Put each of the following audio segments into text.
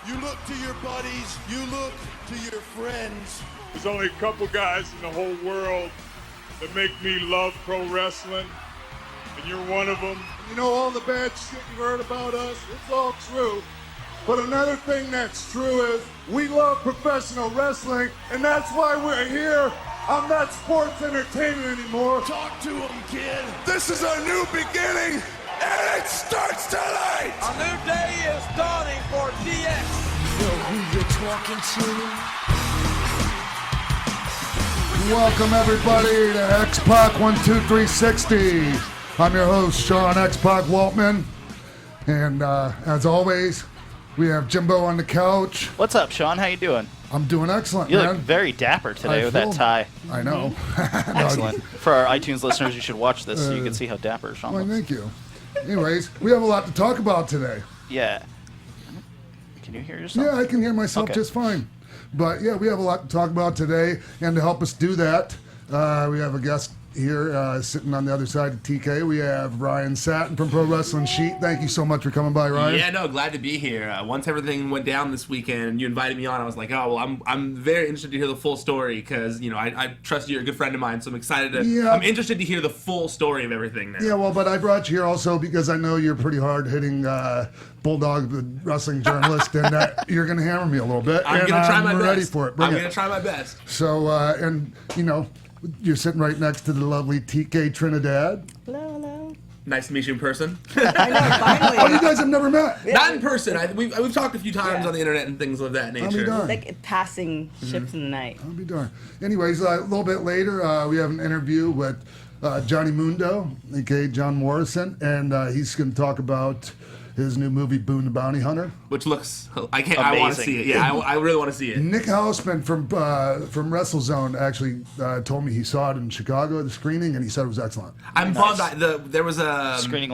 You look to your buddies, you look to your friends. There's only a couple guys in the whole world that make me love pro wrestling, and you're one of them. You know, all the bad shit you heard about us, it's all true. But another thing that's true is we love professional wrestling, and that's why we're here. I'm not sports entertainment anymore. Talk to him, kid. This is a new beginning, and it starts tonight. A new day is dawning for DX. Know who you're talking to? Welcome, everybody, to X-Pac 12360. I'm your host, Sean X-Pac Waltman. And as always, we have Jimbo on the couch. What's up, Sean? How you doing? I'm doing excellent, You man. look very dapper today with that tie. I know. Excellent. For our iTunes listeners, you should watch this so you can see how dapper Sean Well, looks. thank you. Anyways, we have a lot to talk about today. Yeah. Can you hear yourself? Yeah, I can hear myself just fine. But yeah, we have a lot to talk about today. And to help us do that, we have a guest here sitting on the other side of TK. We have Ryan Satin from Pro Wrestling Sheet. Thank you so much for coming by, Ryan. Yeah, no, glad to be here. Once everything went down this weekend and you invited me on, I was like, oh, well, I'm very interested to hear the full story because, you know, I trust you're a good friend of mine, so I'm excited to, Yeah. I'm interested to hear the full story of everything now. Yeah, well, but I brought you here also because I know you're a pretty hard-hitting bulldog wrestling journalist, and you're going to hammer me a little bit. I'm going to try my best. I'm ready for it. I'm going to try my best. So, and, you know, you're sitting right next to the lovely TK Trinidad. Hello, hello. Nice to meet you in person. I know, finally. Oh, you guys have never met? Not in person. We've talked a few times on the internet and things of that I'll be nature. darned. Like passing ships in the night. I'll be darned. Anyways, a little bit later, we have an interview with Johnny Mundo, a.k.a. John Morrison, and he's going to talk about his new movie, Boone the Bounty Hunter. Which looks, I want to Amazing. see it. Yeah, I really want to see it. Nick Hausman from WrestleZone actually told me he saw it in Chicago at the screening, and he said it was excellent. I'm bummed. There was a Screening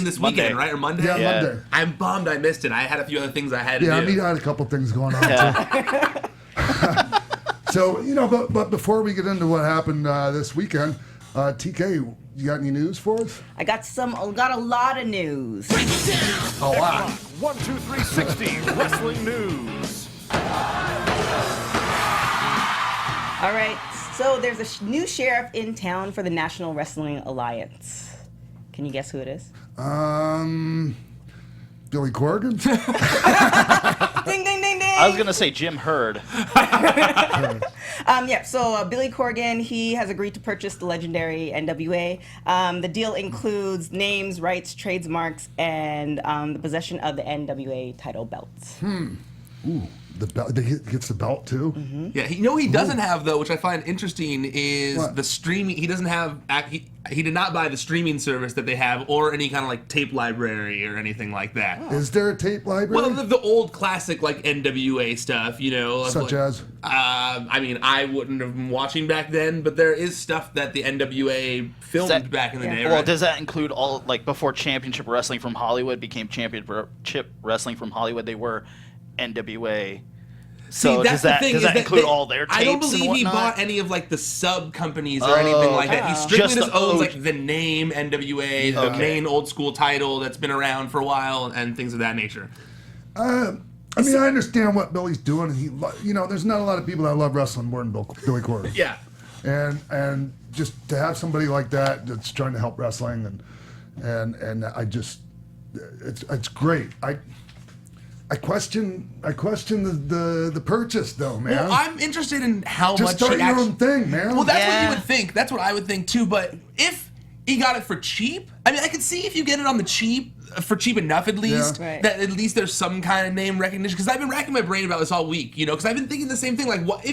this Monday. weekend, right? Or Monday? Yeah, Yeah. Monday. I'm bummed I missed it. I had a few other things I had to Yeah, I do. mean, I had a couple things going on, too. Yeah. So, you know, but before we get into what happened this weekend, TK, you got any news for us? I got a lot of news. Oh, wow. 12360 Wrestling News. All right, so there's a new sheriff in town for the National Wrestling Alliance. Can you guess who it is? Billy Corgan? Ding, ding, ding, ding. I was going to say Jim Hurd. So Billy Corgan, he has agreed to purchase the legendary NWA. The deal includes names, rights, trademarks, and the possession of the NWA title belts. Ooh, the belt. He gets the belt, too? Mm-hmm. Yeah, he doesn't have though, which I find interesting, is What? the streaming. He doesn't have. He did not buy the streaming service that they have, or any kind of like tape library or anything like that. Is there a tape library? Well, the old classic like NWA stuff, you know. of, Such like, as? I mean, I wouldn't have been watching back then, but there is stuff that the NWA filmed back in the day. Well, Right? does that include all, like, before Championship Wrestling from Hollywood became Championship Wrestling from Hollywood, they were NWA. So that's does the thing. that include all their tapes I don't and believe he whatnot? bought any of like the sub companies or anything like that. He strictly Just just the owns OG. like the name NWA, the Okay. main old school title that's been around for a while, and things of that nature. I mean, I understand what Billy's doing. And you know, there's not a lot of people that love wrestling more than Billy Corgan. Yeah. And just to have somebody like that that's trying to help wrestling and I just it's great. I question the purchase though, man. Well, I'm interested in how just much start he your actually. own thing, man. Well, that's what Yeah. you would think. That's what I would think too. But if he got it for cheap, I mean, I could see if you get it on the cheap, for cheap enough at least, Yeah. Right. that at least there's some kind of name recognition. Because I've been racking my brain about this all week, you know. Because I've been thinking the same thing. Like, what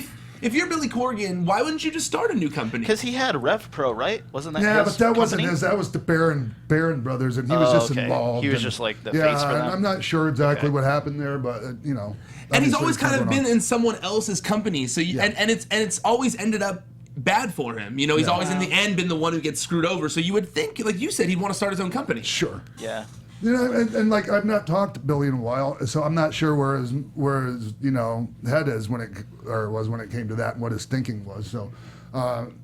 if you're Billy Corgan, why wouldn't you just start a new company? Because he had Rev Pro, right? Wasn't that yeah, his but that wasn't company? his. That was the Baron brothers, and he was just okay. involved. He was and- just like the yeah, face for them. I'm not sure exactly Okay. what happened there, but you know. And he's obviously always kind of going been on. in someone else's company, so you, Yeah. and it's always ended up bad for him. You know, he's always in the end been the one who gets screwed over. So you would think, like you said, he'd want to start his own company. Sure. Yeah. You know, and like I've not talked to Billy in a while, so I'm not sure where his you know head is when it came to that and what his thinking was. So,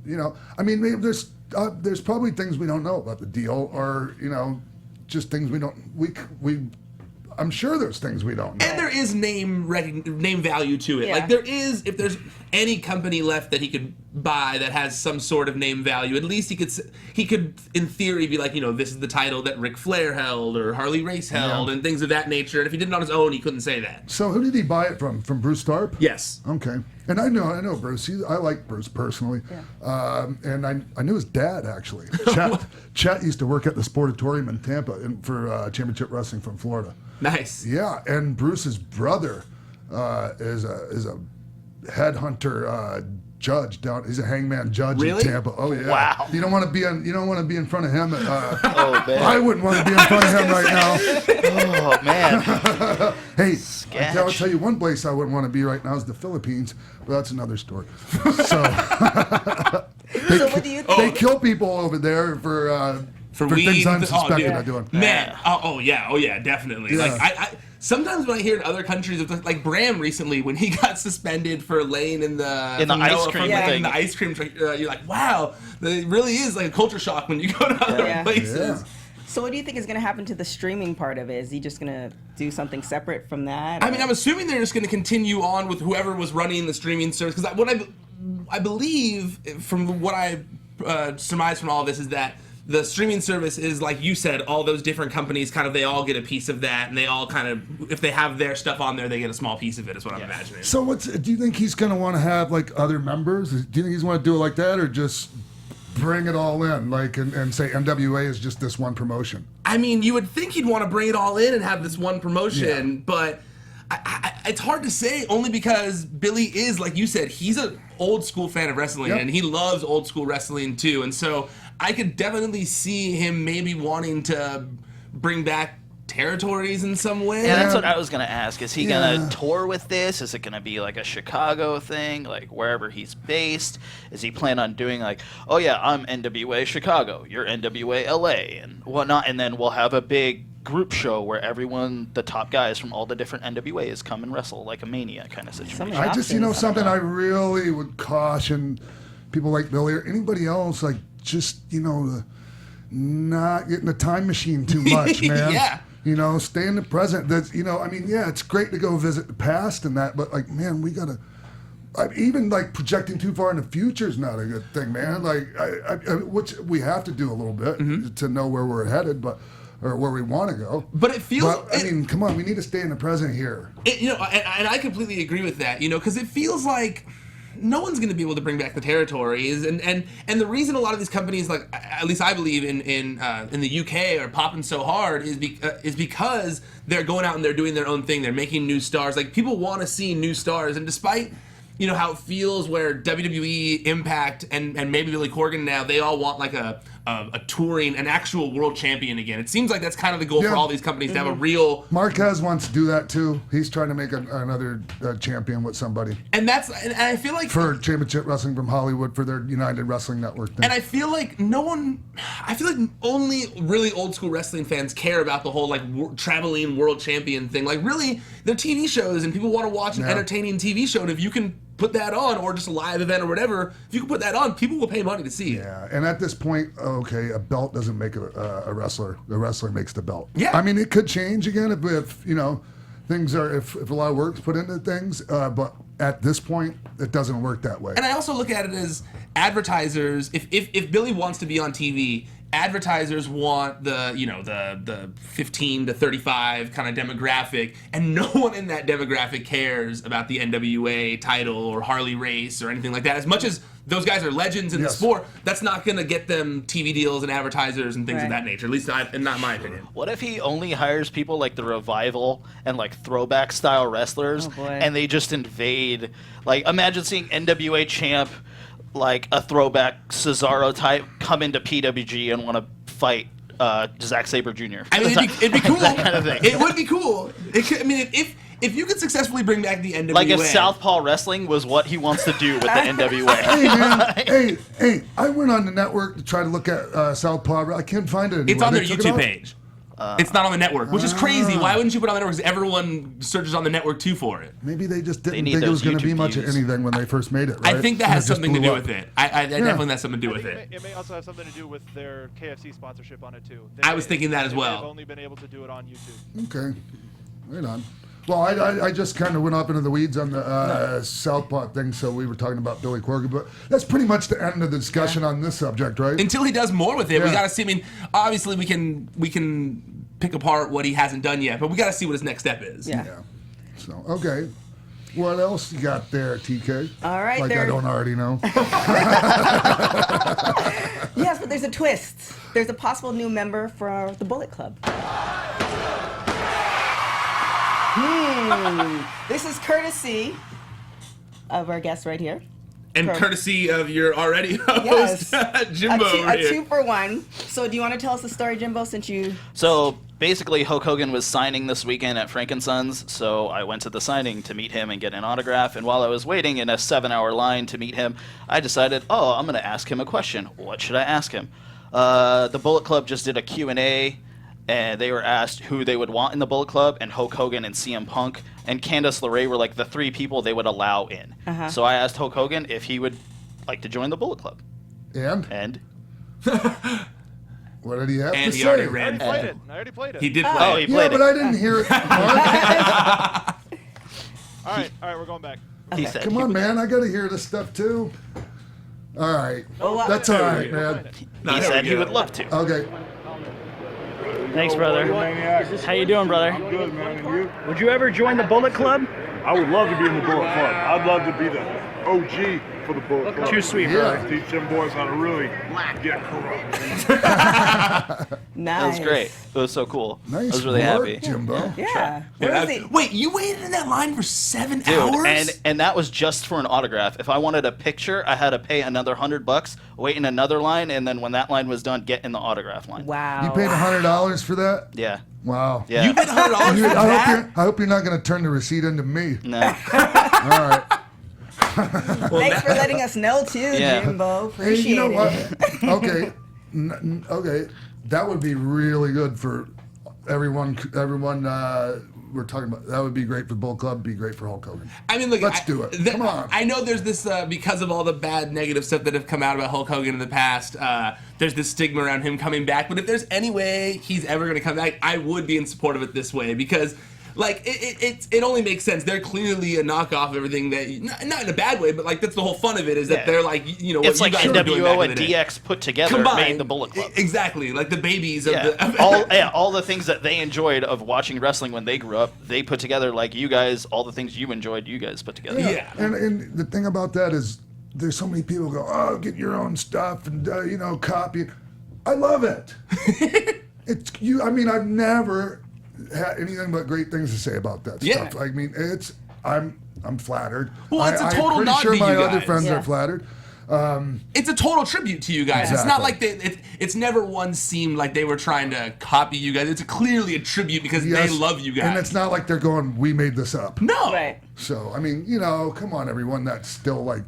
you know, I mean, maybe there's probably things we don't know about the deal, or you know, just things we don't we I'm sure there's things we don't know. And there is name value to it. Yeah. Like there is, if there's any company left that he could buy that has some sort of name value, at least he could in theory be like, this is the title that Ric Flair held or Harley Race held and things of that nature. And if he did it on his own, he couldn't say that. So who did he buy it from? From Bruce Starp? Yes. Okay. And I know Bruce. I like Bruce personally. Yeah. And I knew his dad, actually. Chet used to work at the Sportatorium in Tampa for Championship Wrestling from Florida. Nice. Yeah, and Bruce's brother is a headhunter judge down. He's a hangman judge in Tampa. Oh yeah. Wow. You don't want to be in front of him. Oh man. I wouldn't want to be in front of him right now. Oh man. Hey, Sketch. I'll tell you one place I wouldn't want to be right now is the Philippines, but that's another story. So, So what do you think? they kill people over there for things I'm suspected of doing. Man, oh yeah, definitely. Yeah. Like I sometimes when I hear in other countries, like Bram recently when he got suspended for laying in the ice cream thing. in the ice cream truck, you're like, wow, it really is like a culture shock when you go to other places. Yeah. So what do you think is going to happen to the streaming part of it? Is he just going to do something separate from that? I mean, I'm assuming they're just going to continue on with whoever was running the streaming service because what I believe from what I surmise from all of this is that the streaming service is, like you said, all those different companies kind of, they all get a piece of that, and they all kind of, if they have their stuff on there, they get a small piece of it, is what I'm imagining. So do you think he's going to want to have like other members? Do you think he's want to do it like that, or just bring it all in, like, and say NWA is just this one promotion? I mean, you would think he'd want to bring it all in and have this one promotion, but it's hard to say, only because Billy is, like you said, he's an old school fan of wrestling, and he loves old school wrestling too, and so I could definitely see him maybe wanting to bring back territories in some way. Yeah, that's what I was going to ask. Is he going to tour with this? Is it going to be like a Chicago thing, like wherever he's based? Is he plan on doing like, oh yeah, I'm NWA Chicago, you're NWA LA, and whatnot, and then we'll have a big group show where everyone, the top guys from all the different NWAs come and wrestle, like a Mania kind of situation. I just, something I really would caution people like Billy or anybody else, like, just, not getting a time machine too much, man. Yeah. Stay in the present. That's, it's great to go visit the past and that, but like, man, we gotta, even like projecting too far in the future is not a good thing, man. Like, which we have to do a little bit to know where we're headed, or where we want to go. But it feels... come on, we need to stay in the present here. And I completely agree with that, because it feels like no one's going to be able to bring back the territories, and the reason a lot of these companies, like at least I believe in the UK, are popping so hard is because they're going out and they're doing their own thing. They're making new stars. Like, people want to see new stars, and despite how it feels where WWE, Impact, and maybe Billy Corgan now, they all want like a touring, an actual world champion again. It seems like that's kind of the goal for all these companies, to have a real... Marquez wants to do that too. He's trying to make another champion with somebody. And I feel like... For Championship Wrestling from Hollywood, for their United Wrestling Network thing. And I feel like only really old school wrestling fans care about the whole like traveling world champion thing. Like, really, they're TV shows and people want to watch an entertaining TV show, and if you can put that on, or just a live event or whatever, if you can put that on, people will pay money to see it. Yeah, and at this point, okay, a belt doesn't make a wrestler. The wrestler makes the belt. Yeah. I mean, it could change again if things are, if a lot of work's put into things, but at this point, it doesn't work that way. And I also look at it as advertisers, if Billy wants to be on TV, advertisers want the 15 to 35 kind of demographic, and no one in that demographic cares about the NWA title or Harley Race or anything like that. As much as those guys are legends in the sport, that's not going to get them TV deals and advertisers and things of that nature, at least not my opinion. What if he only hires people like the Revival and like throwback style wrestlers, and they just invade? Like, imagine seeing NWA champ, like a throwback Cesaro type, come into PWG and want to fight Zack Sabre Jr. I mean, it'd be cool. That kind of thing. It would be cool. If you could successfully bring back the NWA, like if Southpaw Wrestling was what he wants to do with the NWA. Hey, man, hey! I went on the network to try to look at Southpaw. I can't find it anywhere. It's on their YouTube page. It's not on the network, which is crazy. Why wouldn't you put it on the network? Because everyone searches on the network too for it. Maybe they just didn't think it was going to be much of anything when they first made it, right? I think that has something to do with it. I definitely has something to do with it. It may also have something to do with their KFC sponsorship on it too. I was thinking that as well. They've only been able to do it on YouTube. Okay. Right on. Well, I just kind of went up into the weeds on the Southpaw thing, so we were talking about Billy Corgan, but that's pretty much the end of the discussion on this subject, right? Until he does more with it, we Yeah. got to see. I mean, obviously we can pick apart what he hasn't done yet, but we got to see what his next step is. Yeah. Yeah. So, okay. What else you got there, TK? All right, Like there- I don't already know. Yes, but there's a twist. There's a possible new member for the Bullet Club. This is courtesy of our guest right here. And Correct. courtesy of your already Yes. host, Jimbo over a here. 2-for-1. So do you want to tell us the story, Jimbo, since you... So basically, Hulk Hogan was signing this weekend at Frank & Sons, so I went to the signing to meet him and get an autograph. And while I was waiting in a 7-hour line to meet him, I decided, I'm going to ask him a question. What should I ask him? The Bullet Club just did a Q&A, and they were asked who they would want in the Bullet Club, and Hulk Hogan and CM Punk and Candice LeRae were like the 3 people they would allow in. So I asked Hulk Hogan if he would like to join the Bullet Club. And? And What did he have And to he say? already ran. I already played it. He did oh, play. he Yeah, played but it. I didn't hear it. Mark. All right, we're going back. He said Come he on, would- man. I got to hear this stuff, too. All right. Well, That's all right, man. He said he would love to. Okay. Thanks, brother. How you doing, brother? I'm good, man. And you? Would you ever join the Bullet Club? I would love to be in the Bullet Club. I'd love to be the OG for the Bullet Club. Too sweet, Yeah. brother. Teach them boys how to really get corrupt. Nice. That was great. It was so cool. Nice I was really work, happy. Jimbo. Yeah. Where is he? Wait, you waited in that line for 7 Dude, hours? and that was just for an autograph. If I wanted a picture, I had to pay another $100, wait in another line, and then when that line was done, get in the autograph line. Wow. You paid $100 for that? Yeah. Wow. Yeah. You paid $100 for that? I hope you're not going to turn the receipt into me. No. All right. Thanks for letting us know, too, Yeah. Jimbo. Hey, Appreciate you know what? it. Okay. Okay. That would be really good for everyone. We're talking about that would be great for the Bull Club. Be great for Hulk Hogan. I mean, look, Let's do it. Come on. I know there's this because of all the bad negative stuff that have come out about Hulk Hogan in the past. There's this stigma around him coming back. But if there's any way he's ever going to come back, I would be in support of it this way because. Like it only makes sense. They're clearly a knockoff of everything that, not in a bad way, but like that's the whole fun of it is that Yeah. they're like what It's you like guys were doing back NWO in and the day. DX put together Combined. made the Bullet Club. Exactly, like the babies of Yeah. the. all the things that they enjoyed of watching wrestling when they grew up, they put together like you guys. All the things you enjoyed, you guys put together. Yeah. And the thing about that is, there's so many people go, oh, get your own stuff and copy it. I love it. It's you. I mean, I've never had anything but great things to say about that Yeah. stuff. I mean, I'm flattered. Well, it's a total I'm pretty nod sure to my you other guys. friends Yeah. are flattered. It's a total tribute to you guys. It's not Exactly. like it's never once seemed like they were trying to copy you guys. It's clearly a tribute because Yes, they love you guys. and it's not like they're going, we made this up. no. Right. So I mean, come on, everyone. That's still like,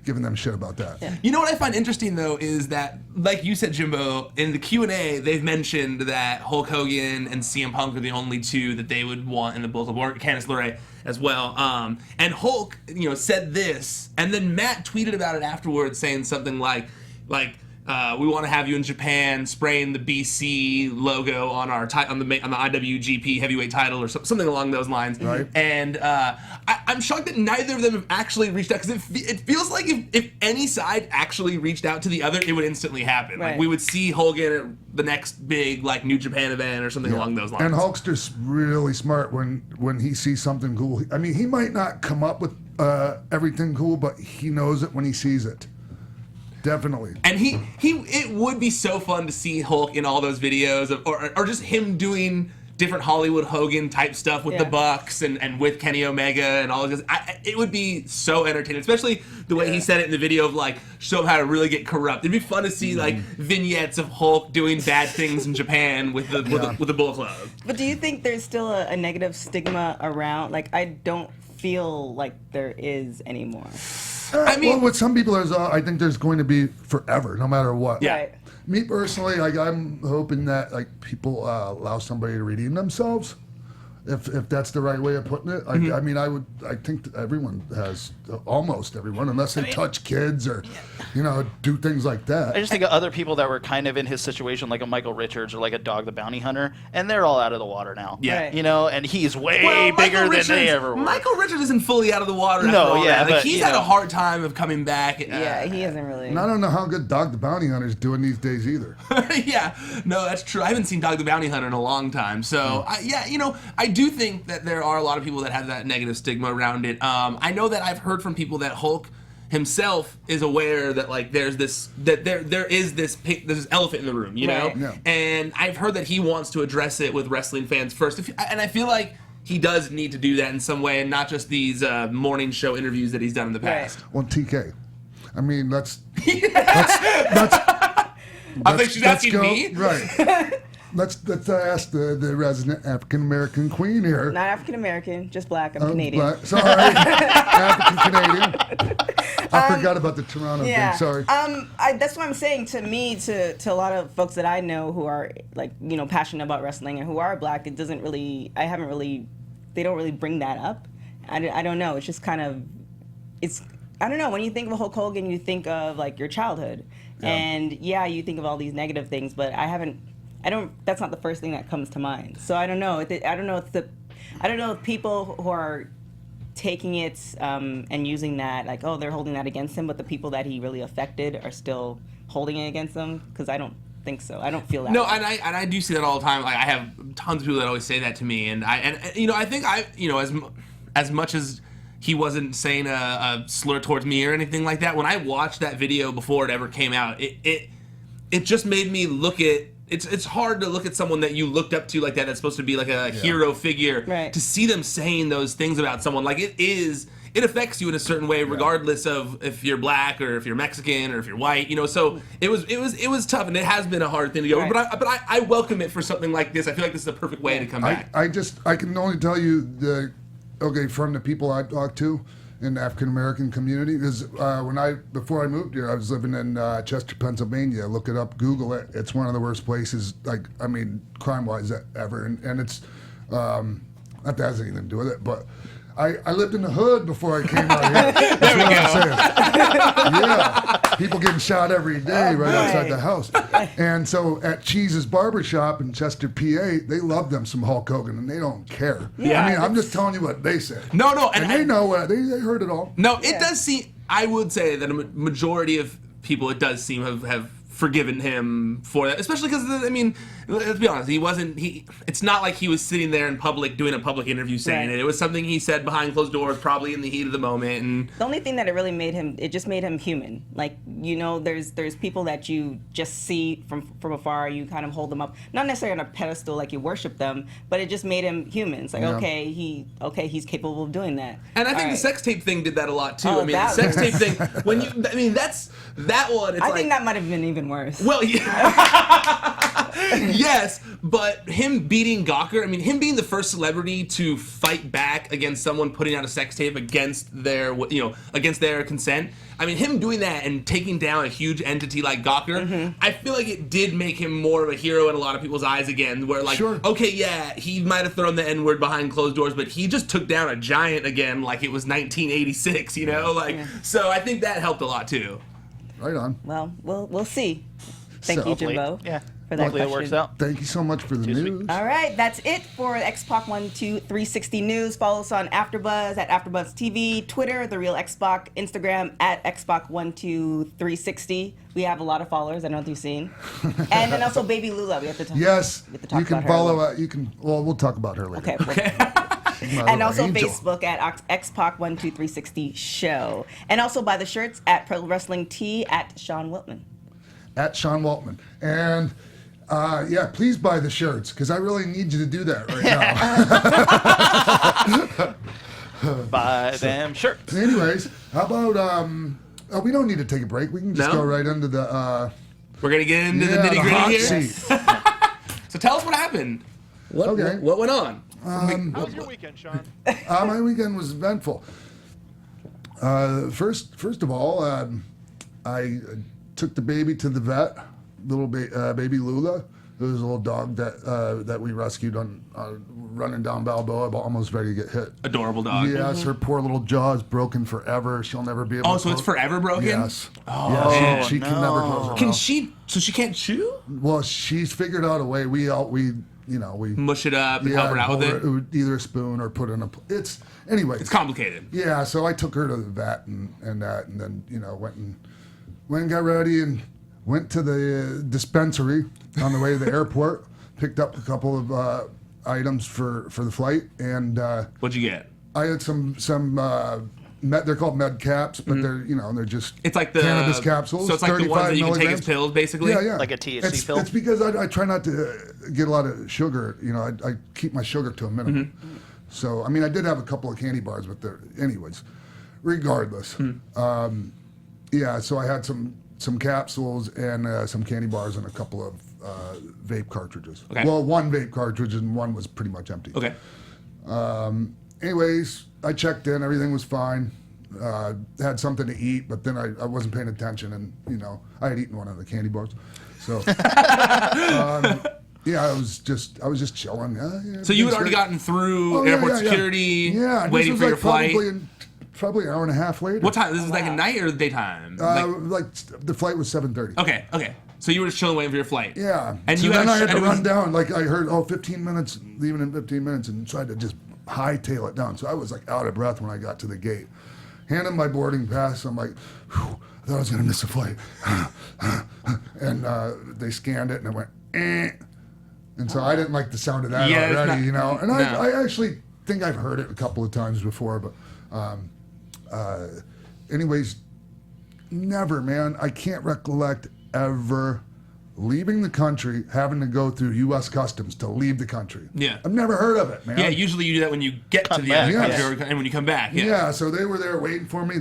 giving them shit about that. Yeah. You know what I find interesting though is that, like you said, Jimbo, in the Q&A, they've mentioned that Hulk Hogan and CM Punk are the only 2 that they would want in the Bullet Club, or Candice LeRae as well. And Hulk, said this, and then Matt tweeted about it afterwards, saying something like, we want to have you in Japan spraying the BC logo on our on the IWGP heavyweight title or something along those lines. Right. And I'm shocked that neither of them have actually reached out because it feels like if any side actually reached out to the other, it would instantly happen. Right. Like we would see Hogan at the next big like New Japan event or something along those lines. And Hulk's just really smart when he sees something cool. I mean, he might not come up with everything cool, but he knows it when he sees it. Definitely. And it would be so fun to see Hulk in all those videos or just him doing different Hollywood Hogan type stuff with the Bucks and with Kenny Omega and all of this. It would be so entertaining, especially the way he said it in the video of like show him how to really get corrupt. It'd be fun to see like vignettes of Hulk doing bad things in Japan with the Bullet Club. But do you think there's still a negative stigma around? Like, I don't feel like there is anymore. I mean, well, with some people, I think there's going to be forever, no matter what. Yeah. Right. Me personally, like I'm hoping that like people allow somebody to redeem themselves, if that's the right way of putting it. I mean, I think that everyone has, almost everyone, unless they touch kids or, do things like that. I just think of other people that were kind of in his situation, like a Michael Richards or like a Dog the Bounty Hunter, and they're all out of the water now. Yeah. Right. And he's way bigger than they ever were. Michael Richards isn't fully out of the water. But he's had a hard time of coming back. Yeah, he hasn't really. And I don't know how good Dog the Bounty Hunter's doing these days either. Yeah, no, that's true. I haven't seen Dog the Bounty Hunter in a long time. So, I do think that there are a lot of people that have that negative stigma around it. I know that I've heard from people that Hulk himself is aware that there's this elephant in the room, know? Yeah. And I've heard that he wants to address it with wrestling fans first. And I feel like he does need to do that in some way and not just these morning show interviews that he's done in the past. Right. Well, TK, I mean, let's I think she's asking me? Right. Let's ask the resident African American queen here. Not African American, just black. I'm Canadian. Black. Sorry, African Canadian. I forgot about the Toronto thing. Sorry. That's what I'm saying. To me, to a lot of folks that I know who are passionate about wrestling and who are black, it doesn't really. They don't really bring that up. I don't know. It's just kind of. I don't know. When you think of Hulk Hogan, you think of your childhood, and you think of all these negative things. But that's not the first thing that comes to mind. So I don't know. I don't know if people who are taking it and using that, they're holding that against him, but the people that he really affected are still holding it against them, because I don't think so. I don't feel that. No, way. and I do see that all the time. I have tons of people that always say that to me, and I think as much as he wasn't saying a slur towards me or anything like that, when I watched that video before it ever came out, it just made me look at. It's hard to look at someone that you looked up to like that, that's supposed to be like a hero figure, right, to see them saying those things about someone. It affects you in a certain way, regardless of if you're black or if you're Mexican or if you're white, So it was tough, and it has been a hard thing to go over. Right. But I welcome it for something like this. I feel like this is a perfect way to come back. I can only tell you from the people I talk to in the African American community, is before I moved here, I was living in Chester, Pennsylvania. Look it up, Google it. It's one of the worst places, crime-wise ever, and it's that has anything to do with it, but I lived in the hood before I came out here. That's what I'm saying. Yeah, people getting shot every day right outside the house. And so at Cheese's Barbershop in Chester, PA, they love them some Hulk Hogan, and they don't care. Yeah. I mean, I'm just telling you what they say. No, and they know what they heard it all. No, it does seem. I would say that a majority of people, it does seem, have forgiven him for that, especially because, let's be honest, it's not like he was sitting there in public doing a public interview saying it. It was something he said behind closed doors, probably in the heat of the moment. And the only thing that it really made him, it just made him human. There's people that you just see from afar, you kind of hold them up, not necessarily on a pedestal like you worship them, but it just made him human. It's he's capable of doing that. And I think the sex tape thing did that a lot too. The sex tape thing, that's that one. I think that might have been even worse. Well, yeah. Yes, but him beating Gawker, him being the first celebrity to fight back against someone putting out a sex tape against their consent. Him doing that and taking down a huge entity like Gawker, I feel like it did make him more of a hero in a lot of people's eyes again, where he might have thrown the N-word behind closed doors, but he just took down a giant again like it was 1986, So I think that helped a lot too. Right on. Well, we'll see. Thank you, Jimbo. Yeah. For that question. It works out. Thank you so much for the news. All right, that's it for X-Pac 12360 News. Follow us on AfterBuzz at AfterBuzz TV, Twitter, The Real X-Pac, Instagram at X-Pac 12360. We have a lot of followers. I don't know if you've seen. And then also Baby Lula. We have to talk. Yes, we have to talk you can about follow. her We'll talk about her later. Okay. And also Facebook at X-Pac 12360 Show. And also buy the shirts at Pro Wrestling Tee at Sean Wiltman. At Sean Waltman. And please buy the shirts, because I really need you to do that right now. Buy them shirts. Anyways, how about we don't need to take a break. We can just go right into the we're gonna get into the nitty gritty here. So tell us what happened. What went on? How was your weekend, Sean? My weekend was eventful. First of all, I took the baby to the vet, little baby Lula. There was a little dog that we rescued on running down Balboa, almost ready to get hit. Adorable dog. Yes, her poor little jaw is broken forever. She'll never be able. Oh, so it's forever broken? Yes. Oh, yeah, she can never close her Can mouth. she? So she can't chew? Well, she's figured out a way. We mush it up and help her out with it. Either a spoon or put in a. It's anyway. It's complicated. Yeah, so I took her to the vet and then went and got ready and went to the dispensary on the way to the airport. Picked up a couple of items for the flight and. What'd you get? I had some they're called med caps, but they're they're just it's like the cannabis capsules. So it's like the ones that you can take as pills, basically. Yeah. Like a THC pill. It's because I try not to get a lot of sugar. I keep my sugar to a minimum. So I mean, I did have a couple of candy bars, but anyways, regardless. Yeah. So I had some capsules and some candy bars and a couple of vape cartridges. Okay. Well, one vape cartridge and one was pretty much empty. Okay. Anyways, I checked in. Everything was fine. Had something to eat, but then I wasn't paying attention, and I had eaten one of the candy bars. So yeah, I was just chilling. So you had already gotten through airport security, waiting for your flight. Probably an hour and a half later. What time? This is like at night or daytime? Like the flight was 7:30. Okay. So you were just chilling, waiting for your flight. Yeah. And so you then I had to run down. Like I heard, 15 minutes, leaving in 15 minutes, and tried to just hightail it down. So I was like out of breath when I got to the gate. Handed my boarding pass. I'm like, I thought I was gonna miss a flight. And they scanned it, and it went, eh. And so I didn't like the sound of that already, And I actually think I've heard it a couple of times before, but anyways, never, man. I can't recollect ever leaving the country, having to go through U.S. Customs to leave the country. Yeah. I've never heard of it, man. Yeah, usually you do that when you get to the country and when you come back. Yeah, so they were there waiting for me.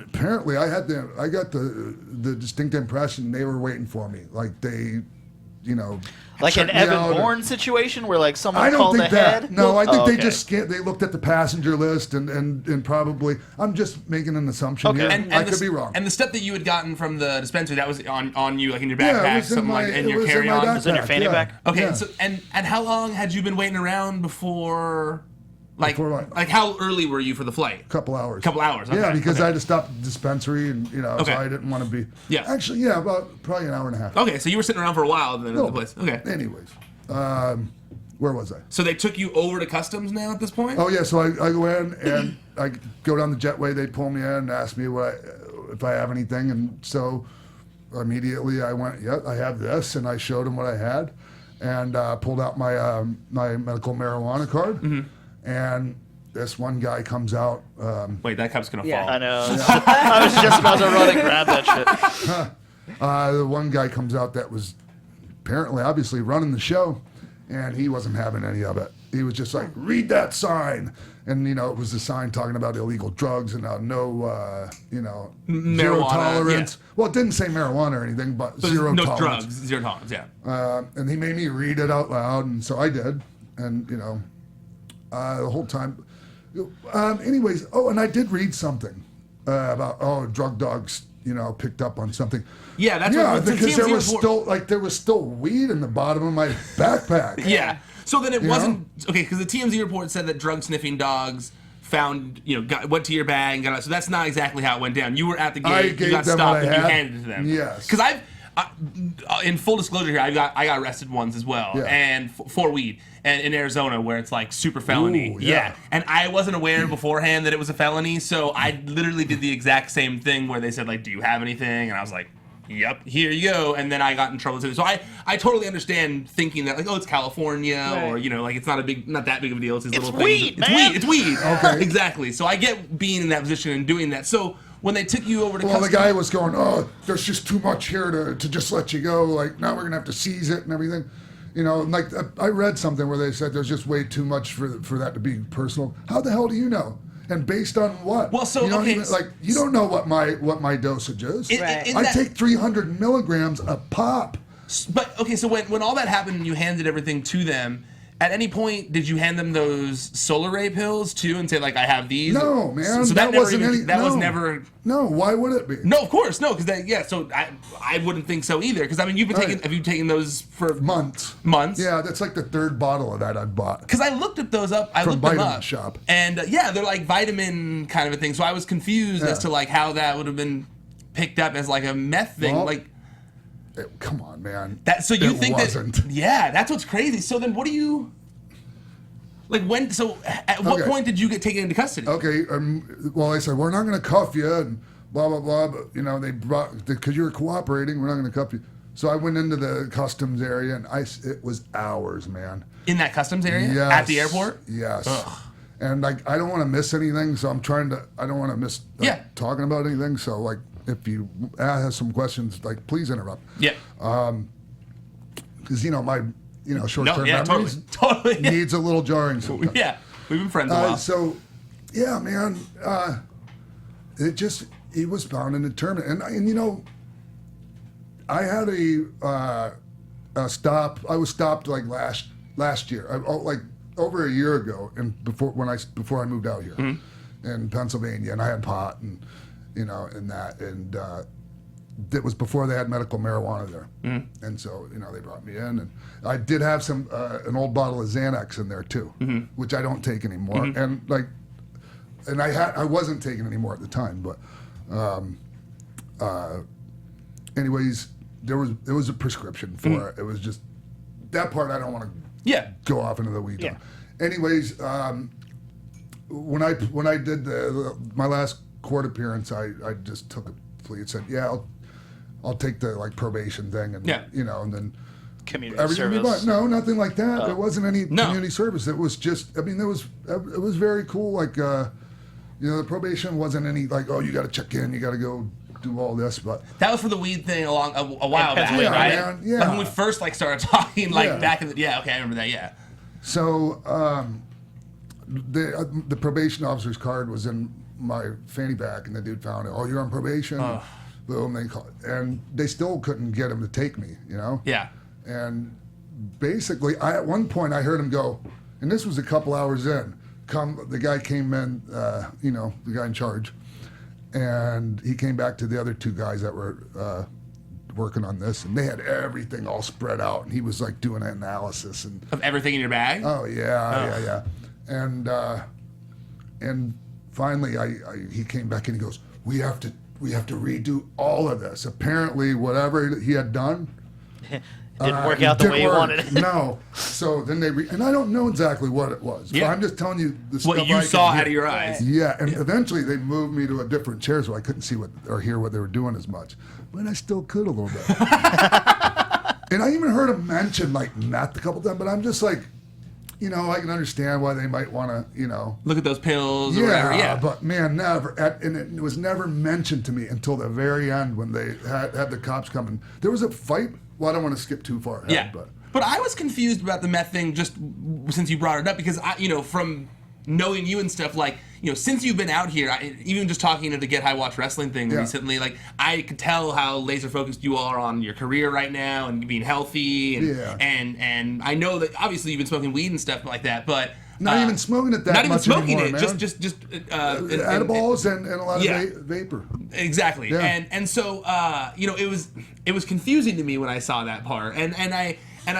Apparently I got the distinct impression they were waiting for me. Like they, like an Evan Bourne situation where like someone called ahead? No, I think they just they looked at the passenger list and probably, I'm just making an assumption here. And I could be wrong. And the stuff that you had gotten from the dispensary, that was on you, like in your backpack, something like in your carry-on? It was in your fanny pack? Okay, Yeah. so and how long had you been waiting around before? Before what? Like how early were you for the flight? Couple hours. Okay. Yeah, because I had to stop at the dispensary and so I didn't want to be. Yeah. Actually, about probably an hour and a half. Okay, so you were sitting around for a while then at the place. Okay. Anyways, where was I? So they took you over to customs now at this point? Oh yeah, so I go in and I go down the jetway. They pull me in and ask me if I have anything, and so immediately I went, I have this, and I showed them what I had, and pulled out my my medical marijuana card. And this one guy comes out. Wait, that cup's gonna fall. I know. I was just about to run and grab that shit. The one guy comes out that was apparently, obviously, running the show, and he wasn't having any of it. He was just like, read that sign. And, it was a sign talking about illegal drugs and no, zero tolerance. Yeah. Well, it didn't say marijuana or anything, but zero no tolerance. drugs, zero tolerance, yeah. And he made me read it out loud, and so I did. And, the whole time. Anyways, and I did read something about, drug dogs, picked up on something. Yeah, that's what because there was still weed in the bottom of my backpack. Yeah. So then it wasn't okay because the TMZ report said that drug sniffing dogs found went to your bag and got out. So that's not exactly how it went down. You were at the gate, you got stopped, and you handed it to them. Yes. Because in full disclosure here, I got arrested once as well, and for weed, and in Arizona where it's like super felony. Ooh, yeah. And I wasn't aware beforehand that it was a felony, so I literally did the exact same thing where they said like, "Do you have anything?" And I was like, "Yep, here you go." And then I got in trouble too. So I totally understand thinking that like, it's California or like it's not that big of a deal. It's these little weed, things. man. It's weed. Okay. Exactly. So I get being in that position and doing that. So when they took you over to the guy was going, there's just too much here to just let you go. Like, now we're going to have to seize it and everything. Like I read something where they said there's just way too much for that to be personal. How the hell do you know? And based on what? Well, so, you don't know what my dosage is. Right. I take 300 milligrams a pop. But, okay, so when all that happened and you handed everything to them, At any point, did you hand them those solar ray pills too, and say like, "I have these"? No, man. So that wasn't any. That was never. No, why would it be? No, of course, no, because So I wouldn't think so either. Because I mean, you've been taking. Have you taken those for months? Months. Yeah, that's like the third bottle of that I've bought. Because I looked at those up. I From looked them Vitamin up. Shop. And they're like vitamin kind of a thing. So I was confused as to like how that would have been picked up as like a meth thing. Well, like, come on, man. So you think wasn't. that? Yeah, that's what's crazy. So then, what do you? Like when? So at what point did you get taken into custody? Okay. Well, they said we're not going to cuff you and blah blah blah. But they brought because you were cooperating. We're not going to cuff you. So I went into the customs area and it was hours, man. In that customs area? Yes. At the airport? Yes. Ugh. And like I don't want to miss anything, so I'm trying to. I don't want to miss talking about anything. So like if you have some questions, like please interrupt. Yeah. Because my. Short-term memories totally needs a little jarring sometimes. Yeah, we've been friends a while. So, yeah, man, he was found in a tournament, and I had a stop. I was stopped like last year, like over a year ago, and before I moved out here in Pennsylvania, and I had pot, and it was before they had medical marijuana there, and so they brought me in, and I did have some an old bottle of Xanax in there too, which I don't take anymore, and I wasn't taking anymore at the time, but anyways, there was a prescription for it. It was just that part I don't want to go off into the weeds on. Anyways, when I did my last court appearance, I just took a plea and said, I'll take the probation thing and and then community service. No, nothing like that. There wasn't any community service. It was just it was very cool. Like the probation wasn't any like, oh, you got to check in, you got to go do all this, but that was for the weed thing a while back, yeah, right? Man, yeah. Like when we first started talking back in the okay, I remember that. Yeah. So the probation officer's card was in my fanny pack, and the dude found it. Oh, you're on probation. Boom, they called, and they still couldn't get him to take me. Yeah. And basically, at one point I heard him go, and this was a couple hours in. The guy came in, the guy in charge, and he came back to the other two guys that were working on this, and they had everything all spread out, and he was like doing an analysis of everything in your bag. Oh yeah, and finally he came back and he goes, we have to redo all of this. Apparently, whatever he had done. Didn't work out the way you wanted it. No. So then and I don't know exactly what it was. Yeah. But I'm just telling you the stuff what you saw out of your eyes. Yeah, and eventually they moved me to a different chair so I couldn't see or hear what they were doing as much. But I still could a little bit. And I even heard him mention meth a couple times, but I'm just like, I can understand why they might want to, look at those pills or whatever. Yeah, but man, never. And it was never mentioned to me until the very end when they had the cops coming. There was a fight. Well, I don't want to skip too far ahead, but I was confused about the meth thing just since you brought it up because from knowing you and stuff since you've been out here, even just talking to the Get High Watch Wrestling thing recently, I could tell how laser focused you are on your career right now and being healthy and I know that obviously you've been smoking weed and stuff like that, but not even smoking it that not much even smoking anymore, it, man. just edibles and a lot of vapor. Exactly, and so it was confusing to me when I saw that part, and I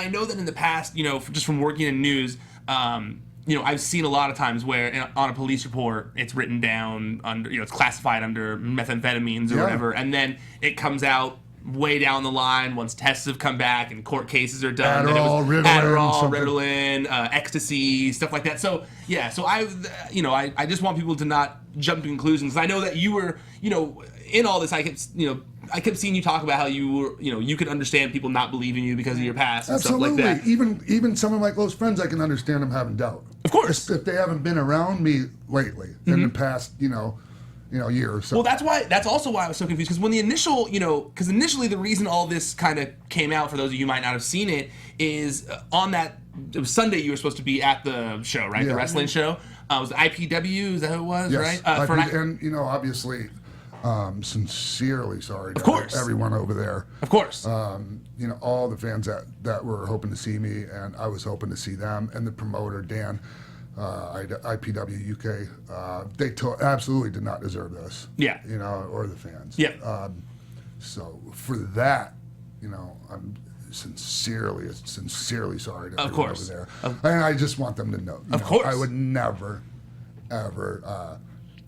know that in the past, just from working in news, I've seen a lot of times where on a police report it's written down under, it's classified under methamphetamines or whatever, and then it comes out way down the line once tests have come back and court cases are done. Adderall, Ritalin, ecstasy, stuff like that. So I just want people to not jump to conclusions. I know that you were, in all this, I kept seeing you talk about how you were, you could understand people not believing you because of your past and Absolutely. stuff like that. Even some of my close friends, I can understand them having doubt. Of course, if they haven't been around me lately in the past, year or so. Well, that's also why I was so confused, because when the initial, because initially the reason all this kind of came out, for those of you who might not have seen it, is on that, it was Sunday you were supposed to be at the show, right? Yeah. The wrestling show. It was IPW, is that who it was, yes. right? And, obviously, Sincerely sorry to Of course. everyone over there. Of course. You know, all the fans that were hoping to see me, and I was hoping to see them, and the promoter, Dan, IPW UK, they absolutely did not deserve this. Yeah. You know, or the fans. Yeah. So for that, you know, I'm sincerely sorry to everyone over there. And I just want them to know. Of course. I would never, ever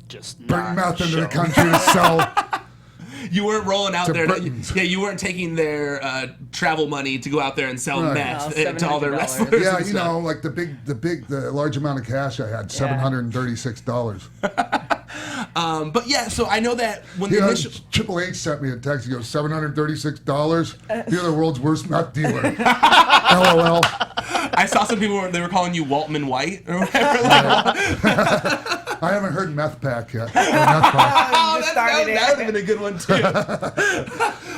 Just bring meth into the country to sell. You weren't rolling out there. Britons. You weren't taking their travel money to go out there and sell Right. meth No, to all their $700. wrestlers. Yeah, and you stuff. know, like the large amount of cash I had, $736. But yeah, so I know that when the You know, initial. Triple H sent me a text. He goes, $736. You're the world's worst meth dealer. LOL. I saw some people they were calling you Waltman White or whatever. Like, I haven't heard Meth Pac yet. Or Meth Pac. Oh, just that started would it. have been a good one too.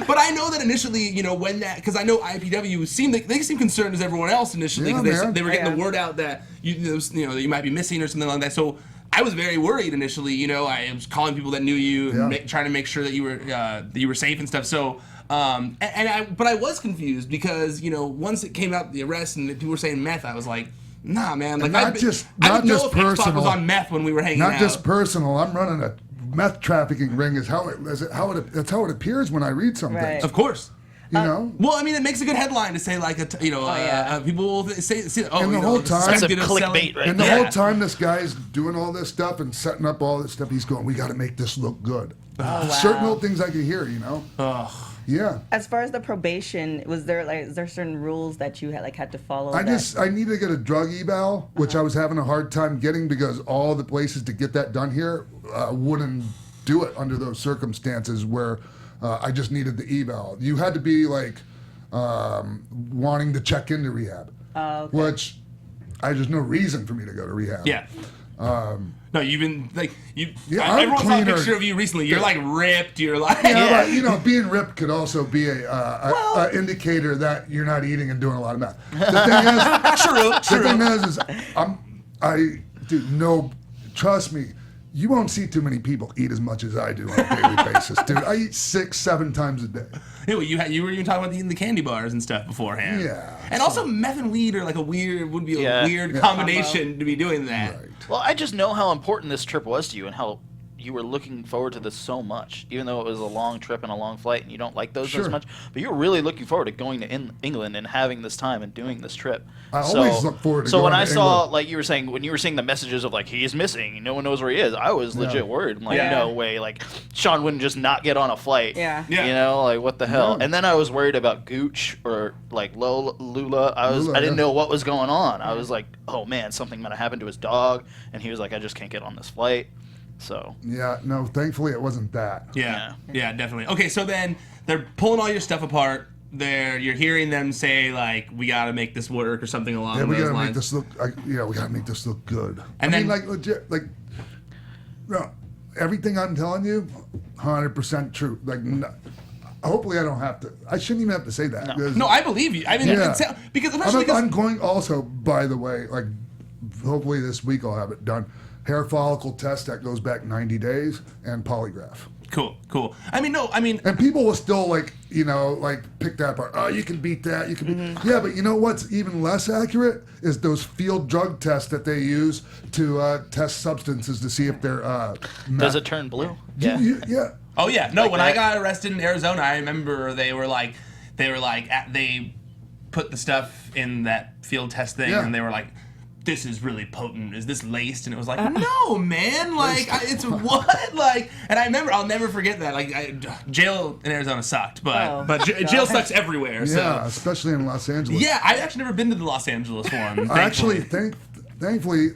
But I know that initially, you know, when that, because I know IPW seemed they seemed concerned as everyone else initially Yeah, because man. they were getting Yeah. the word out that that you might be missing or something like that. So I was very worried initially. You know, I was calling people that knew you, and Yeah. trying to make sure that you were safe and stuff. So. But I was confused because, you know, once it came out the arrest and people were saying meth, I was like, nah, man. Like, And not I would just know if X-Pac was personal. on meth when we were hanging Not out. just personal. I'm running a meth trafficking ring. That's how it appears when I read something. Right. Of course. You know. Well, I mean, it makes a good headline to say like people will say And you the know, whole time- That's a suspected of selling- clickbait, right? And the Yeah. whole time this guy's doing all this stuff and setting up all this stuff, he's going, we got to make this look good. wow. Certain little things I could hear, you know. Yeah. As far as the probation, is there certain rules that you had to follow? I needed to get a drug eval, which I was having a hard time getting because all the places to get that done here wouldn't do it under those circumstances where I just needed the eval. You had to be like wanting to check into rehab, okay. which there's no reason for me to go to rehab. Yeah. No, you've been like you. Yeah, I'm everyone saw a cleaner. picture of you recently. You're like ripped. You're like Yeah, but you know, being ripped could also be a indicator that you're not eating and doing a lot of meth. The thing is, trust me, you won't see too many people eat as much as I do on a daily basis, dude. I eat 6-7 times a day. Yeah, well, you were even talking about eating the candy bars and stuff beforehand. Yeah. And also meth and weed are like a weird combination to be doing that. Right. Well, I just know how important this trip was to you and how you were looking forward to this so much, even though it was a long trip and a long flight and you don't like those Sure. as much. But you were really looking forward to going to England and having this time and doing this trip. I always look forward to So when going I to saw, England. like you were saying, when you were seeing the messages of like, he is missing, no one knows where he is, I was legit worried. I'm like, Yeah. no way. Like, Sean wouldn't just not get on a flight. Yeah. Yeah. You know, like, what the hell? No. And then I was worried about Gooch or like Lula. Lula, I didn't yeah. know what was going on. I was like, oh man, something might have happened to his dog. And he was like, I just can't get on this flight. So Yeah, no, thankfully it wasn't that. Yeah, definitely. Okay, so then they're pulling all your stuff apart. You're hearing them say like, "We got to make this work" or something along Yeah, we those gotta lines. make this look. We gotta make this look good. And I mean, then- like legit, like, no, everything I'm telling you, 100% true. Like, hopefully I don't have to. I shouldn't even have to say that. because- No, I believe you. I mean, Yeah. because especially I'm because going also, by the way, like, hopefully this week I'll have it done. Hair follicle test that goes back 90 days and polygraph. cool. I mean, And people will still like pick that part. Oh, you can beat that. You can beat. Yeah, but you know what's even less accurate is those field drug tests that they use to test substances to see if they're. does it turn blue? Yeah. oh yeah, no. Like when that? I got arrested in Arizona, I remember they put the stuff in that field test thing, Yeah. and they were like, "This is really potent. Is this laced?" And it was like, "No, man. Like, it's what? Like." And I'll never forget that. Like, jail in Arizona sucked, but jail sucks everywhere. Yeah, So. especially in Los Angeles. Yeah, I've actually never been to the Los Angeles one. I actually thankfully. thankfully,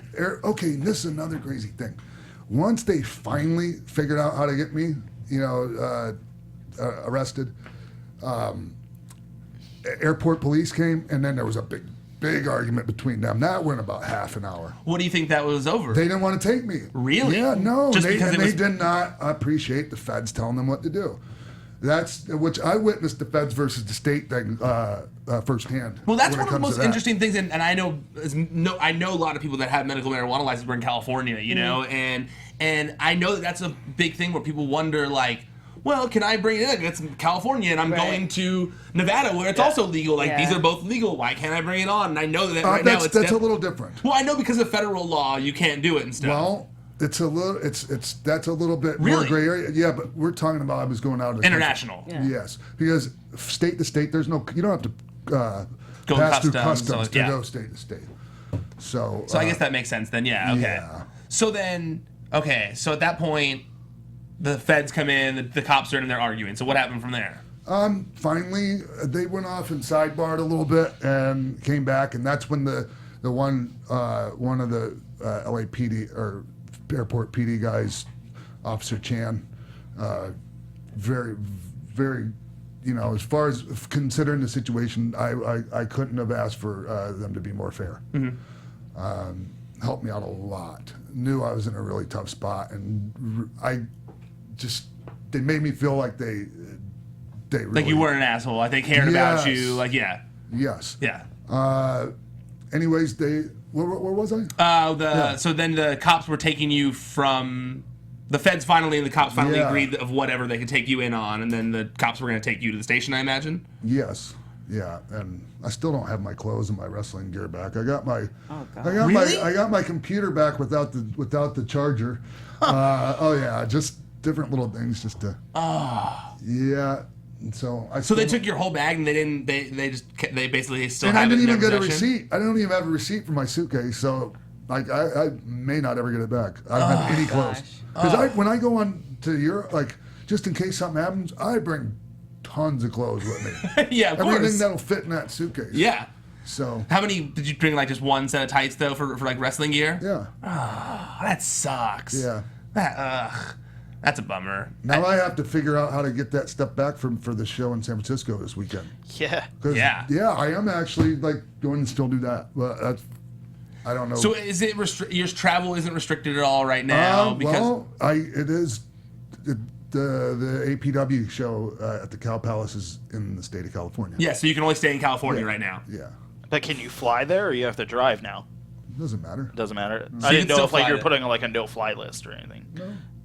okay, this is another crazy thing. Once they finally figured out how to get me, arrested, airport police came, and then there was a big argument between them. That went about half an hour. What do you think that was over? They didn't want to take me. Really? Yeah, no. Just They because it was- did not appreciate the feds telling them what to do. That's which I witnessed the feds versus the state thing firsthand. Well, that's when one of the it comes most to that. interesting things, and I know a lot of people that have medical marijuana licenses were in California, you know, and I know that that's a big thing where people wonder, like, well, can I bring it in? It's California, and I'm going to Nevada where it's also legal. Like, these are both legal. Why can't I bring it on? And I know that now it's that's a little different. Well, I know because of federal law, you can't do it and stuff. Well, that's a little bit more Really? gray area. Yeah, but we're talking about I was going out of the International. country. Yes, because state to state, there's no, you don't have to Go pass through customs, customs to yeah. go state to state. So I guess that makes sense then. Yeah. Okay. Yeah. So then, so at that point, the feds come in, the cops are in, and they're arguing. So what happened from there? Finally, they went off and sidebarred a little bit and came back, and that's when the one of the LAPD or airport PD guys, Officer Chan, very, very, you know, as far as considering the situation, I couldn't have asked for them to be more fair. Mm-hmm. Helped me out a lot. Knew I was in a really tough spot, and they made me feel like they really, Like you weren't an asshole. Like they cared about you. Like, yeah. Yes. Yeah. Anyways, where was I? So then the cops were taking you from the feds finally, and the cops finally agreed of whatever they could take you in on, and then the cops were going to take you to the station, I imagine. Yes. Yeah, and I still don't have my clothes and my wrestling gear back. I got my, Really? I got my computer back without the charger. Just different little things just to. Yeah. And so they took your whole bag and they basically still. And have I didn't it in even their get a possession? receipt. I don't even have a receipt for my suitcase, so like I may not ever get it back. I don't have any clothes because when I go on to Europe, like just in case something happens, I bring tons of clothes with me. Yeah, of everything course. that'll fit in that suitcase. Yeah. So how many did you bring? Like just one set of tights though for like wrestling gear? Yeah. Oh, that sucks. Yeah. That's a bummer. Now I have to figure out how to get that stuff back for the show in San Francisco this weekend. Yeah. Yeah. Yeah, I am actually like going to still do that, but that's I don't know. So is it your travel isn't restricted at all right now? It is. The APW show at the Cal Palace is in the state of California. Yeah, so you can only stay in California right now. Yeah. But can you fly there, or you have to drive now? Doesn't matter. Doesn't matter. So I you didn't can know still if you're fly putting like a no-fly list or anything.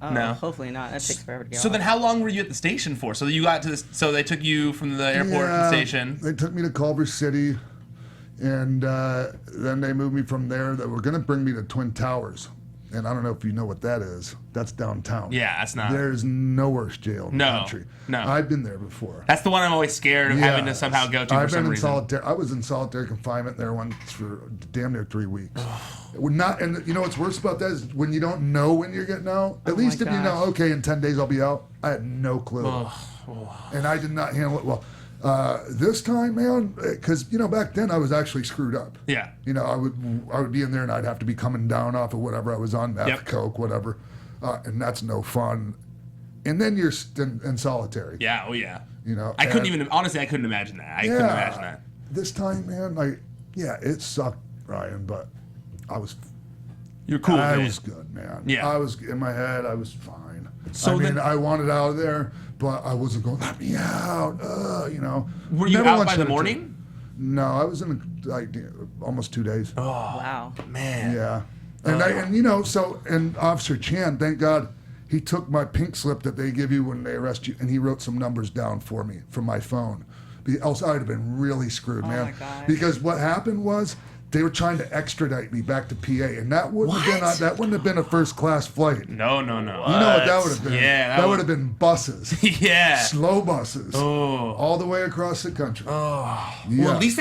No. Hopefully not. That takes forever to get So off. then, how long were you at the station for? So you got to this. So they took you from the airport to the station. They took me to Culver City, and then they moved me from there. They were going to bring me to Twin Towers, and I don't know if you know what that is. That's downtown. Yeah, that's not. There's no worse jail in the country. No. I've been there before. That's the one I'm always scared of having to somehow go to for some reason. I was in solitary confinement there once for damn near 3 weeks. And you know what's worse about that is when you don't know when you're getting out. At least if you know, okay, in 10 days I'll be out. I had no clue, and I did not handle it well. This time, man, because back then I was actually screwed up. Yeah. I would be in there and I'd have to be coming down off of whatever I was on, meth, coke, whatever, and that's no fun. And then you're in solitary. Yeah. Oh yeah. I couldn't even honestly. I couldn't imagine that. I couldn't imagine that. This time, man, it sucked, Ryan, but I was. You're cool. I was good, man. Yeah. I was in my head. I was fine. So I wanted out of there, but I wasn't going. Let me out. Were you out by the morning? No, I was in almost 2 days. Oh wow, man. Yeah, and Officer Chan, thank God, he took my pink slip that they give you when they arrest you, and he wrote some numbers down for me from my phone. Else I'd have been really screwed, man. My gosh. Because what happened was they were trying to extradite me back to PA, and that wouldn't have been a first class flight. No. You know what that would have been? Yeah, that would have been buses. Yeah. Slow buses. Oh. All the way across the country. Oh. Yeah. Well, at least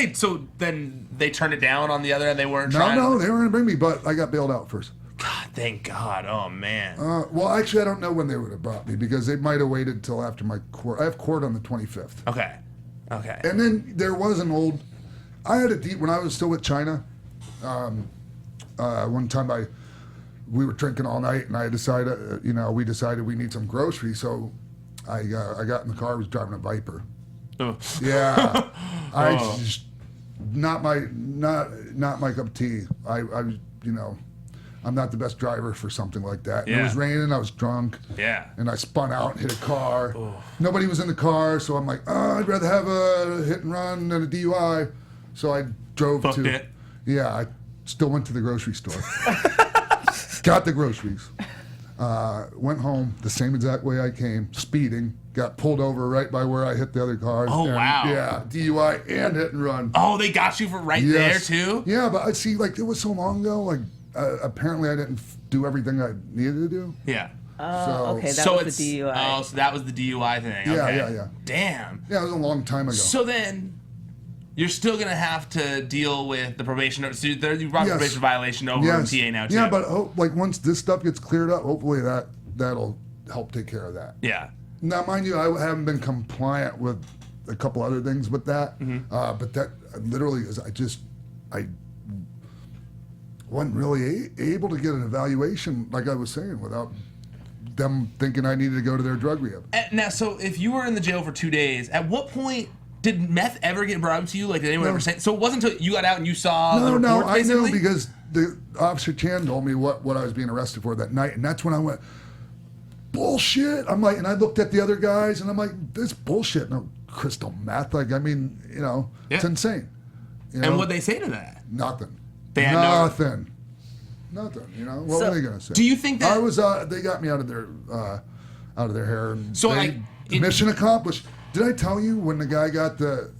then they turned it down on the other end. They weren't trying. No, they were going to bring me, but I got bailed out first. God, thank God. Oh, man. Well, actually, I don't know when they would have brought me because they might have waited till after my court. I have court on the 25th. Okay. And then there was I had a deep, when I was still with China, one time we were drinking all night and I decided, we decided we need some groceries. So I got in the car, I was driving a Viper. Oh. Yeah. Just not my cup of tea. I was, I'm not the best driver for something like that. And Yeah. It was raining, I was drunk. Yeah. And I spun out and hit a car. Nobody was in the car, so I'm like, I'd rather have a hit and run than a DUI. So I drove Fucked to. it. Yeah, I still went to the grocery store. Got the groceries. Went home the same exact way I came, speeding. Got pulled over right by where I hit the other cars. Oh, and, wow. Yeah, DUI and hit and run. Oh, they got you for right there too. Yeah, but I see, like, it was so long ago. Like, apparently I didn't do everything I needed to do. Yeah. Okay, that So was it's the DUI. Oh, so that was the DUI thing. Yeah, Okay. yeah. Damn. Yeah, it was a long time ago. So then, you're still gonna have to deal with the probation. So you brought Yes. probation violation over in TA now too. Yeah, but like once this stuff gets cleared up, hopefully that'll help take care of that. Yeah. Now, mind you, I haven't been compliant with a couple other things with that, but that literally is I wasn't really able to get an evaluation, like I was saying, without them thinking I needed to go to their drug rehab. Now, so if you were in the jail for 2 days, at what point did meth ever get brought up to you? Like, did anyone ever say? So it wasn't until you got out and you saw the No, reports, I knew basically? because the Officer Chan told me what I was being arrested for that night, and that's when I went, bullshit. I'm like, and I looked at the other guys, and I'm like, this bullshit. No crystal meth. Like, I mean, it's insane. You know? And what'd they say to that? Nothing. They had Nothing. What were they gonna say? Do you think that I was? They got me out of their hair. And So, mission accomplished. Did I tell you when the guy got the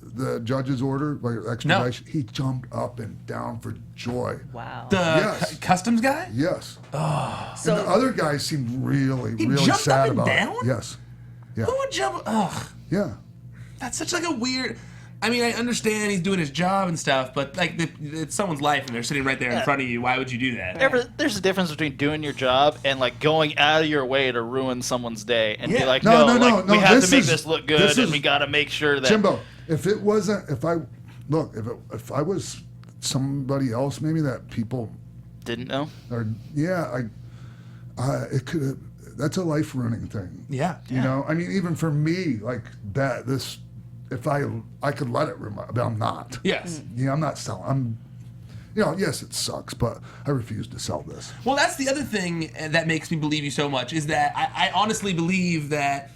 judge's order, like extradition? He jumped up and down for joy. Wow. The customs guy? Yes. Oh. And the other guys seemed really jumped sad up and about down? it. Yes. Yeah. Who would jump? Ugh. Yeah. That's such like a weird. I mean, I understand he's doing his job and stuff, but like it's someone's life and they're sitting right there in front of you. Why would you do that? There's a difference between doing your job and like going out of your way to ruin someone's day and be like, No, we have to make is- this look good and we got to make sure that. Jimbo, if I was somebody else, maybe that people didn't know, or it could have. That's a life ruining thing. Yeah. You know, I mean, even for me, like that. If I could let it ruin my, but I'm not. Yes. Yeah, I'm not selling. Yes, it sucks, but I refuse to sell this. Well, that's the other thing that makes me believe you so much is that I honestly believe that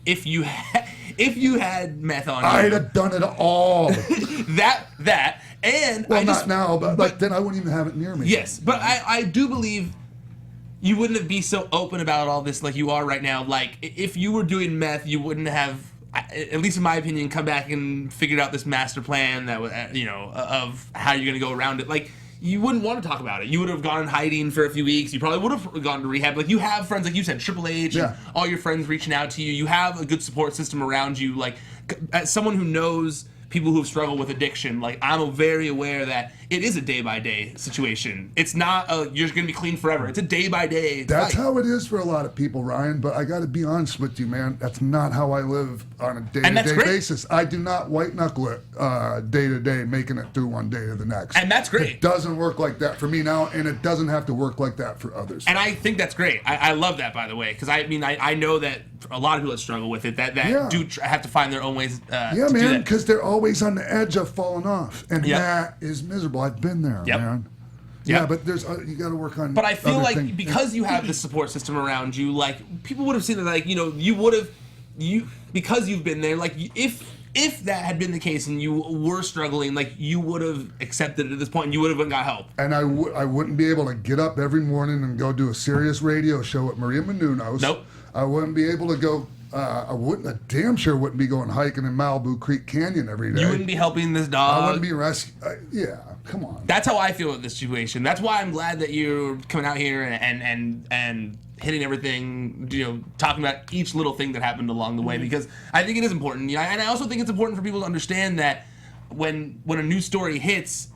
if you had meth on you, I'd have done it all. that and Well, not now, but then I wouldn't even have it near me. Yes, but I do believe you wouldn't be so open about all this like you are right now. Like, if you were doing meth, you wouldn't have, at least in my opinion, come back and figured out this master plan that was, of how you're gonna go around it. Like, you wouldn't want to talk about it. You would have gone in hiding for a few weeks. You probably would have gone to rehab. Like, you have friends, like you said, Triple H, and all your friends reaching out to you. You have a good support system around you. Like, as someone who knows people who have struggled with addiction, like, I'm very aware that it is a day-by-day situation. It's not you're going to be clean forever. It's a day-by-day That's fight. how it is for a lot of people, Ryan, but I got to be honest with you, man. That's not how I live on a day-to-day basis. I do not white-knuckle it day-to-day, making it through one day to the next. And that's great. It doesn't work like that for me now, and it doesn't have to work like that for others. And I think that's great. I love that, by the way, because I know that a lot of people that struggle with it that have to find their own ways to do man, that. because they're always on the edge of falling off, and that is miserable. I've been there, man. Yeah, but there's you got to work on. But I feel other like things. because you have this support system around you, like, people would have seen that, like, because you've been there, like, if that had been the case and you were struggling, like, you would have accepted it at this point and you would have got help. And I wouldn't be able to get up every morning and go do a serious radio show with Maria Menounos. Nope. I wouldn't be able to go. I damn sure wouldn't be going hiking in Malibu Creek Canyon every day. You wouldn't be helping this dog. I wouldn't be rescuing. Yeah, come on. That's how I feel with this situation. That's why I'm glad that you're coming out here and hitting everything, talking about each little thing that happened along the way, because I think it is important. And I also think it's important for people to understand that when a news story hits,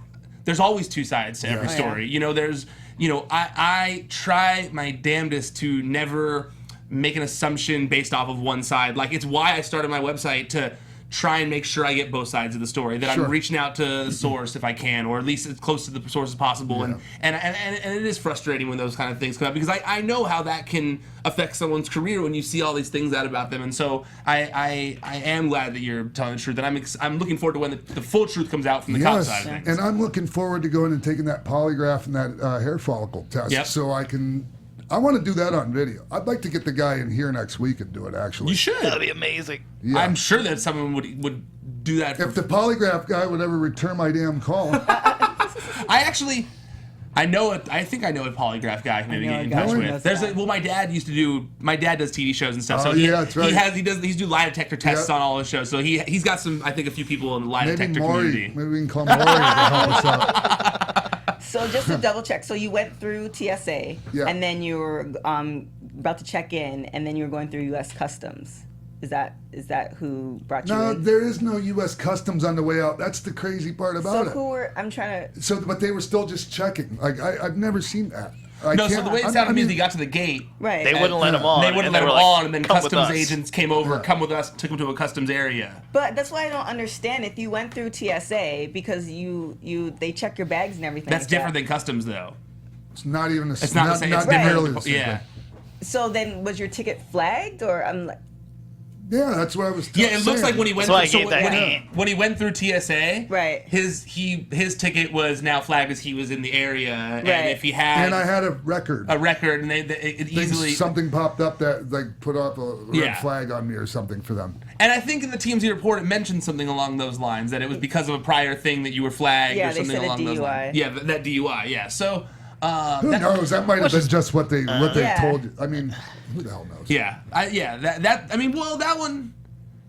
there's always two sides to every story. I try my damnedest to never make an assumption based off of one side. Like, it's why I started my website try and make sure I get both sides of the story. That I'm reaching out to the source if I can, or at least as close to the source as possible. Yeah. And it is frustrating when those kind of things come up because I know how that can affect someone's career when you see all these things out about them. And so I am glad that you're telling the truth. And I'm looking forward to when the full truth comes out from the cop side of things. And I'm looking forward to going and taking that polygraph and that hair follicle test so I want to do that on video. I'd like to get the guy in here next week and do it, actually. You should. That'd be amazing. Yeah. I'm sure that someone would do that. If the polygraph guy would ever return my damn call. I know it. I think I know a polygraph guy. Maybe get in touch with. My dad used to do. My dad does TV shows and stuff. So that's right. He do lie detector tests on all his shows. So he's got some. I think a few people in the lie detector community. Maybe we can call Maury to help us out. So just to double check, so you went through TSA, and then you were about to check in, and then you were going through U.S. Customs. Is that who brought you in? No, there is no U.S. Customs on the way out. That's the crazy part about it. I'm trying to... So, but they were still just checking. Like, I've never seen that. So the way it sounded is he got to the gate. Right. They wouldn't let him on. They wouldn't let him on, and then customs agents came over, come with us, took him to a customs area. But that's why I don't understand. If you went through TSA, because they check your bags and everything. That's different than customs, though. It's not even It's not the same. It's different. Yeah. So then, was your ticket flagged, or I'm like... Yeah, that's what I was. Yeah, it looks like when he went when he went through TSA, right? His ticket was now flagged as he was in the area, and if he had, and I had a record, and it easily something popped up that like put up a red flag on me or something for them. And I think in the TMZ report it mentioned something along those lines that it was because of a prior thing that you were flagged or something along those lines. Yeah, that DUI. Yeah, so. Who knows? That might have been just what they told you. I mean, who the hell knows? Yeah, that one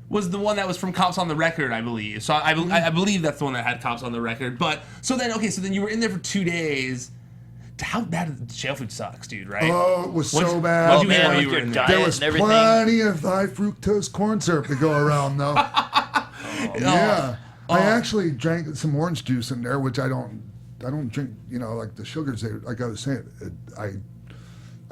was the one that was from Cops on the Record, I believe. So I believe that's the one that had Cops on the Record. But so then you were in there for 2 days. How bad jail food sucks, dude, right? Oh, it was so bad. What did you eat while you were in there? There was plenty of high fructose corn syrup to go around, though. I actually drank some orange juice in there, which I don't drink, like the sugars. Like I was saying, I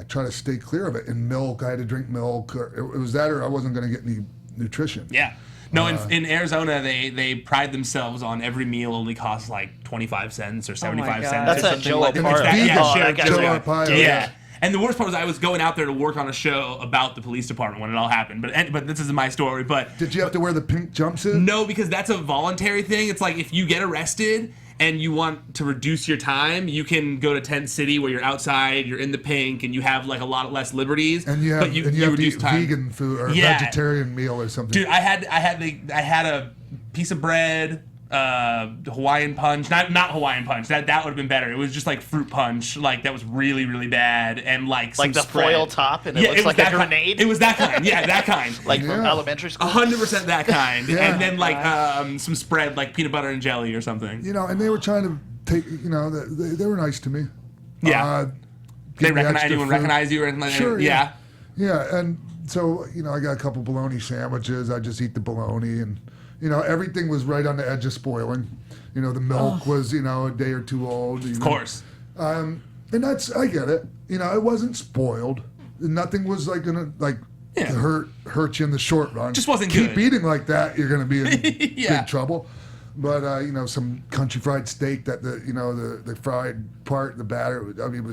try to stay clear of it. In milk, I had to drink milk. It was that, or I wasn't going to get any nutrition. Yeah. No, in Arizona, they pride themselves on every meal only costs like 25 cents or 75 cents. That's that Joe Arpaio. Yeah. And the worst part was I was going out there to work on a show about the police department when it all happened. But this is my story. But did you have to wear the pink jumpsuit? No, because that's a voluntary thing. It's like if you get arrested and you want to reduce your time, you can go to Tent City where you're outside, you're in the pink, and you have like a lot less liberties. And you have, to eat vegan food or vegetarian meal or something. Dude, I had a piece of bread, Hawaiian punch, not Hawaiian punch. That would have been better. It was just like fruit punch, like that was really really bad, and like some the spread. foil top, and it looks like a grenade. It was that kind, that kind, like from elementary school. 100% that kind, and then like some spread, like peanut butter and jelly or something. And they were trying to take, they were nice to me. Yeah. Anyone recognize you or anything like that? Sure. Yeah. Yeah, and so I got a couple bologna sandwiches. I just eat the bologna and. Everything was right on the edge of spoiling. The milk was, a day or two old. Of course. And I get it. It wasn't spoiled. Nothing was like gonna hurt you in the short run. Just wasn't Keep good. eating like that, you're gonna be in big trouble. But some country fried steak that the fried part, the batter. I mean,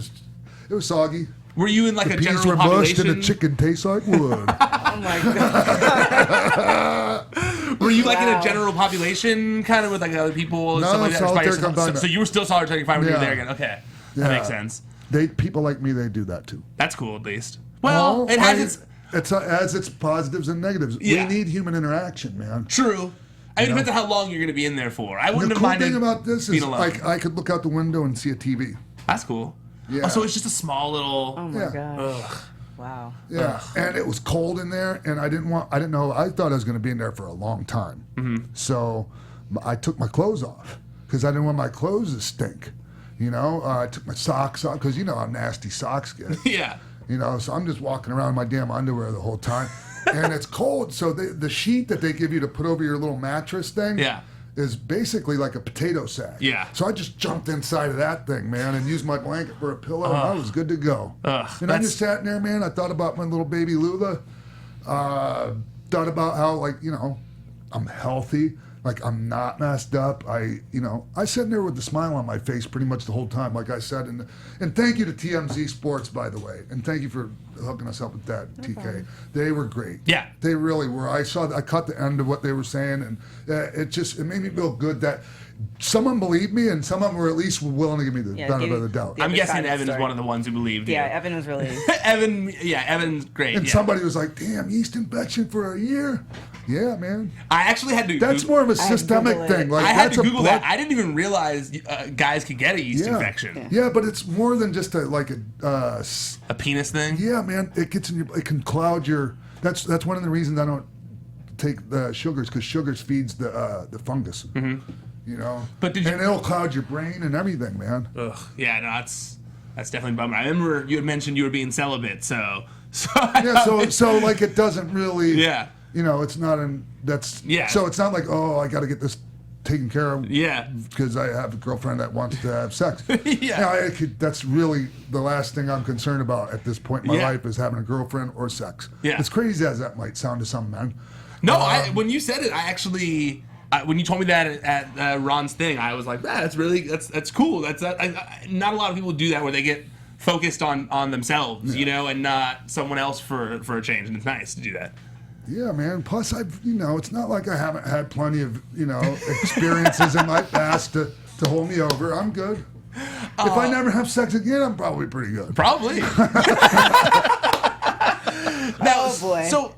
it was soggy. Were you in like the a peas general were population? mushed and the chicken tastes like wood. Oh my god. Were you like in a general population, kind of with like other people? No, like solitary confinement. So you were still solitary confinement when you were there again. Okay, that makes sense. People like me, they do that too. That's cool, at least. Well, it has its positives and negatives. Yeah. We need human interaction, man. True. I mean, it depends on how long you're going to be in there for. I wouldn't the have cool minded thing about this is alone. I could look out the window and see a TV. That's cool. Yeah. Oh, so it's just a small little. Oh my god. Ugh. Wow. Yeah, and it was cold in there, and I didn't know. I thought I was going to be in there for a long time. Mm-hmm. So I took my clothes off because I didn't want my clothes to stink. I took my socks off because how nasty socks get. Yeah. So I'm just walking around in my damn underwear the whole time, and it's cold. So the sheet that they give you to put over your little mattress thing. Yeah. Is basically like a potato sack. Yeah. So I just jumped inside of that thing, man, and used my blanket for a pillow, and I was good to go. And I just sat in there, man. I thought about my little baby Lula. Thought about how, I'm healthy. Like, I'm not messed up. I sitting there with a smile on my face pretty much the whole time, like I said. And thank you to TMZ Sports, by the way. And thank you for hooking us up with that, TK. They were great. Yeah. They really were. I caught the end of what they were saying, and it made me feel good that someone believed me, and some of them were at least willing to give me the benefit of the doubt. I'm guessing Evan's one of the ones who believed you. Yeah, Evan was really... Evan's great. And somebody was like, damn, yeast infection for a year? Yeah, man. I actually had to... That's more of a systemic thing. Like, I had to Google that. I didn't even realize guys could get a yeast infection. Yeah, but it's more than just a penis thing? Yeah, man. It gets in it can cloud your... That's one of the reasons I don't take the sugars, because sugars feeds the fungus. Mm-hmm. You know, and it'll cloud your brain and everything, man. Ugh. Yeah, no, that's definitely a bummer. I remember you had mentioned you were being celibate, so like it doesn't really. Yeah. You know, it's not So it's not like, oh, I got to get this taken care of. Yeah. Because I have a girlfriend that wants to have sex. Yeah. That's really the last thing I'm concerned about at this point in my life, is having a girlfriend or sex. Yeah. As crazy as that might sound to some men. No, when you said it, I actually. When you told me that at Ron's thing, I was like, that's cool. Not a lot of people do that, where they get focused on themselves, and not someone else for a change, and it's nice to do that. Yeah, man. Plus, it's not like I haven't had plenty of, experiences in my past to hold me over. I'm good. If I never have sex again, I'm probably pretty good. Probably. Now, boy. So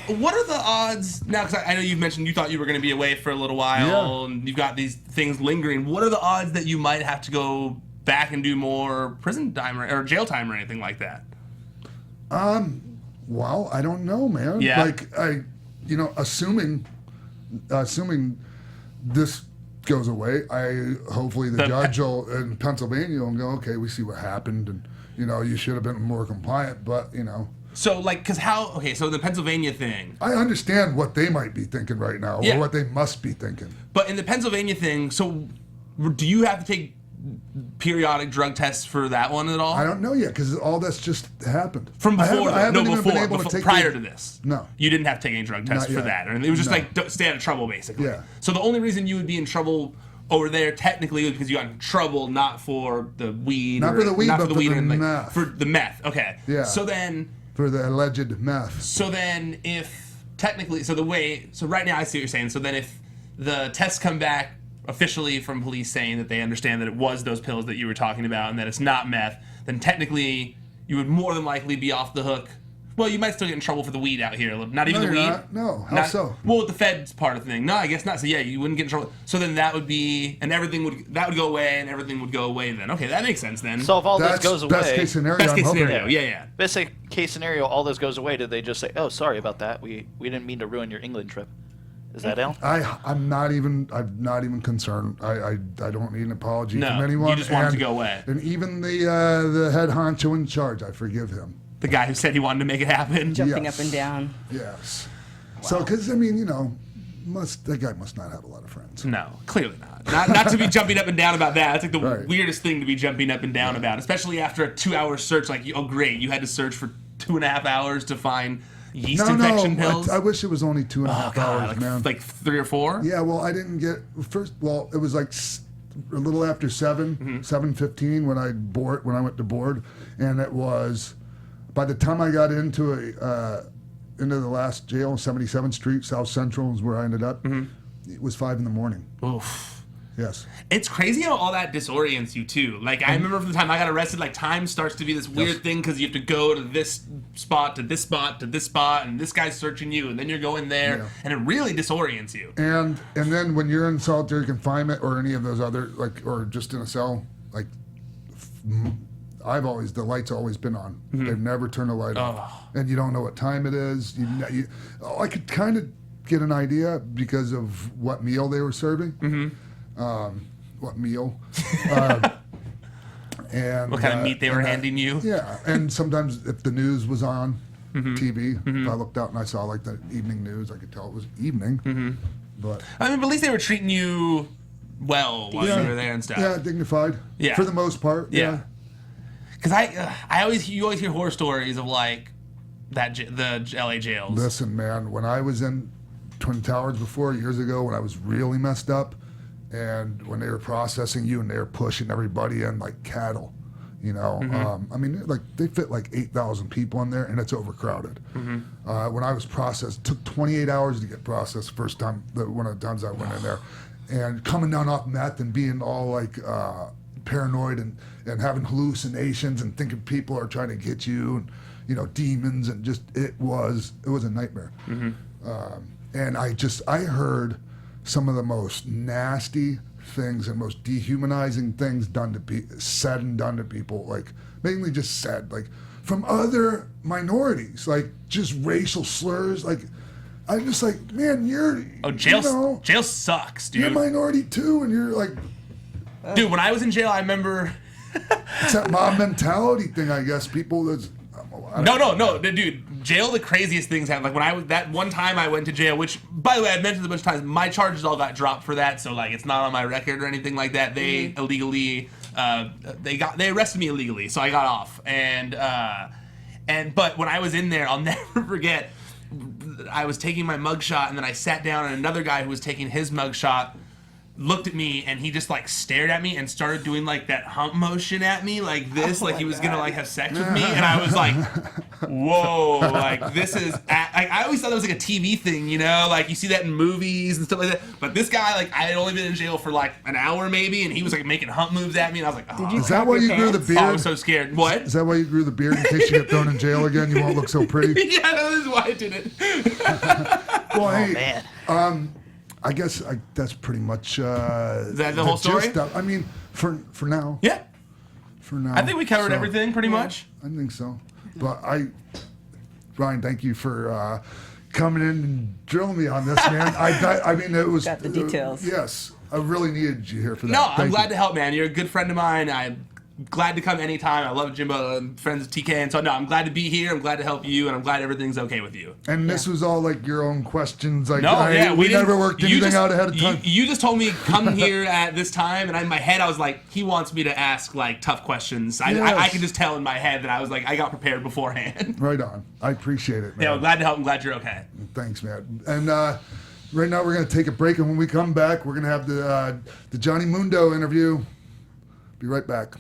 what are the odds now? Because I know you've mentioned you thought you were going to be away for a little while, and you've got these things lingering. What are the odds that you might have to go back and do more prison time or jail time or anything like that? Well, I don't know, man. Yeah. Like assuming this goes away, hopefully the judge in Pennsylvania will go, okay, we see what happened, and you should have been more compliant, but So, so the Pennsylvania thing. I understand what they might be thinking right now, or what they must be thinking. But in the Pennsylvania thing, so do you have to take periodic drug tests for that one at all? I don't know yet, because all that's just happened. From before, prior to this. No. You didn't have to take any drug tests for that. It was just don't stay out of trouble, basically. Yeah. So the only reason you would be in trouble over there technically was because you got in trouble, not for the weed. Not for the weed, but for the meth. For the meth, okay. Yeah. So then... For the alleged meth. So then if technically... So right now I see what you're saying. So then if the tests come back officially from police saying that they understand that it was those pills that you were talking about and that it's not meth, then technically you would more than likely be off the hook. Well, you might still get in trouble for the weed out here. Not even the weed? No, how so? Well, with the feds part of the thing. No, I guess not. So yeah, you wouldn't get in trouble. So then that would be, and everything would go away, and everything would go away then. Okay, that makes sense then. So if all this goes away... Best case scenario. Yeah. Best case scenario, all this goes away, did they just say, oh, sorry about that, we didn't mean to ruin your England trip? Is that it? I'm not even concerned. I don't need an apology from anyone. You just want it to go away. And even the head honcho in charge, I forgive him. The guy who said he wanted to make it happen. Jumping up and down. Yes. Wow. So, because, that guy must not have a lot of friends. No, clearly not. Not to be jumping up and down about that. That's like the weirdest thing to be jumping up and down about, especially after a 2-hour search. Like, oh, great, you had to search for 2.5 hours to find yeast infection pills. I wish it was only 2.5 hours, man. Like 3 or 4? Yeah, well, I didn't get... it was like a little after 7:15 when I went to board, and it was... By the time I got into the last jail, 77th Street, South Central is where I ended up. It was 5 a.m. Oof. Yes. It's crazy how all that disorients you too. Like I remember from the time I got arrested, like time starts to be this weird thing because you have to go to this spot, to this spot, to this spot, and this guy's searching you, and then you're going there, and it really disorients you. And then when you're in solitary confinement or any of those other or just in a cell, the light's always been on. They've never turned the light off. And you don't know what time it is. I could kind of get an idea because of what meal they were serving. What meal. And what kind of meat they were handing you. Yeah, and sometimes if the news was on TV, if I looked out and I saw the evening news, I could tell it was evening. But at least they were treating you well while you were there and stuff. Yeah, dignified. Yeah. For the most part. Yeah. Because you always hear horror stories of the LA jails. Listen, man, when I was in Twin Towers before, years ago, when I was really messed up, and when they were processing you and they were pushing everybody in like cattle. You know, I mean, like they fit like 8,000 people in there, and it's overcrowded. When I was processed, it took 28 hours to get processed the first time, one of the times I went in there. And coming down off meth and being all like paranoid and having hallucinations and thinking people are trying to get you, and, you know, demons, and just, it was a nightmare. And I heard some of the most nasty things and most dehumanizing things said and done to people, like mainly just said, like from other minorities, like just racial slurs. Like I'm just like, man, jail sucks, dude. You're a minority too, and you're like, dude. When I was in jail, I remember it's that mob mentality thing, I guess. People that's no, dude. Jail, the craziest things happen. Like that one time I went to jail, which, by the way, I've mentioned a bunch of times, my charges all got dropped for that, so like it's not on my record or anything like that. They illegally, they arrested me illegally, so I got off. But when I was in there, I'll never forget, I was taking my mugshot, and then I sat down, and another guy who was taking his mugshot looked at me, and he just like stared at me and started doing like that hump motion at me like this, like he was gonna like have sex with me, and I was like, whoa, like this is I always thought it was like a TV thing, you know, like you see that in movies and stuff like that, but this guy, like I had only been in jail for like an hour maybe, and he was like making hump moves at me, and I was like, oh. Is that why you grew the beard? I was so scared. What? Is that why you grew the beard, in case you get thrown in jail again? You won't look so pretty. Yeah, no, this is why I did it. Well, hey, man. I guess that's pretty much. Is that the whole story? I mean, for now. Yeah. For now. I think we covered everything pretty much. I think so. But Ryan, thank you for coming in and drilling me on this, man. I mean, it was. Got the details. Yes, I really needed you here for that. No, I'm glad to help, man. You're a good friend of mine. I'm glad to come anytime. I love Jimbo. I'm friends with TK, and so no, I'm glad to be here. I'm glad to help you, and I'm glad everything's okay with you. And this was all like your own questions. Like, we never worked anything out ahead of time. You just told me come here at this time, and in my head I was like, he wants me to ask like tough questions. I can just tell in my head that I was like, I got prepared beforehand. Right on. I appreciate it, man. Yeah, I'm glad to help. I'm glad you're okay. Thanks, man. And right now we're gonna take a break, and when we come back, we're gonna have the Johnny Mundo interview. Be right back.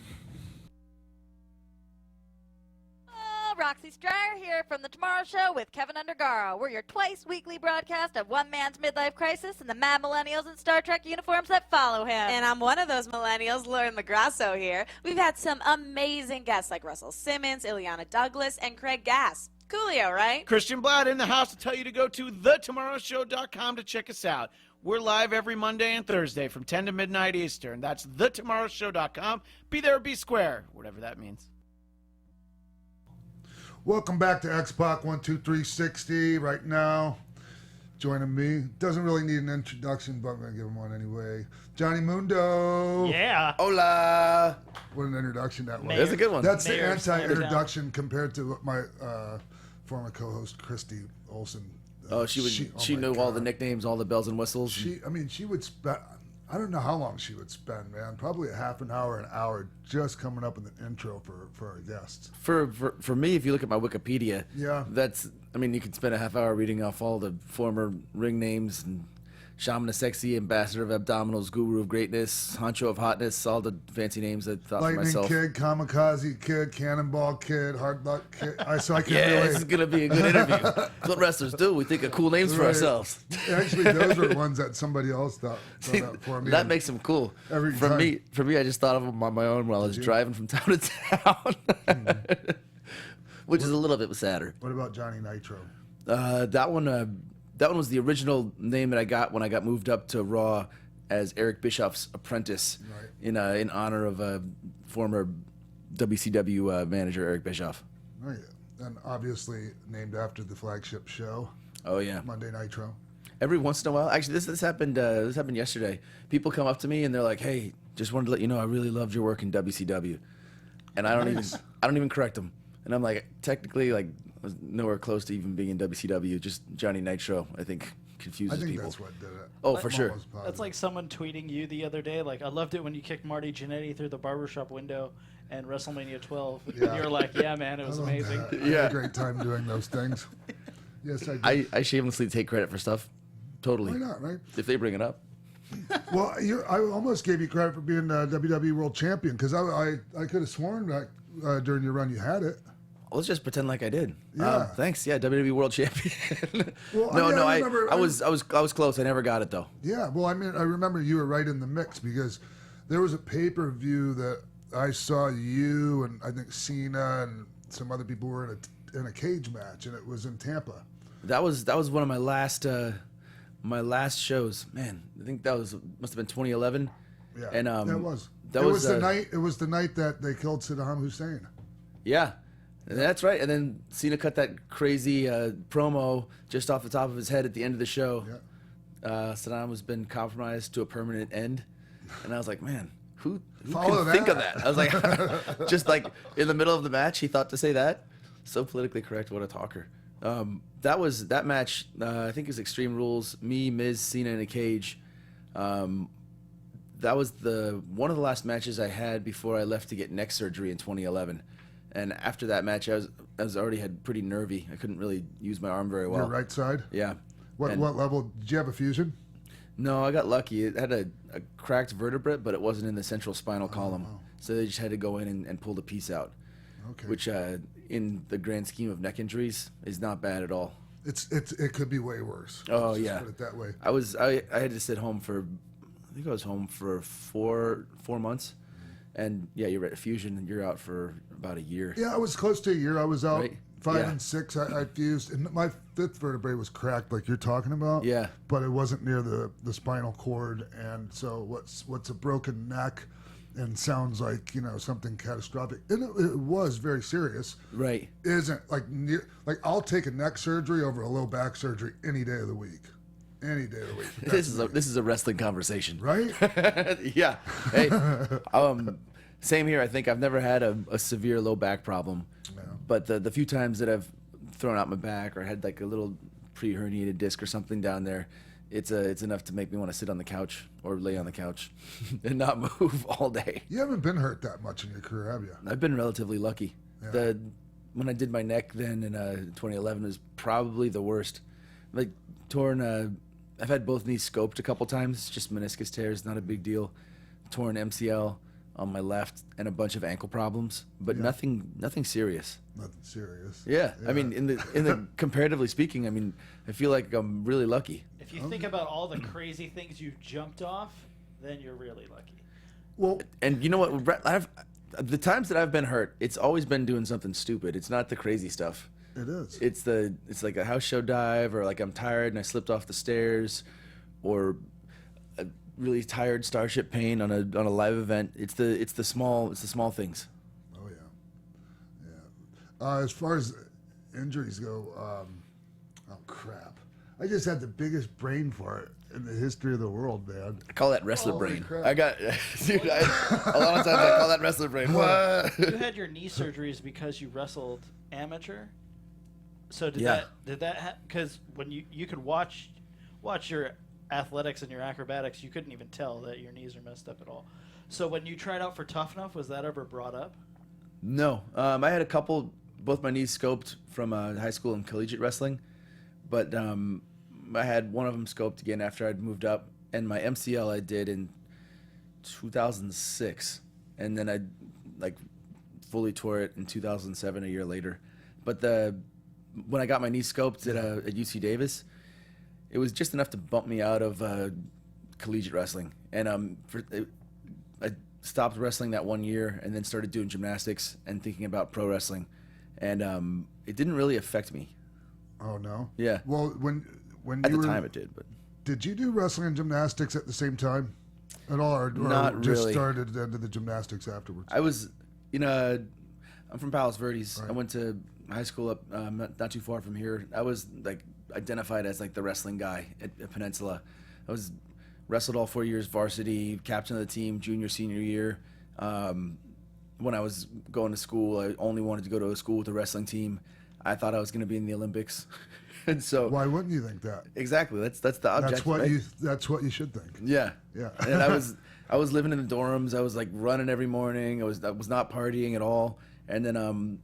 Roxy Stryer here from The Tomorrow Show with Keven Undergaro. We're your twice-weekly broadcast of one man's midlife crisis and the mad millennials in Star Trek uniforms that follow him. And I'm one of those millennials, Lauren Magrasso here. We've had some amazing guests like Russell Simmons, Ileana Douglas, and Craig Gass. Coolio, right? Christian Blatt in the house to tell you to go to thetomorrowshow.com to check us out. We're live every Monday and Thursday from 10 to midnight Eastern. That's thetomorrowshow.com. Be there or be square, whatever that means. Welcome back to XPac 12360. Right now, joining me. Doesn't really need an introduction, but I'm going to give him one anyway. Johnny Mundo. Yeah. Hola. What an introduction that was. That's a good one. That's the anti-introduction compared to my former co-host, Christy Olsen. Oh, she knew all the nicknames, all the bells and whistles. She would spend, I don't know how long she would spend, man. Probably a half an hour just coming up with an intro for our guests. For me, if you look at my Wikipedia, yeah, you could spend a half hour reading off all the former ring names and Shaman of Sexy, Ambassador of Abdominals, Guru of Greatness, Honcho of Hotness, all the fancy names I thought Lightning for myself. Kid, Kamikaze Kid, Cannonball Kid, Hard Luck Kid. So I can this is going to be a good interview. That's what wrestlers do. We think of cool names for ourselves. Actually, those were ones that somebody else thought out for me. That makes them cool. For me, I just thought of them on my own while I was driving from town to town, which is a little bit sadder. What about Johnny Nitro? That one was the original name that I got when I got moved up to Raw as Eric Bischoff's apprentice, in honor of former WCW manager Eric Bischoff. Oh yeah, and obviously named after the flagship show. Oh yeah, Monday Nitro. Every once in a while, actually, this happened. This happened yesterday. People come up to me and they're like, "Hey, just wanted to let you know I really loved your work in WCW," and I don't even correct them. And I'm like, technically, like, I was nowhere close to even being in WCW. Just Johnny Nitro, I think, confuses people. I think that's what did it. Oh, for sure. That's like someone tweeting you the other day, like, I loved it when you kicked Marty Jannetty through the barbershop window and WrestleMania 12. Yeah. And you were like, yeah, man, it was amazing. I had a great time doing those things. Yes, I did. I shamelessly take credit for stuff. totally. Why not, right? If they bring it up. Well, I almost gave you credit for being WWE World Champion because I could have sworn that during your run you had it. Let's just pretend like I did. Yeah. Thanks. Yeah, WWE World Champion. Well, I was close. I never got it though. Yeah. Well, I mean, I remember you were right in the mix because there was a pay-per-view that I saw you and I think Cena and some other people were in a cage match, and it was in Tampa. That was one of my last shows. Man, I think must have been 2011. Yeah. And it was the night. It was the night that they killed Saddam Hussein. Yeah. That's right. And then Cena cut that crazy promo just off the top of his head at the end of the show. Yeah. Saddam has been compromised to a permanent end. And I was like, man, who Follow can think of that? I was like, just like in the middle of the match, he thought to say that. So politically correct. What a talker. That match, I think is Extreme Rules. Me, Miz, Cena in a cage. That was one of the last matches I had before I left to get neck surgery in 2011. And after that match, I was already had pretty nervy. I couldn't really use my arm very well. Your right side? Yeah. What level? Did you have a fusion? No, I got lucky. It had a cracked vertebrae, but it wasn't in the central spinal column. Wow. So they just had to go in and pull the piece out. Okay. Which, in the grand scheme of neck injuries, is not bad at all. It could be way worse. Oh, Let's yeah. Just put it that way. I had to sit home I think I was home for four months. And yeah, you're right. Fusion, and you're out for about a year. Yeah, I was close to a year. I was out Right? 5 Yeah. and 6. I fused, and my 5th vertebrae was cracked, like you're talking about. Yeah. But it wasn't near the spinal cord, and so what's a broken neck, and sounds like something catastrophic, and it was very serious. Right. Isn't like I'll take a neck surgery over a low back surgery any day of the week. Any day of the week. This is a wrestling conversation, right? Yeah. Hey, same here. I think I've never had a severe low back problem, but the few times that I've thrown out my back or had like a little pre-herniated disc or something down there, it's enough to make me want to sit on the couch or lay on the couch and not move all day. You haven't been hurt that much in your career, have you? I've been relatively lucky. Yeah. When I did my neck then in 2011 was probably the worst. Like torn. I've had both knees scoped a couple times, just meniscus tears, not a big deal. Torn MCL on my left and a bunch of ankle problems, but nothing serious. Nothing serious. Yeah. I mean, in the comparatively speaking, I mean, I feel like I'm really lucky. If you think about all the crazy things you've jumped off, then you're really lucky. Well, and you know what? The times that I've been hurt, it's always been doing something stupid. It's not the crazy stuff. It is. It's like a house show dive, or like I'm tired and I slipped off the stairs, or a really tired Starship pain on a live event. It's the small things. Oh yeah. As far as injuries go, oh crap! I just had the biggest brain fart in the history of the world, man. I call that wrestler Holy brain. crap. I got a lot of times I call that wrestler brain. What? You had your knee surgeries because you wrestled amateur. So did that because when you could watch your athletics and your acrobatics, you couldn't even tell that your knees are messed up at all. So when you tried out for Tough Enough, was that ever brought up? No, I had both my knees scoped from high school and collegiate wrestling, but I had one of them scoped again after I'd moved up, and my MCL I did in 2006, and then I fully tore it in 2007, a year later. But when I got my knee scoped at UC Davis, it was just enough to bump me out of collegiate wrestling. And I stopped wrestling that 1 year and then started doing gymnastics and thinking about pro wrestling. And it didn't really affect me. Oh, no? Yeah. Well, when at you the were, time it did, but did you do wrestling and gymnastics at the same time at all, or Not just really. started into the gymnastics afterwards? I was, I'm from Palos Verdes. Right. I went to high school up not too far from here. I was identified as the wrestling guy at Peninsula. I was wrestled all 4 years varsity, captain of the team, junior, senior year. When I was going to school, I only wanted to go to a school with a wrestling team. I thought I was going to be in the Olympics. And so why wouldn't you think that? Exactly. That's the object. That's what you should think. Yeah. Yeah. And I was living in the dorms. I was running every morning. I was not partying at all. And then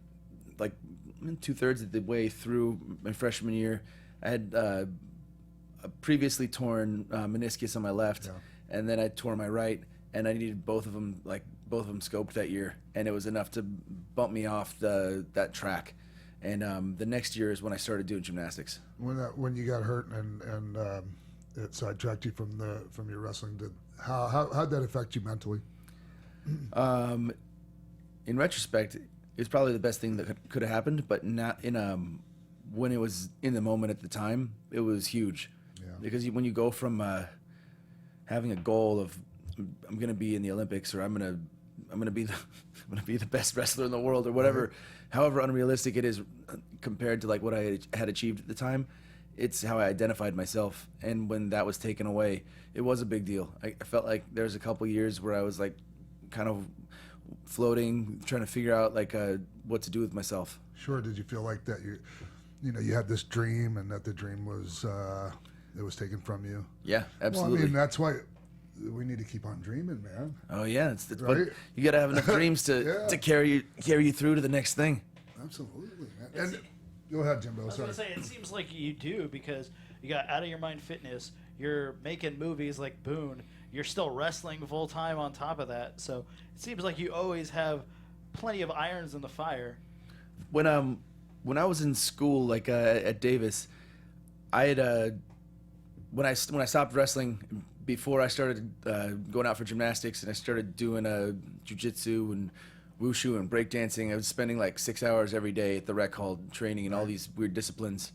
2/3 of the way through my freshman year, I had a previously torn meniscus on my left, and then I tore my right, and I needed both of them scoped that year, and it was enough to bump me off that track. And the next year is when I started doing gymnastics. When you got hurt and it sidetracked you from your wrestling, how'd that affect you mentally? In retrospect, it's probably the best thing that could have happened, but not in when it was in the moment at the time, it was huge. Yeah. Because when you go from having a goal of I'm going to be in the Olympics, or I'm going to be the best wrestler in the world, or whatever, right. However unrealistic it is compared to like what I had achieved at the time, it's how I identified myself. And when that was taken away, it was a big deal. I felt like there was a couple years where I was like kind of floating, trying to figure out like what to do with myself. Sure. Did you feel like that you had this dream, and that the dream was it was taken from you? Yeah, absolutely. Well, I mean, that's why we need to keep on dreaming, man. Oh yeah, it's right? But you got to have enough dreams to carry you through to the next thing. Absolutely, man. And go ahead, Jimbo. I was going to say, it seems like you do, because you got Out of Your Mind Fitness. You're making movies like Boone. You're still wrestling full time on top of that. So it seems like you always have plenty of irons in the fire. When I was in school, like at Davis, I had when I stopped wrestling, before I started going out for gymnastics, and I started doing jiu-jitsu and wushu and breakdancing, I was spending like 6 hours every day at the rec hall training in all these weird disciplines.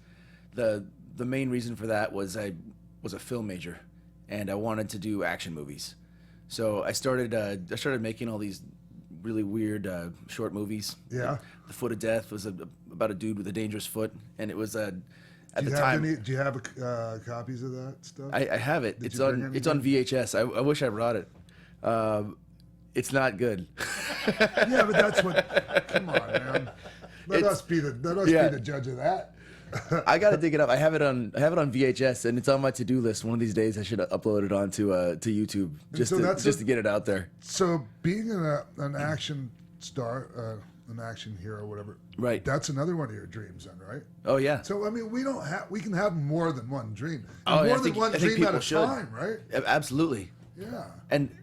The main reason for that was I was a film major, and I wanted to do action movies. So I started making all these really weird short movies. Yeah. The Foot of Death was about a dude with a dangerous foot, and it was at do the you time. Do you have copies of that stuff? I have it. It's on VHS. I wish I brought it. It's not good. Yeah, but that's what. Come on, man. Let us be the judge of that. I gotta dig it up. I have it on VHS, and it's on my to-do list. One of these days, I should upload it onto to YouTube just to get it out there. So, being an action star, an action hero, whatever. Right. That's another one of your dreams, then, right? Oh yeah. So I mean, we can have more than one dream. Oh, more than one dream at a time, right? Absolutely. Yeah. And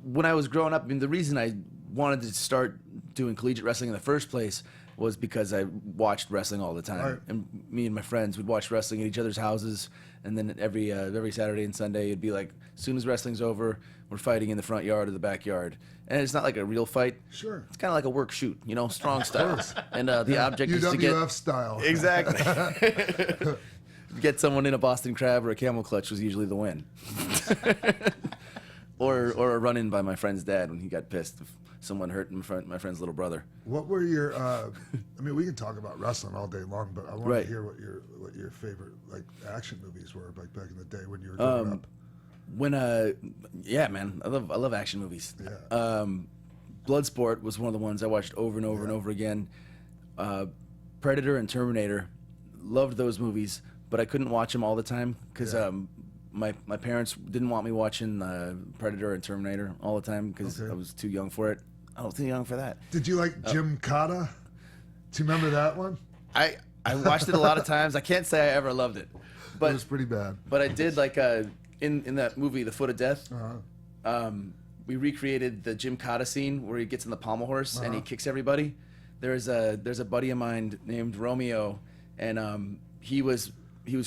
when I was growing up, I mean, the reason I wanted to start doing collegiate wrestling in the first place was because I watched wrestling all the time. Right. And me and my friends would watch wrestling at each other's houses, and then every Saturday and Sunday it'd be like, as soon as wrestling's over, we're fighting in the front yard or the backyard. And it's not like a real fight. Sure. It's kind of like a work shoot, strong style. And the object is to get UWF style. Exactly. Get someone in a Boston Crab or a camel clutch was usually the win. or a run-in by my friend's dad when he got pissed if someone hurt my friend's little brother. What were your? I mean, we can talk about wrestling all day long, but I want to hear what your favorite like action movies were like back in the day when you were growing up. Yeah, man, I love action movies. Yeah. Bloodsport was one of the ones I watched over and over and over again. Predator and Terminator, loved those movies, but I couldn't watch them all the time because my parents didn't want me watching Predator and Terminator all the time because I was too young for it. I was too young for that. Did you like Jim Cotta? Do you remember that one? I watched it a lot of times. I can't say I ever loved it, but it was pretty bad. But I did like in that movie, The Foot of Death. We recreated the Jim Cotta scene where he gets in the pommel horse and he kicks everybody. There's a buddy of mine named Romeo, and he was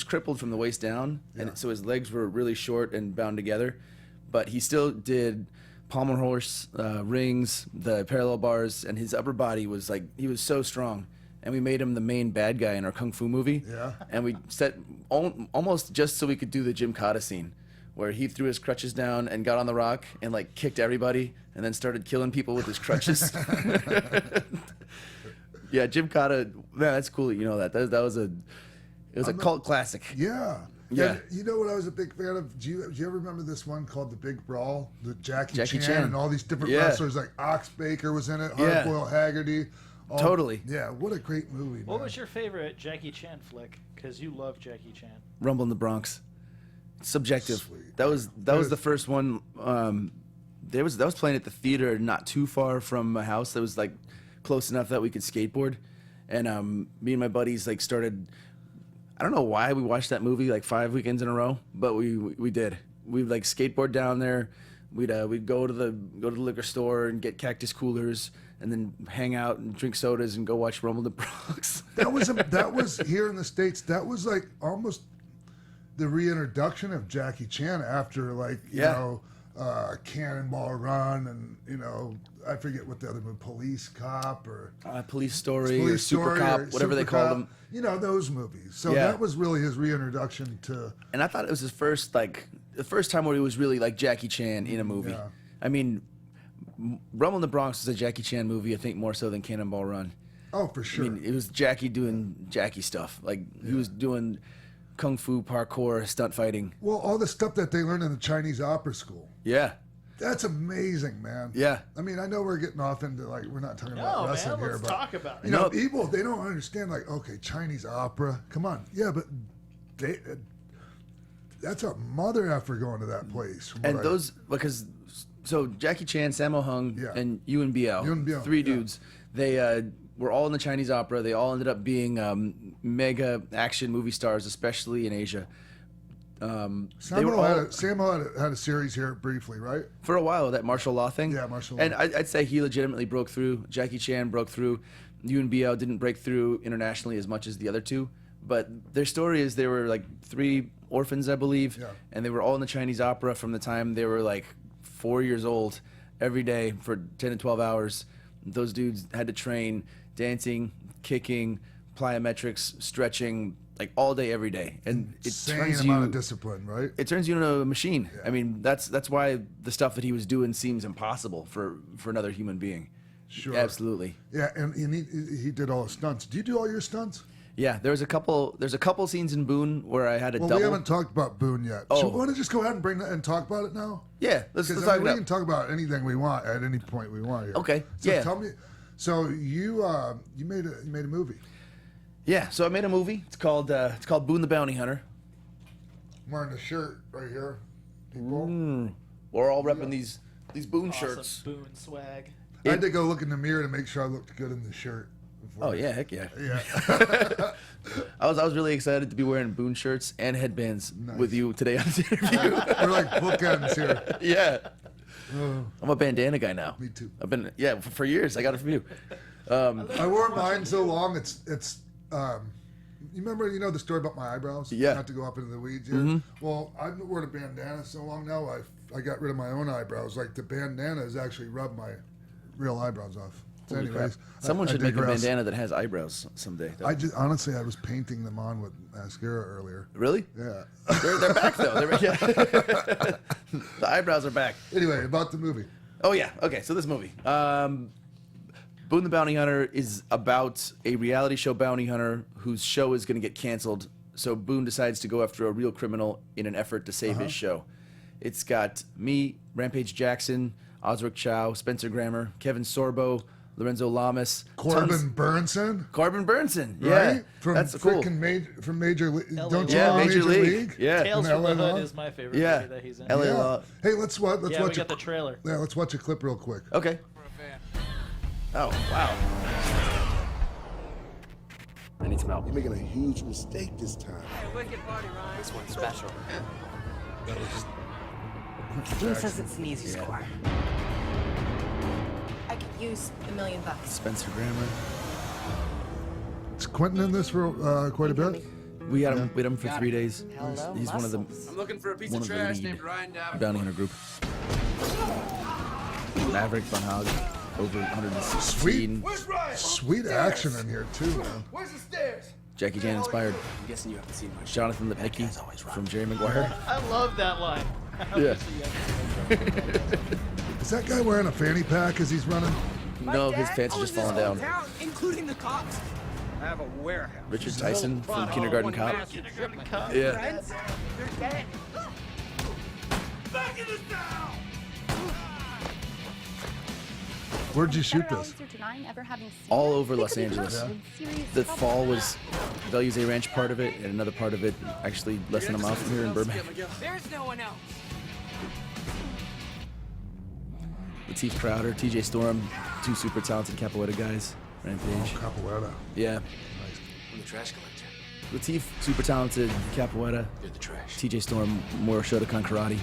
crippled from the waist down, and so his legs were really short and bound together, but he still did pommel horse rings, the parallel bars, and his upper body was like, he was so strong. And we made him the main bad guy in our kung fu movie. Yeah. And we set almost just so we could do the Jim Cotta scene, where he threw his crutches down and got on the rock and like kicked everybody, and then started killing people with his crutches. Yeah, Jim Cotta. Man, that's cool that you know that. It was a cult classic. Yeah. Yeah. And you know what I was a big fan of? Do you ever remember this one called The Big Brawl? The Jackie Chan and all these different wrestlers, like Ox Baker was in it, Hardboiled Haggerty. Totally. Yeah, what a great movie, man. What was your favorite Jackie Chan flick? Because you love Jackie Chan. Rumble in the Bronx. Subjective. Sweet. That was the first one. That was playing at the theater not too far from my house. That was like close enough that we could skateboard. And me and my buddies like started. I don't know why we watched that movie like 5 weekends in a row, but we did. We'd like skateboard down there. We'd go to the liquor store and get cactus coolers, and then hang out and drink sodas and go watch Rumble in the Bronx. That was here in the States. That was like almost the reintroduction of Jackie Chan after like you know Cannonball Run and I forget what the other movie, Police Cop or Police Story or Super Cop, whatever they called them. Those movies. So that was really his reintroduction to. And I thought it was his first the first time where he was really like Jackie Chan in a movie. Yeah. I mean, Rumble in the Bronx was a Jackie Chan movie, I think more so than Cannonball Run. Oh, for sure. I mean, it was Jackie doing Jackie stuff. Like he was doing kung fu, parkour, stunt fighting. Well, all the stuff that they learned in the Chinese opera school. Yeah. That's amazing, man. Yeah. I mean, I know we're getting off into like we're not talking about wrestling here, let's but talk about it. people they don't understand like Chinese opera. Come on, yeah, but that's a mother effer going to that place. And because Jackie Chan, Sammo Hung, and Yuen Biao, three dudes, they were all in the Chinese opera. They all ended up being mega action movie stars, especially in Asia. Sammo had a series here briefly, right? For a while, that martial law thing. Yeah, martial law. And I'd say he legitimately broke through. Jackie Chan broke through. Yuen Biao didn't break through internationally as much as the other two. But their story is they were like 3 orphans, I believe, and they were all in the Chinese opera from the time they were like 4 years old, every day for 10 to 12 hours. Those dudes had to train dancing, kicking, plyometrics, stretching, like all day, every day, and it turns amount of discipline, right? It turns you into a machine. Yeah. I mean, that's why the stuff that he was doing seems impossible for another human being. Sure, absolutely. Yeah, and he did all his stunts. Do you do all your stunts? Yeah, there's a couple scenes in Boone where I had a double. We haven't talked about Boone yet. Oh. Should we want to just go ahead and bring that and talk about it now? Yeah, let's talk we about it. can talk about anything we want at any point we want here. Okay. So yeah. Tell me. So you made a movie. Yeah. So I made a movie. It's called Boone the Bounty Hunter. I'm wearing the shirt right here. People. We're all repping these Boone Awesome shirts. Boone swag. I had to go look in the mirror to make sure I looked good in the shirt. Oh yeah, heck yeah. Yeah. I was really excited to be wearing Boone shirts and headbands with you today on this interview. We're like bookends here. Yeah. I'm a bandana guy now. Me too. I've been for years. I got it from you. I wore mine so long. It's you remember the story about my eyebrows? Yeah. Not to go up into the weeds here. Mm-hmm. Well, I've worn a bandana so long now. I got rid of my own eyebrows. Like the bandana has actually rubbed my real eyebrows off. So Holy anyways, crap. Someone should make a digress. bandana that has eyebrows someday. Honestly, I was painting them on with mascara earlier. Really? Yeah. They're back though. The eyebrows are back. Anyway, about the movie. Oh yeah. Okay. So this movie, Boone the Bounty Hunter, is about a reality show bounty hunter whose show is going to get canceled. So Boone decides to go after a real criminal in an effort to save his show. It's got me, Rampage Jackson, Osric Chow, Spencer Grammer, Kevin Sorbo, Lorenzo Lamas, Corbin Burnson. Yeah, Right? From that's cool. From Major League. Don't you Yeah, know Major League. Yeah. Tales From from the LA Hood Law? is my favorite Yeah. movie that he's in. LA Law. Hey, let's watch. we got the trailer. Yeah, let's watch a clip real quick. Okay. Oh wow. I need some help. You're making a huge mistake this time. Wicked party, Ryan. This one's special. Boone says it's an easy score. I could use $1 million. Spencer Grammer. Is Quentin in this for quite a bit? We had him for 3 days. Hello, He's one of the muscles. I'm looking for a piece one of of the trash lead named Ryan Davenport. bounty hunter group. Maverick Von Hagen, over 116. Sweet action in here too, man. Where's the stairs? Jackie Chan inspired. I'm guessing you haven't seen my Jonathan Lipnicki from Jerry Maguire. I love that line. Yeah. Is that guy wearing a fanny pack as he's running? No, his pants are just falling down. Including the cops. I have a warehouse. Richard Tyson from Kindergarten Cop. Yeah. Friends, they're dead. Back in the town. Where'd you shoot this? All over Los Angeles. The fall was Belleuze Ranch part of it, and another part of it actually less than a mile from here in Burbank. There's no one else. Lateef Crowder, TJ Storm, 2 super talented Capoeira guys. Rampage. Capoeira. Yeah. I'm the trash collector. Latif, super talented. Capoeira. You're the trash. TJ Storm, more Shotokan karate.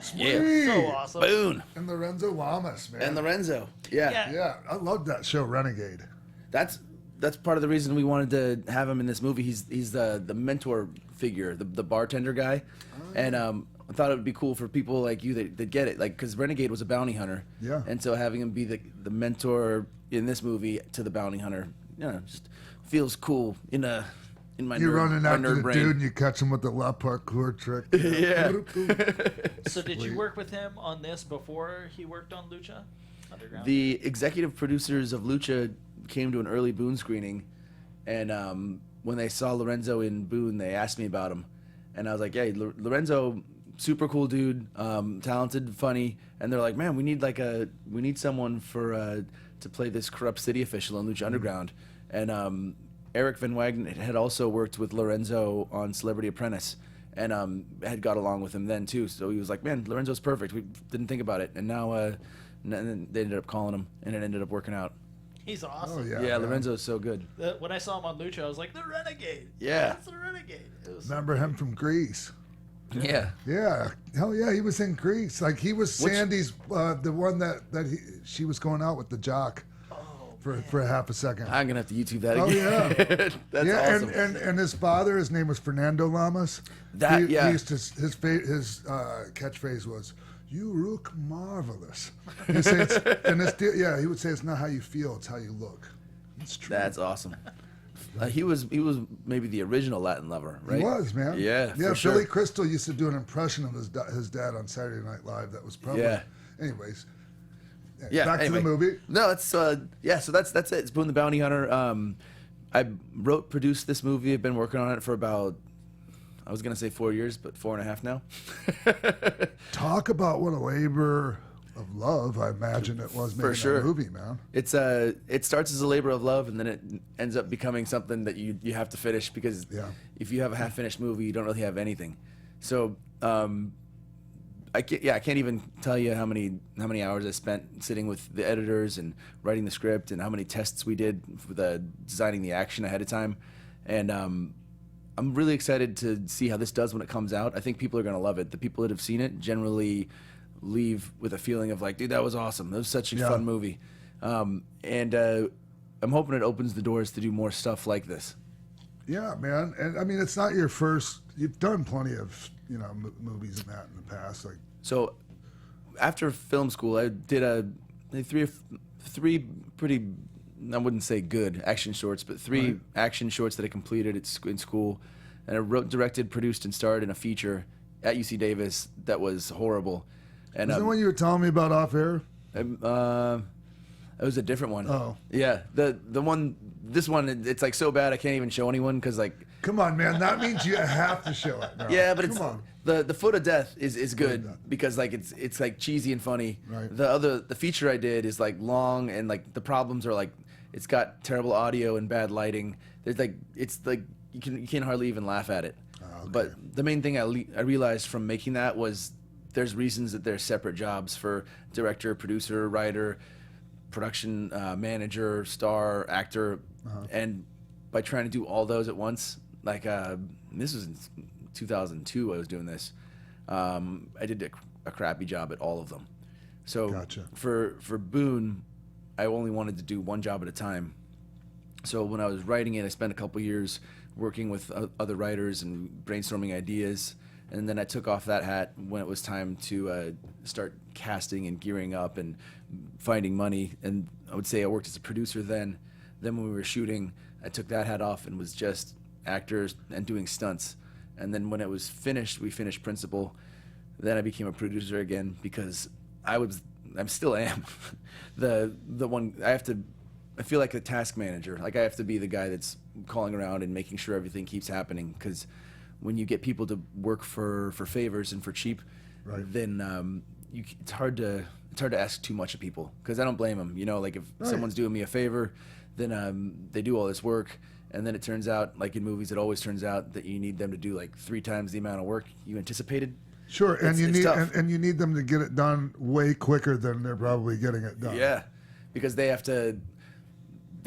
Sweet. So awesome. Boone. And Lorenzo Lamas, man. And Lorenzo. Yeah. Yeah, I love that show, Renegade. That's part of the reason we wanted to have him in this movie. He's the mentor figure, the bartender guy. And I thought it would be cool for people like you that get it, like, because Renegade was a bounty hunter. Yeah. And so having him be the mentor in this movie to the bounty hunter, just feels cool in my You're running my after nerd the brain. dude and you catch him with the left parkour trick. Yeah. So did you work with him on this before he worked on Lucha Underground? The executive producers of Lucha came to an early Boone screening, and when they saw Lorenzo in Boone, they asked me about him, and I was like, "Hey, Lorenzo, super cool dude, talented, funny," and they're like, "Man, we need someone for to play this corrupt city official in Lucha Underground," and Eric Van Wagner had also worked with Lorenzo on Celebrity Apprentice, and had got along with him then too. So he was like, "Man, Lorenzo's perfect." We didn't think about it, and now and then they ended up calling him, and it ended up working out. He's awesome. Oh, Yeah, Lorenzo's so good. When I saw him on Lucha, I was like, the Renegade. Yeah. That's the Renegade. It was Remember him from Grease? Yeah. Yeah. Hell yeah, he was in Grease. Like, he was Which- Sandy's, the one that she was going out with the jock for half a second. I'm gonna have to YouTube that Oh again. yeah, That's yeah, awesome. and his father, his name was Fernando Lamas. That- he, yeah. He used to, his catchphrase was, "You look marvelous." He'd say he would say, "It's not how you feel, it's how you look." It's true. That's awesome. He was maybe the original Latin lover, right? He was, man. Yeah, yeah. for sure. Billy Crystal used to do an impression of his dad on Saturday Night Live. That was probably. Yeah. Anyways. Yeah. Back anyway. to the movie. No, that's So that's it. It's Boone the Bounty Hunter. I produced this movie. I've been working on it for about, I was gonna say 4 years, but 4.5 now. Talk about what a labor of love I imagine it was making For sure. that movie, man. It's it starts as a labor of love, and then it ends up becoming something that you have to finish, because if you have a half finished movie, you don't really have anything. So I can't even tell you how many hours I spent sitting with the editors and writing the script, and how many tests we did for designing the action ahead of time. And I'm really excited to see how this does when it comes out. I think people are gonna love it. The people that have seen it generally leave with a feeling of like, dude, that was awesome. That was such a fun movie. And I'm hoping it opens the doors to do more stuff like this. Yeah, man. And I mean, it's not your first. You've done plenty of movies and that in the past. Like, so after film school, I did three pretty, I wouldn't say good action shorts, but three action shorts that I completed in school. And I wrote, directed, produced, and starred in a feature at UC Davis that was horrible. And is that one you were telling me about off air? It was a different one. Oh. Yeah, this one, it's like so bad I can't even show anyone, because like. Come on, man. That means you have to show it. No. Yeah, but Come on. the Foot of Death is good because like it's like cheesy and funny. Right. The feature I did is like long, and like the problems are like it's got terrible audio and bad lighting. There's like it's like you can't hardly even laugh at it. Oh, okay. But the main thing I realized from making that was there's reasons that there's separate jobs for director, producer, writer, production manager, star, actor, and by trying to do all those at once, like this was in 2002 I was doing this, I did a crappy job at all of them. So Gotcha. for Boone, I only wanted to do one job at a time. So when I was writing it, I spent a couple years working with other writers and brainstorming ideas, and then I took off that hat when it was time to start casting and gearing up and finding money. And I would say I worked as a producer then. Then when we were shooting, I took that hat off and was just actors and doing stunts. And then when it was finished, we finished principal. Then I became a producer again because I still am the one. I feel like a task manager. Like I have to be the guy that's calling around and making sure everything keeps happening. Because when you get people to work for favors and for cheap, then it's hard to ask too much of people. Because I don't blame them. You know, like if someone's doing me a favor, then they do all this work, and then it turns out, like in movies, it always turns out that you need them to do like 3 times the amount of work you anticipated. Sure, and you need tough. and you need them to get it done way quicker than they're probably getting it done. Yeah, because they have to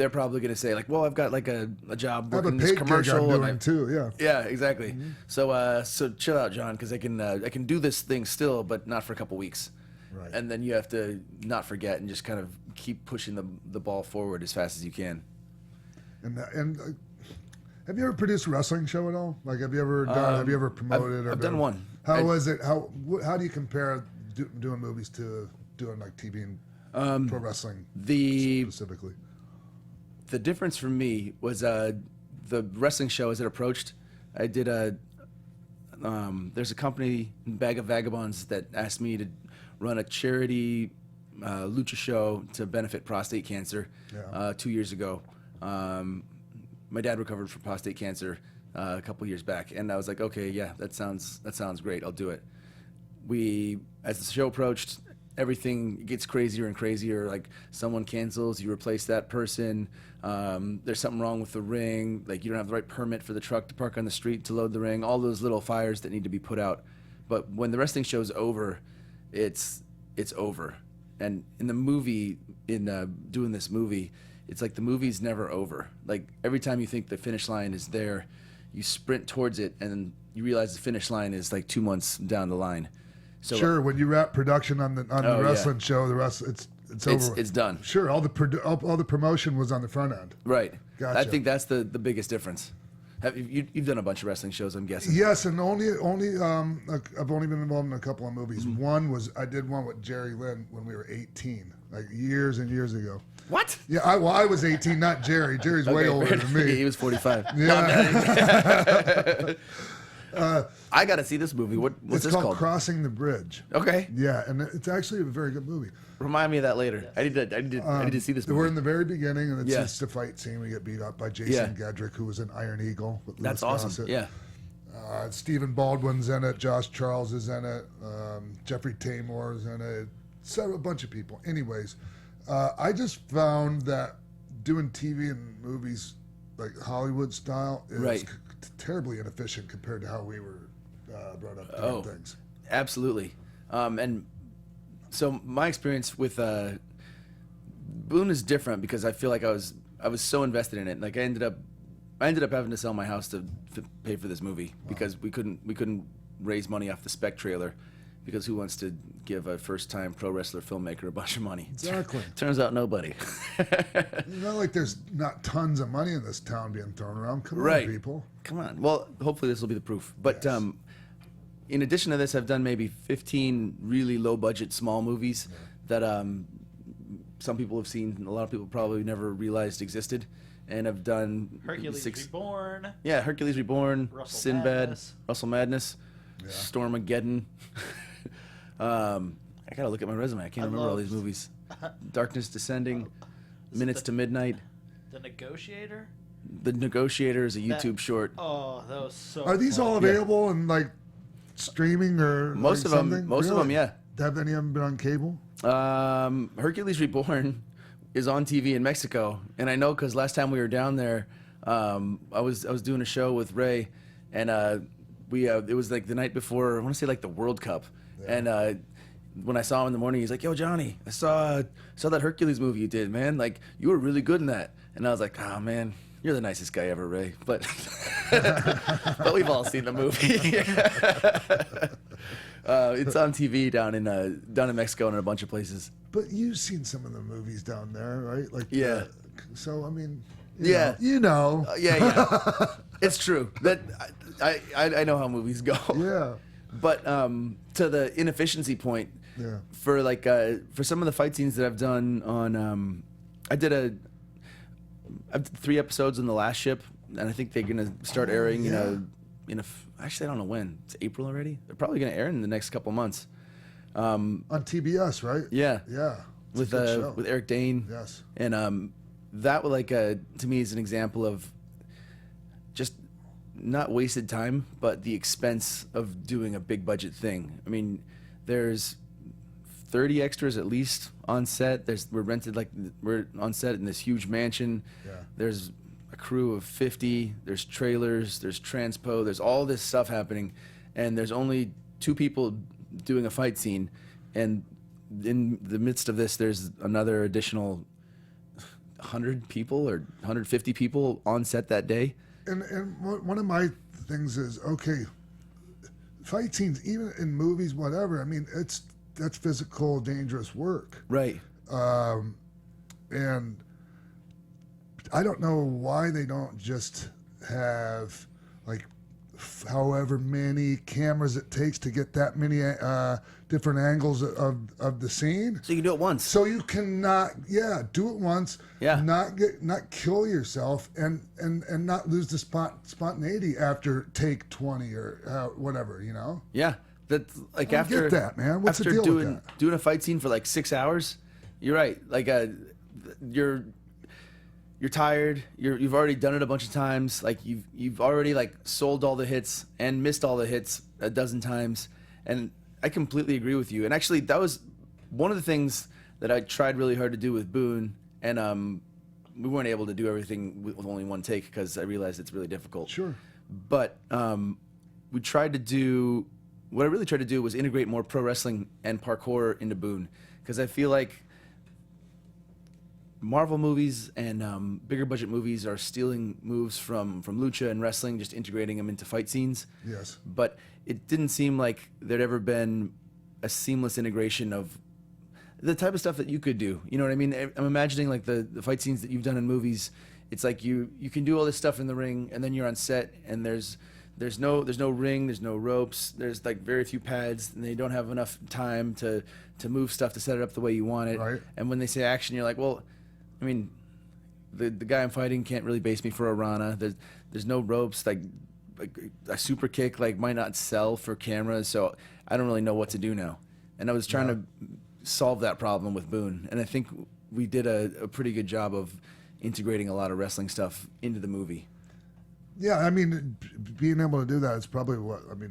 they're probably going to say like, well, I've got like a job I have a working this paid gig commercial. I'm and doing too, yeah. Yeah, exactly. So chill out, John, because I can do this thing still, but not for a couple weeks. Right. And then you have to not forget and just kind of keep pushing the ball forward as fast as you can. And have you ever produced a wrestling show at all? Like, have you ever promoted? I've done one. How was it? How do you compare doing movies to doing like TV and pro wrestling specifically? The difference for me was the wrestling show as it approached. I did there's a company, Bag of Vagabonds, that asked me to run a charity lucha show to benefit prostate cancer 2 years ago. My dad recovered from prostate cancer a couple years back, and I was like, okay, yeah, that sounds great. I'll do it. As the show approached, everything gets crazier and crazier. Like, someone cancels, you replace that person. There's something wrong with the ring. Like, you don't have the right permit for the truck to park on the street to load the ring. All those little fires that need to be put out. But when the wrestling show's over, it's over. And in the movie, doing this movie, it's like the movie's never over. Like, every time you think the finish line is there, you sprint towards it, and then you realize the finish line is like 2 months down the line. So sure, when you wrap production on the wrestling show, the rest it's over. It's done. Sure, all the promotion was on the front end. Right. Gotcha. I think that's the biggest difference. You've done a bunch of wrestling shows, I'm guessing. Yes, and I've only been involved in a couple of movies. I did one with Jerry Lynn when we were 18, like years and years ago. What? Yeah, I was 18, not Jerry. Jerry's way older than me. He was 45. Yeah. I got to see this movie. What's it's this called? called? Crossing the Bridge. Okay. Yeah, and it's actually a very good movie. Remind me of that later. I need to see this movie. We're in the very beginning, and it's just a fight scene. We get beat up by Jason Gedrick, who was in Iron Eagle. With That's Louis awesome. Gossett. Yeah. Stephen Baldwin's in it. Josh Charles is in it. Jeffrey Taymor's in it. So a bunch of people. Anyways, I just found that doing TV and movies like Hollywood style is terribly inefficient compared to how we were brought up doing things. Absolutely. And so my experience with Boone is different because I feel like I was so invested in it. Like, I ended up having to sell my house to pay for this movie because we couldn't raise money off the spec trailer, because who wants to give a first-time pro wrestler filmmaker a bunch of money? Exactly. Turns out nobody. It's not like there's not tons of money in this town being thrown around. Come on, people. Come on. Well, hopefully this will be the proof. But in addition to this, I've done maybe 15 really low-budget small movies that some people have seen. A lot of people probably never realized existed. And I've done Hercules Reborn. Yeah, Hercules Reborn, Russell Sinbad, Madness. Russell Madness, Stormageddon. I gotta look at my resume. I can't remember all these movies. Darkness Descending, Minutes to Midnight. The Negotiator. The Negotiator is a YouTube short. Oh, that was so. Are these all available in like streaming or most like of them? something? Most of them, yeah. Have any of them been on cable? Hercules Reborn is on TV in Mexico, and I know because last time we were down there, I was doing a show with Ray, and it was like the night before, I want to say like the World Cup, and when I saw him in the morning, he's like, "Yo, Johnny, I saw that Hercules movie you did, man. Like, you were really good in that." And I was like, "Oh man, you're the nicest guy ever, Ray." But but we've all seen the movie. It's on TV down in Mexico and in a bunch of places. But you've seen some of the movies down there, right? Like, yeah. So I mean, you know. Yeah. It's true that I know how movies go. Yeah. But to the inefficiency point, for like for some of the fight scenes that I've done on, I did 3 episodes in The Last Ship, and I think they're gonna start airing actually I don't know when. It's April already. They're probably gonna air in the next couple months. On TBS, right? Yeah. Yeah. With Eric Dane. Yes. And that would to me is an example of just not wasted time, but the expense of doing a big budget thing. I mean, there's 30 extras at least on set. We're on set in this huge mansion. Yeah. There's a crew of 50. There's trailers. There's transpo. There's all this stuff happening, and there's only 2 people doing a fight scene, and in the midst of this, there's another additional 100 people or 150 people on set that day. And one of my things is, okay, fight scenes, even in movies, whatever. I mean, that's physical, dangerous work. Right. And I don't know why they don't just have like however many cameras it takes to get that many different angles of the scene. So you can do it once. So you cannot, do it once. Yeah. Not kill yourself and not lose the spontaneity after take 20 or whatever, you know. Yeah, that's like I don't after get that, man. What's the after deal with doing a fight scene for like 6 hours. You're right. Like you're tired. You've already done it a bunch of times. Like you've already like sold all the hits and missed all the hits a dozen times. And I completely agree with you. And actually, that was one of the things that I tried really hard to do with Boone. And we weren't able to do everything with only one take because I realized it's really difficult. Sure. But we tried to do what I really tried to do was integrate more pro wrestling and parkour into Boone because I feel like Marvel movies and bigger budget movies are stealing moves from lucha and wrestling, just integrating them into fight scenes. Yes. But it didn't seem like there'd ever been a seamless integration of the type of stuff that you could do. You know what I mean? I'm imagining like the fight scenes that you've done in movies. It's like you can do all this stuff in the ring, and then you're on set, and there's no ring, there's no ropes, there's like very few pads, and they don't have enough time to move stuff to set it up the way you want it. Right. And when they say action, you're like, well, I mean, the guy I'm fighting can't really base me for a Rana. There's no ropes. Like a super kick like might not sell for cameras, so I don't really know what to do now. And I was trying to solve that problem with Boone, and I think we did a pretty good job of integrating a lot of wrestling stuff into the movie. Yeah, I mean, being able to do that is probably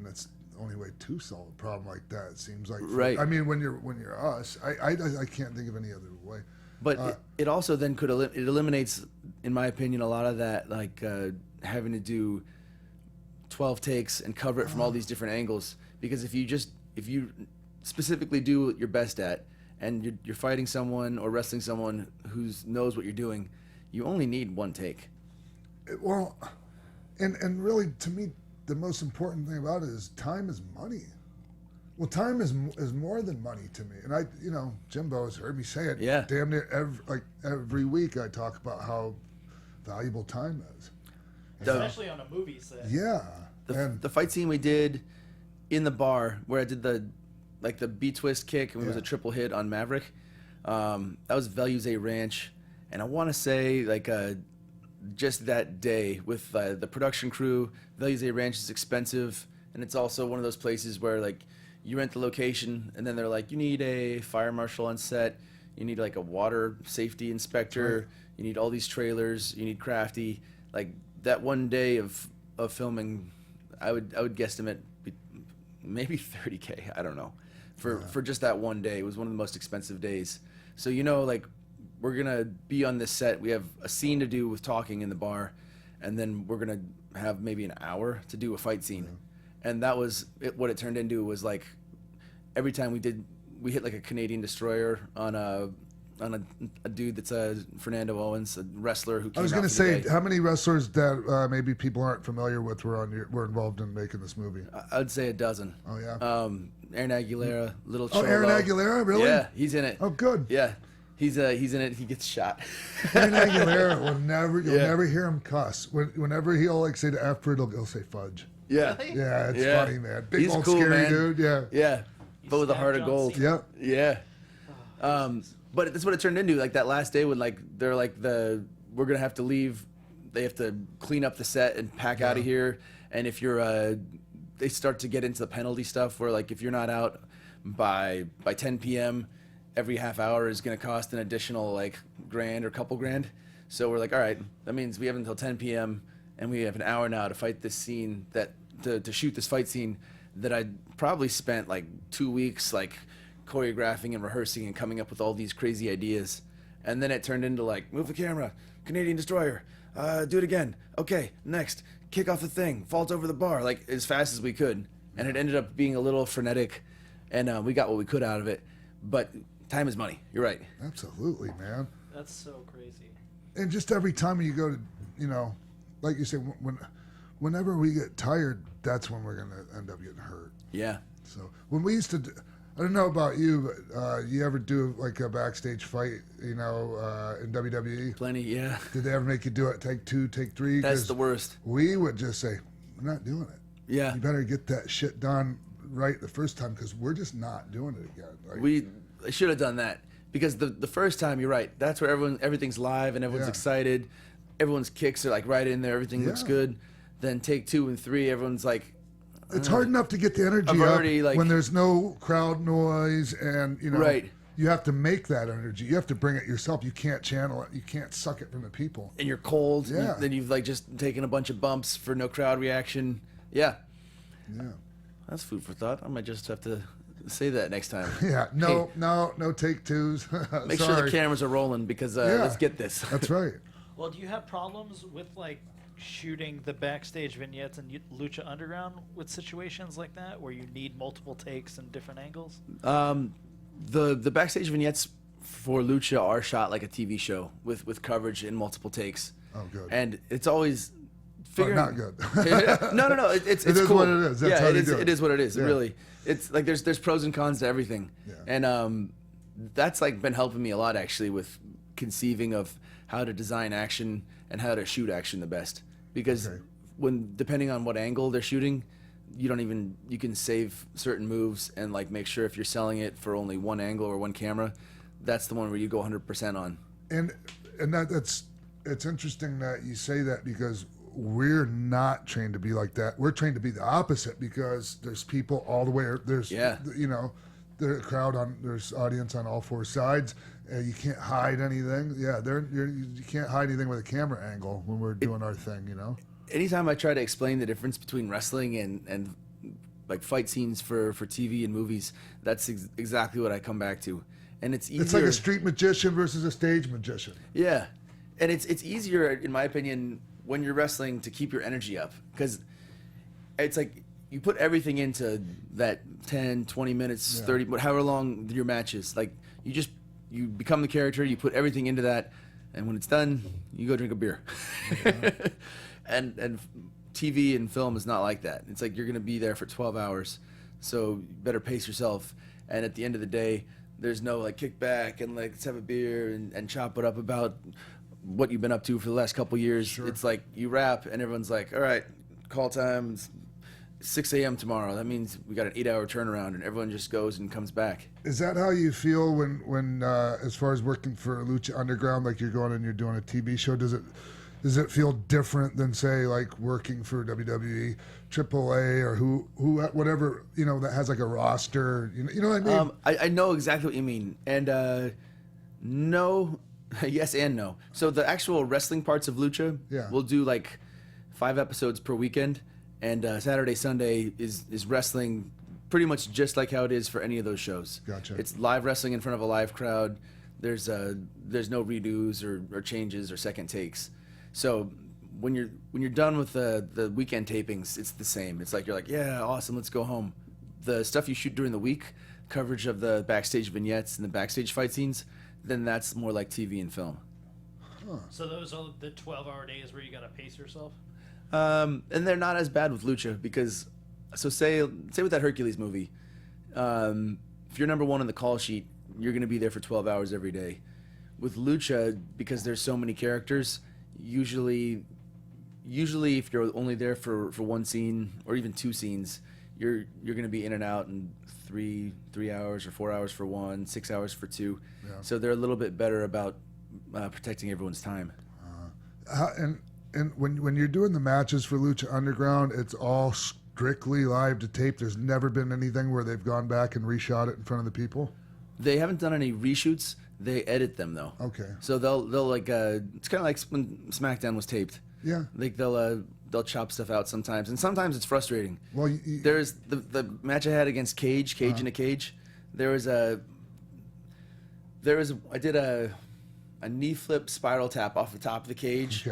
that's the only way to solve a problem like that. It seems like. Right. I mean, when you're us, I can't think of any other way. But it also then it eliminates, in my opinion, a lot of that like having to do 12 takes and cover it from all these different angles. Because if you specifically do what you're best at, and you're fighting someone or wrestling someone who knows what you're doing, you only need one take. Well, and really to me, the most important thing about it is time is money. Well, time is more than money to me, and Jimbo has heard me say it. Yeah. Damn near every week I talk about how valuable time is. Especially on a movie set. Yeah. The fight scene we did in the bar where I did the B-twist kick and it was a triple hit on Maverick. That was Veluze Ranch, and I want to say just that day with the production crew. Veluze Ranch is expensive, and it's also one of those places where like you rent the location, and then they're like, you need a fire marshal on set, you need like a water safety inspector, Right. you need all these trailers, you need crafty. Like that one day of filming, I would guesstimate maybe $30K. I don't know, for just that one day. It was one of the most expensive days. So like we're gonna be on this set. We have a scene to do with talking in the bar, and then we're gonna have maybe an hour to do a fight scene. And that was it. What it turned into was like every time we hit like a Canadian destroyer on a dude that's a Fernando Owens, a wrestler who came I was going going to to say, how many wrestlers that maybe people aren't familiar with were involved in making this movie? I'd say a dozen. Oh yeah. Aaron Aguilera, Little Oh, Cholo. Aaron Aguilera, really? Yeah, he's in it. Oh, good. Yeah, he's in it. He gets shot. Aaron Aguilera you'll Yeah. never hear him cuss. Whenever he'll like say the F word, he'll say fudge. Yeah. Really? Yeah, it's funny, man. Big He's old cool, scary man. dude. Yeah. Yeah, but with a heart of gold. Yep. Yeah. But that's what it turned into. Like that last day when they're like we're gonna have to leave. They have to clean up the set and pack out of here. And if you're they start to get into the penalty stuff where like if you're not out by 10 p.m. every half hour is gonna cost an additional like $1,000 or couple grand. So we're like, all right, that means we have until 10 p.m. and we have an hour now to fight this scene to shoot this fight scene that I probably spent like 2 weeks like choreographing and rehearsing and coming up with all these crazy ideas. And then it turned into like, move the camera, Canadian destroyer, do it again. Okay, next, kick off the thing, vault over the bar, like as fast as we could. And it ended up being a little frenetic, and we got what we could out of it. But time is money. You're right. Absolutely, man. That's so crazy. And just every time you go to, like you say, whenever we get tired, that's when we're going to end up getting hurt. Yeah. So when we used to, I don't know about you, but you ever do like a backstage fight, in WWE? Plenty, yeah. Did they ever make you do it take 2, take 3? That's the worst. We would just say, we're not doing it. Yeah. You better get that shit done right the first time because we're just not doing it again. Like, We should have done that because the first time, you're right, that's where everything's live and everyone's excited. Everyone's kicks are like right in there. Everything looks good. Then take 2 and 3, everyone's like, it's hard enough to get the energy up when there's no crowd noise and, Right. you have to make that energy. You have to bring it yourself. You can't channel it. You can't suck it from the people. And you're cold. Yeah. Then you've like just taken a bunch of bumps for no crowd reaction. Yeah. Yeah. That's food for thought. I might just have to say that next time. Yeah. No take 2s. Make sure the cameras are rolling because let's get this. That's right. Well, do you have problems with like shooting the backstage vignettes in Lucha Underground with situations like that where you need multiple takes and different angles? The backstage vignettes for Lucha are shot like a TV show with coverage in multiple takes. Oh, good. And it's always figuring. Not good. No. It's it is cool. what it is. That's yeah, how it they is. do It is what it is. Yeah. Really, it's like there's pros and cons to everything. Yeah. And that's like been helping me a lot actually with conceiving of how to design action and how to shoot action the best. Because when depending on what angle they're shooting, you can save certain moves and like make sure if you're selling it for only one angle or one camera, that's the one where you go 100% on. And it's interesting that you say that because we're not trained to be like that. We're trained to be the opposite because there's people all the way. There's there's there's audience on all 4 sides. You can't hide anything. Yeah, you can't hide anything with a camera angle when we're doing our thing. Anytime I try to explain the difference between wrestling and like fight scenes for TV and movies, that's exactly what I come back to. And it's easier. It's like a street magician versus a stage magician. Yeah, and it's easier in my opinion when you're wrestling to keep your energy up because it's like you put everything into that 10, 20 minutes, 30, however long your match is. Like you become the character, you put everything into that, and when it's done, you go drink a beer. And TV and film is not like that. It's like you're going to be there for 12 hours, so you better pace yourself. And at the end of the day, there's no like kick back and like let's have a beer and chop it up about what you've been up to for the last couple years. Sure. It's like you wrap and everyone's like, all right, call time. 6 a.m. tomorrow. That means we got an 8-hour turnaround, and everyone just goes and comes back. Is that how you feel when as far as working for Lucha Underground, like you're going and you're doing a TV show? Does it feel different than say like working for WWE, AAA, or whatever that has like a roster? You know what I mean? I know exactly what you mean, and no, yes and no. So the actual wrestling parts of Lucha, we'll do like 5 episodes per weekend. And Saturday, Sunday is wrestling pretty much just like how it is for any of those shows. Gotcha. It's live wrestling in front of a live crowd. There's no redos or changes or second takes. So when you're done with the weekend tapings, it's the same. It's like you're like, yeah, awesome, let's go home. The stuff you shoot during the week, coverage of the backstage vignettes and the backstage fight scenes, then that's more like TV and film. Huh. So those are the 12-hour days where you got to pace yourself? And they're not as bad with Lucha because, so say with that Hercules movie, if you're number 1 on the call sheet, you're going to be there for 12 hours every day. With Lucha, because there's so many characters, usually if you're only there for one scene or even 2 scenes, you're going to be in and out in 3 hours or 4 hours for 1, 6 hours for 2. Yeah. So they're a little bit better about protecting everyone's time. And when you're doing the matches for Lucha Underground, it's all strictly live to tape. There's never been anything where they've gone back and reshot it in front of the people. They haven't done any reshoots. They edit them though. Okay. So they'll like it's kind of like when SmackDown was taped. Yeah. Like they'll chop stuff out sometimes, and sometimes it's frustrating. Well, there's the match I had against Cage in a Cage. I did a knee flip spiral tap off the top of the cage,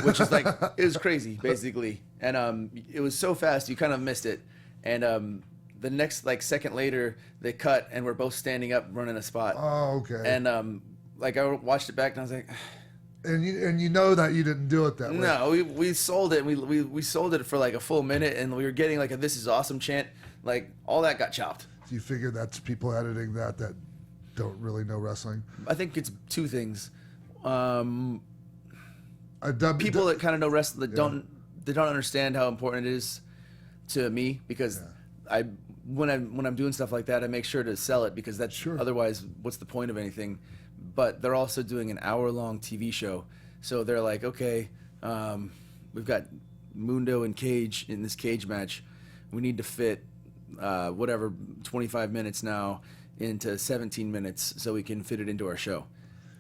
which is like, it was crazy basically. And it was so fast, you kind of missed it. And the next like second later, they cut and we're both standing up running a spot. Oh, okay. And like I watched it back and I was like, And you know that you didn't do it that way. No, we sold it. We sold it for like a full minute, and we were getting like a "This is awesome" chant. Like all that got chopped. Do you figure that's people editing that don't really know wrestling? I think it's two things. People that kind of know wrestling that don't understand how important it is to me, because when I'm doing stuff like that, I make sure to sell it, because that's otherwise what's the point of anything? But they're also doing an hour-long TV show, so they're like, okay, we've got Mundo and Cage in this cage match. We need to fit 25 minutes now into 17 minutes so we can fit it into our show.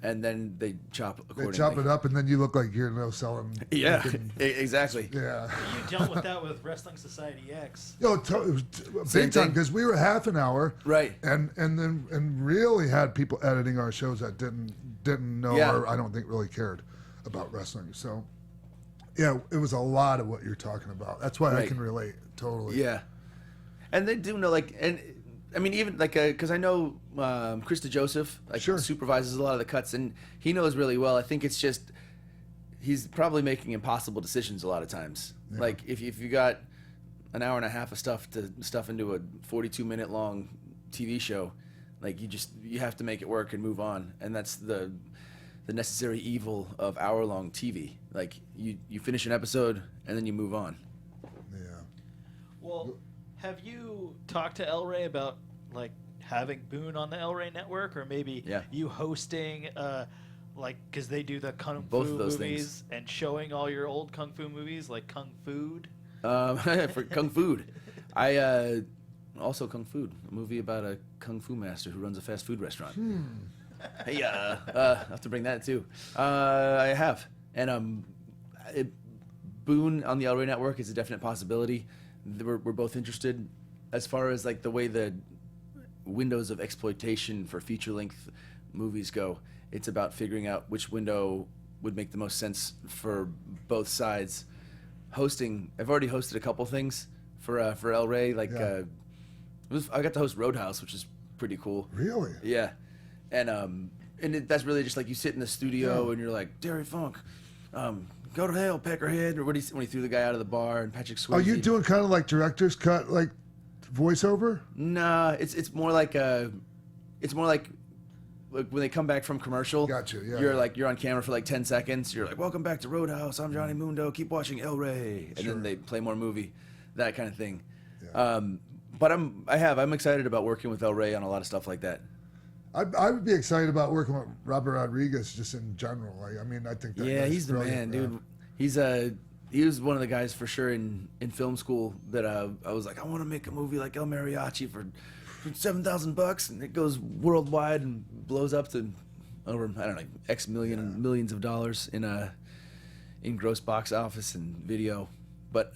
And then they chop accordingly. They chop it up, and then you look like you're selling. Yeah, exactly. Yeah. You dealt with that with Wrestling Society X. Big time, because we were half an hour, right? And really had people editing our shows that didn't know or I don't think really cared about wrestling. So, yeah, it was a lot of what you're talking about. That's why I can relate totally. Yeah, and they do know I mean, even because I know Chris DeJoseph supervises a lot of the cuts, and he knows really well. I think it's just he's probably making impossible decisions a lot of times. Yeah. Like if you got an hour and a half of stuff to stuff into a 42-minute long TV show, like you have to make it work and move on, and that's the necessary evil of hour-long TV. Like you finish an episode and then you move on. Yeah. Well, have you talked to El Rey about like having Boone on the El Rey network, or maybe you hosting because they do the kung fu movies and showing all your old kung fu movies, like Kung Food? For Kung Food, I also Kung Food, a movie about a kung fu master who runs a fast food restaurant. Hey, I have to bring that too. I have, and Boone on the El Rey network is a definite possibility. We're both interested. As far as like the way the windows of exploitation for feature-length movies go, it's about figuring out which window would make the most sense for both sides. Hosting, I've already hosted a couple things for El Rey. I got to host Roadhouse, which is pretty cool. Really? Yeah, and that's really just like you sit in the studio and you're like, Terry Funk, go to hell, Peckerhead, or when he threw the guy out of the bar, and Patrick Swayze. Are you doing kind of like director's cut, like voiceover? Nah, it's more like when they come back from commercial. Gotcha. Yeah. You're on camera for like 10 seconds. You're like, welcome back to Roadhouse. I'm Johnny Mundo. Keep watching El Rey, and then they play more movie, that kind of thing. Yeah. But I'm excited about working with El Rey on a lot of stuff like that. I would be excited about working with Robert Rodriguez just in general. I mean, I think that he's the man, dude. He was one of the guys for sure in film school that I was like, I want to make a movie like El Mariachi for $7,000, and it goes worldwide and blows up to over X millions of dollars in gross box office and video. But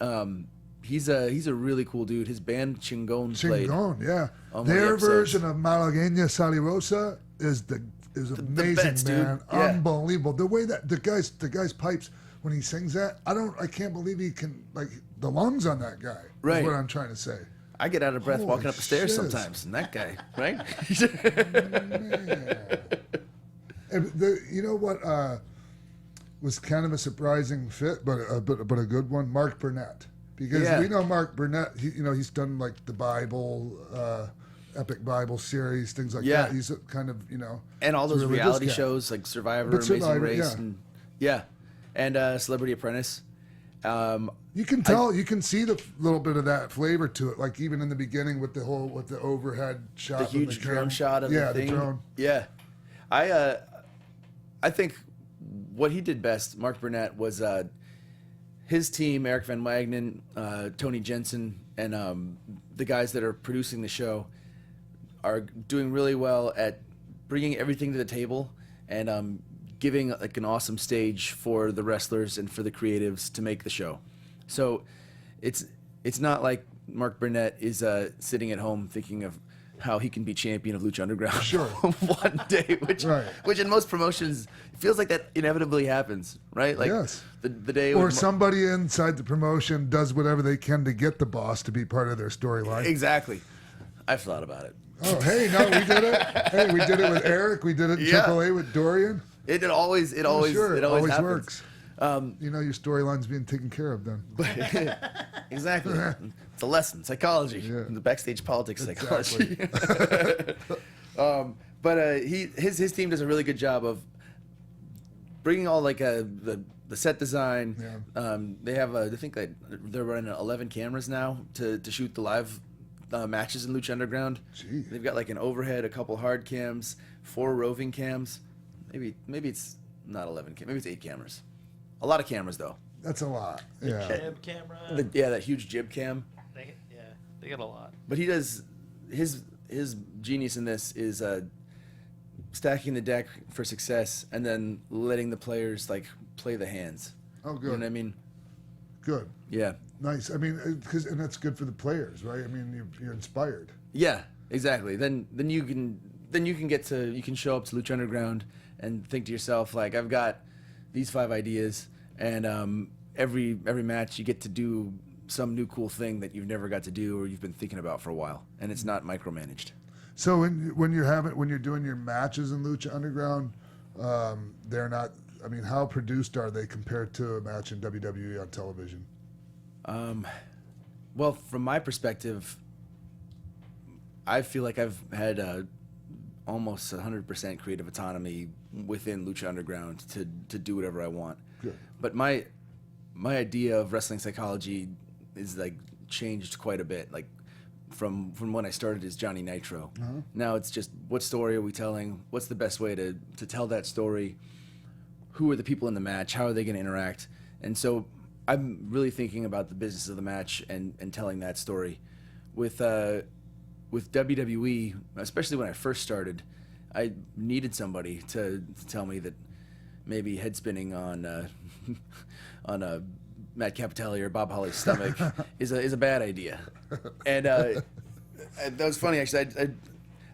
he's a really cool dude. His band Chingon played. Yeah. Their version of Malagueña Salirosa is amazing, the best, man. Dude. Yeah. Unbelievable. The way that the guy's pipes when he sings that, I can't believe he can, like, the lungs on that guy. Right. Is what I'm trying to say. I get out of breath walking up the stairs sometimes, and that guy, right? And you know what was kind of a surprising fit, but a good one? Mark Burnett. Because we know Mark Burnett, he's done like the Bible, Epic Bible series, things like that. He's kind of, and all those reality shows like Survivor, Amazing Race, and Celebrity Apprentice. You can tell, you can see the little bit of that flavor to it, like even in the beginning with the overhead shot, the huge drone shot of the thing. The drone. Yeah, I think what he did best, Mark Burnett, was his team, Eric Van Wagenen, Tony Jensen, and the guys that are producing the show are doing really well at bringing everything to the table and giving like an awesome stage for the wrestlers and for the creatives to make the show. So it's not like Mark Burnett is sitting at home thinking of how he can be champion of Lucha Underground one day, which in most promotions it feels like that inevitably happens, right? Like the day or somebody inside the promotion does whatever they can to get the boss to be part of their storyline. Exactly. I've thought about it. Oh, hey, no, we did it. Hey, we did it with Eric. We did it in AAA with Dorian. It always Sure, it always happens. works. You know your storyline's being taken care of then. Exactly. It's a lesson, psychology, the backstage politics psychology. But his team does a really good job of bringing all like the set design. Yeah. They have I think they're running 11 cameras now to shoot the live matches in Lucha Underground. Gee. They've got like an overhead, a couple hard cams, 4 roving cams. Maybe it's not 11 cams. Maybe it's 8 cameras. A lot of cameras though. That's a lot. Yeah. Jib camera. That huge jib cam. They get a lot. But he does his genius in this is stacking the deck for success and then letting the players like play the hands. Oh, good. You know what I mean? Good. Yeah. Nice. I mean, and that's good for the players, right? I mean, you're inspired. Yeah, exactly. Then you can show up to Lucha Underground and think to yourself like, I've got these 5 ideas, and every match you get to do some new cool thing that you've never got to do or you've been thinking about for a while, and it's not micromanaged. So when you're doing your matches in Lucha Underground, they're not. I mean, how produced are they compared to a match in WWE on television? Well, from my perspective, I feel like I've had almost 100% creative autonomy within Lucha Underground to do whatever I want. Good. But my idea of wrestling psychology is like changed quite a bit. Like from when I started as Johnny Nitro. Uh-huh. Now it's just, what story are we telling? What's the best way to tell that story? Who are the people in the match? How are they going to interact? And so I'm really thinking about the business of the match and telling that story. With WWE, especially when I first started, I needed somebody to tell me that maybe head spinning on a Matt Capitelli or Bob Holly's stomach is a bad idea. And that was funny, actually.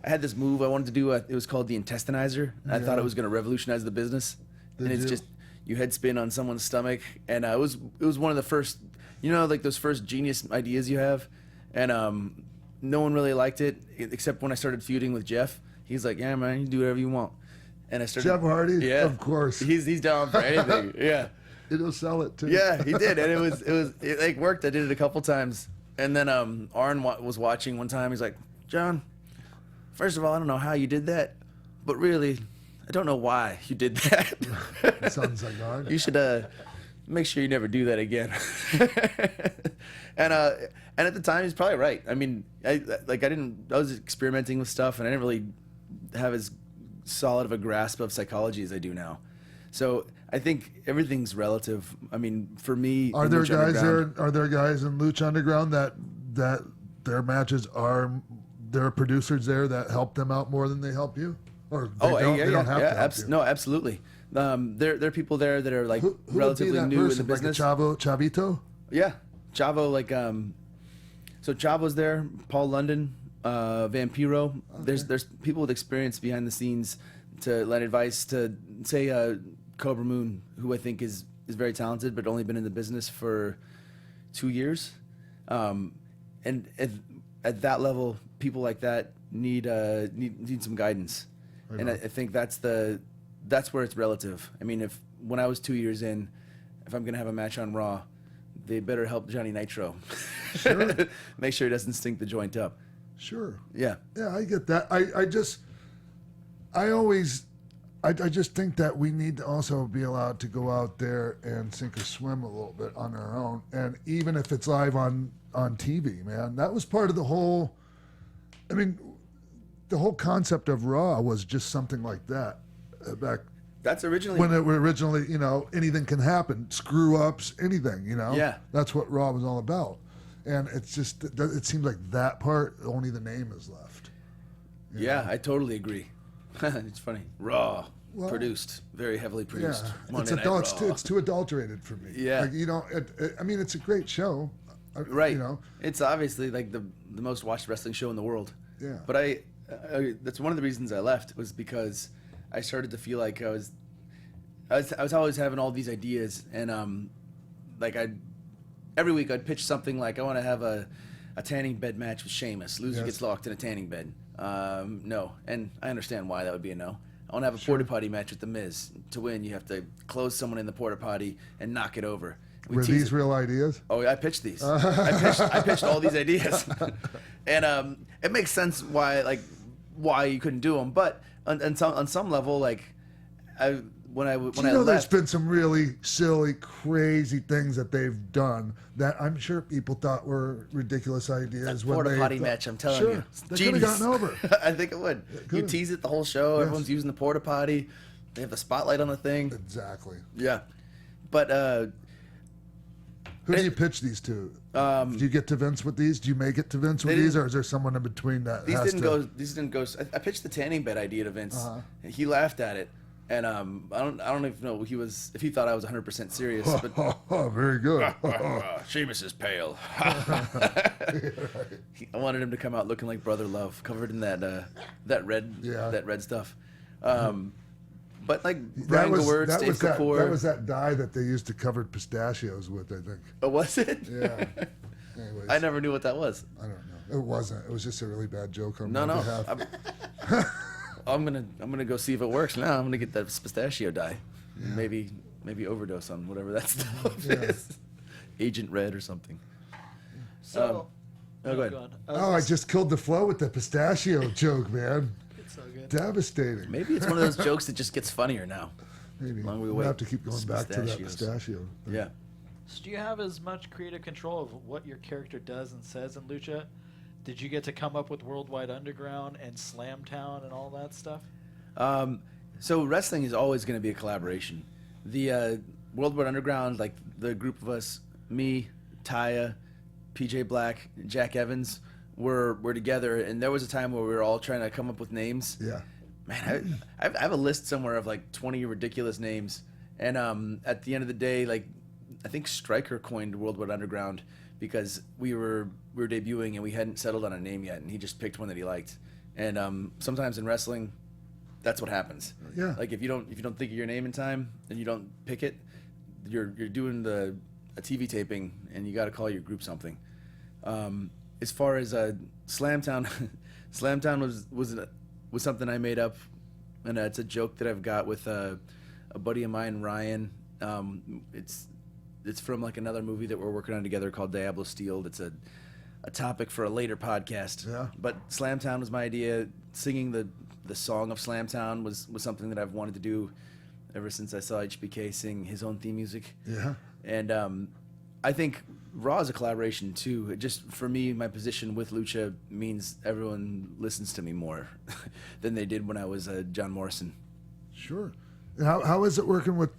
I had this move I wanted to do. It was called the Intestinizer. I thought it was going to revolutionize the business. And it's just you head spin on someone's stomach. And it was one of the first, like those first genius ideas you have. And no one really liked it, except when I started feuding with Jeff. He's like, "Yeah, man, you can do whatever you want." And I started. Jeff Hardy, yeah, of course. He's down for anything. Yeah. It'll sell it too. Yeah, he did, and it like worked. I did it a couple times, and then Arn was watching one time. He's like, "John, first of all, I don't know how you did that, but really, I don't know why you did that." Sounds like Arn. You should make sure you never do that again. And at the time, he's probably right. I mean, I was experimenting with stuff, and I didn't really have as solid of a grasp of psychology as I do now. So I think everything's relative. I mean, for me, are there guys in Lucha Underground that their matches there are producers there that help them out more than they help you? Or they don't have to help you? No, absolutely. There are people there that are like who relatively would be that new person? in the business. Like Chavito? Yeah, Chavo. Like so Chavo's there. Paul London, Vampiro. Okay. There's people with experience behind the scenes to lend advice to say Cobra Moon, who I think is very talented, but only been in the business for 2 years. And at that level, people like that need some guidance. Right And on. I think that's where it's relative. I mean, when I was 2 years in, if I'm gonna have a match on Raw, they better help Johnny Nitro. Sure. Make sure he doesn't stink the joint up. Sure. Yeah. Yeah, I get that. I just think that we need to also be allowed to go out there and sink or swim a little bit on our own. And even if it's live on TV, man, that was part of the whole, I mean, the whole concept of Raw was just something like that back. That's originally when it were originally, anything can happen, screw ups, anything, Yeah. That's what Raw was all about. And it's just, it seems like that part, only the name is left. Yeah, I totally agree. It's funny. Raw, Well, produced, very heavily produced. Yeah, Monday Night it's Raw. too adulterated for me. Yeah. Like, I mean, it's a great show. Right. It's obviously like the most watched wrestling show in the world. Yeah. But I that's one of the reasons I left was because I started to feel like I was always having all these ideas, and every week I'd pitch something like, I want to have a tanning bed match with Sheamus. Loser Yes. gets locked in a tanning bed. No, and I understand why that would be a no. I want to have a porta potty match with The Miz. To win, you have to close someone in the porta potty and knock it over. Were these real ideas? Oh, yeah, I pitched these. I pitched all these ideas, and it makes sense why you couldn't do them. But on some level, like when I there's left, been some really silly, crazy things that they've done that I'm sure people thought were ridiculous ideas. That porta potty match, I'm telling you, they could have gotten over. I think it would. You tease it the whole show. Yes. Everyone's using the porta potty. They have the spotlight on the thing. Exactly. Yeah, but who do you pitch these to? Do you get to Vince with these? Do you make it to Vince with these, or is there someone in between that? These didn't go. I pitched the tanning bed idea to Vince. And he laughed at it, and I don't even know if he thought I was 100% serious. But oh, very good. Sheamus is pale. I wanted him to come out looking like Brother Love, covered in that red stuff. But like Brian Gewirtz, Dave Kapoor. That was that dye that they used to cover pistachios with, I think. Oh, was it? Yeah. Anyways, I never knew what that was. I don't know. It wasn't. It was just a really bad joke on my behalf. I'm gonna go see if it works now. I'm gonna get that pistachio dye. Yeah. Maybe overdose on whatever that stuff is. Agent Red or something. So. Go ahead. I just killed the flow with the pistachio joke, man. So good. Devastating. Maybe it's one of those jokes that just gets funnier now. Maybe. We we'll have to keep going back to that pistachio. Yeah. So do you have as much creative control of what your character does and says in Lucha? Did you get to come up with Worldwide Underground and Slamtown and all that stuff? So wrestling is always going to be a collaboration. The Worldwide Underground, like the group of us, me, Taya, PJ Black, Jack Evans, were together, and there was a time where we were all trying to come up with names. Yeah. Man, I have a list somewhere of like 20 ridiculous names, and at the end of the day, like I think Stryker coined Worldwide Underground because we were debuting and we hadn't settled on a name yet, and he just picked one that he liked. And sometimes in wrestling, that's what happens. Yeah. Like if you don't think of your name in time and you don't pick it, you're doing a TV taping and you got to call your group something. As far as Slamtown, Slamtown was something I made up, and it's a joke that I've got with a buddy of mine, Ryan. It's from like another movie that we're working on together called Diablo Steel. It's a topic for a later podcast. Yeah. But Slamtown was my idea. Singing the song of Slamtown was something that I've wanted to do ever since I saw HBK sing his own theme music. Yeah. And I think Raw is a collaboration too. Just for me, my position with Lucha means everyone listens to me more than they did when I was John Morrison. Sure. How is it working with?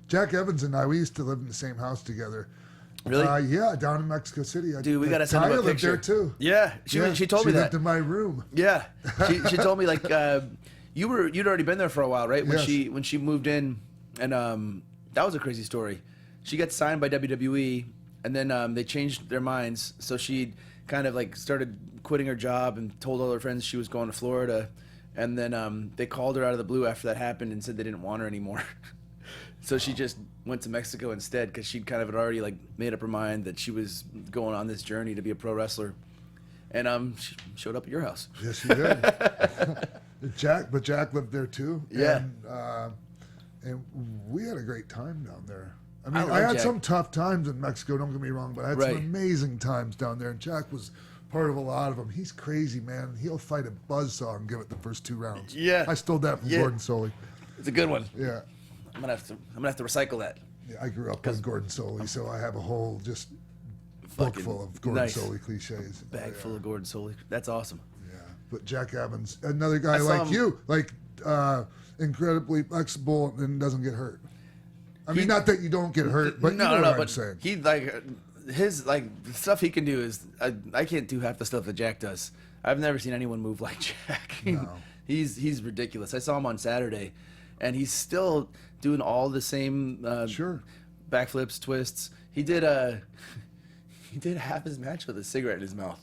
Jack Evans and I, we used to live in the same house together. Really? Yeah, down in Mexico City. Dude, we gotta send him a lived picture. there too. Yeah, she told me that. She lived in my room. Yeah, she told me like you'd already been there for a while, right? When Yes. when she moved in, and that was a crazy story. She got signed by WWE, and then they changed their minds, so she kind of like started quitting her job and told all her friends she was going to Florida, and then they called her out of the blue after that happened and said they didn't want her anymore. So she just went to Mexico instead because she'd kind of had already like made up her mind that she was going on this journey to be a pro wrestler, and she showed up at your house. Yes, she did. Jack lived there too. Yeah. And we had a great time down there. I I mean, love I had Jack. some tough times in Mexico, don't get me wrong, but I had Right. some amazing times down there, and Jack was part of a lot of them. He's crazy, man. He'll fight a buzzsaw and give it the first 2 rounds. Yeah. I stole that from Yeah. Gordon Soley. It's a good one. Yeah. I'm gonna have to recycle that. Yeah, I grew up on Gordon Soley, so I have a whole just book Fucking full of Gordon nice. Soley cliches. Bag full of Gordon Soley. That's awesome. Yeah, but Jack Evans, another guy I saw like him- you, like incredibly flexible and doesn't get hurt. I mean, not that you don't get hurt, but you know what I'm but saying. he like his like the stuff he can do is I can't do half the stuff that Jack does. I've never seen anyone move like Jack. No. He's ridiculous. I saw him on Saturday, and he's still doing all the same Sure. backflips, twists. He did half his match with a cigarette in his mouth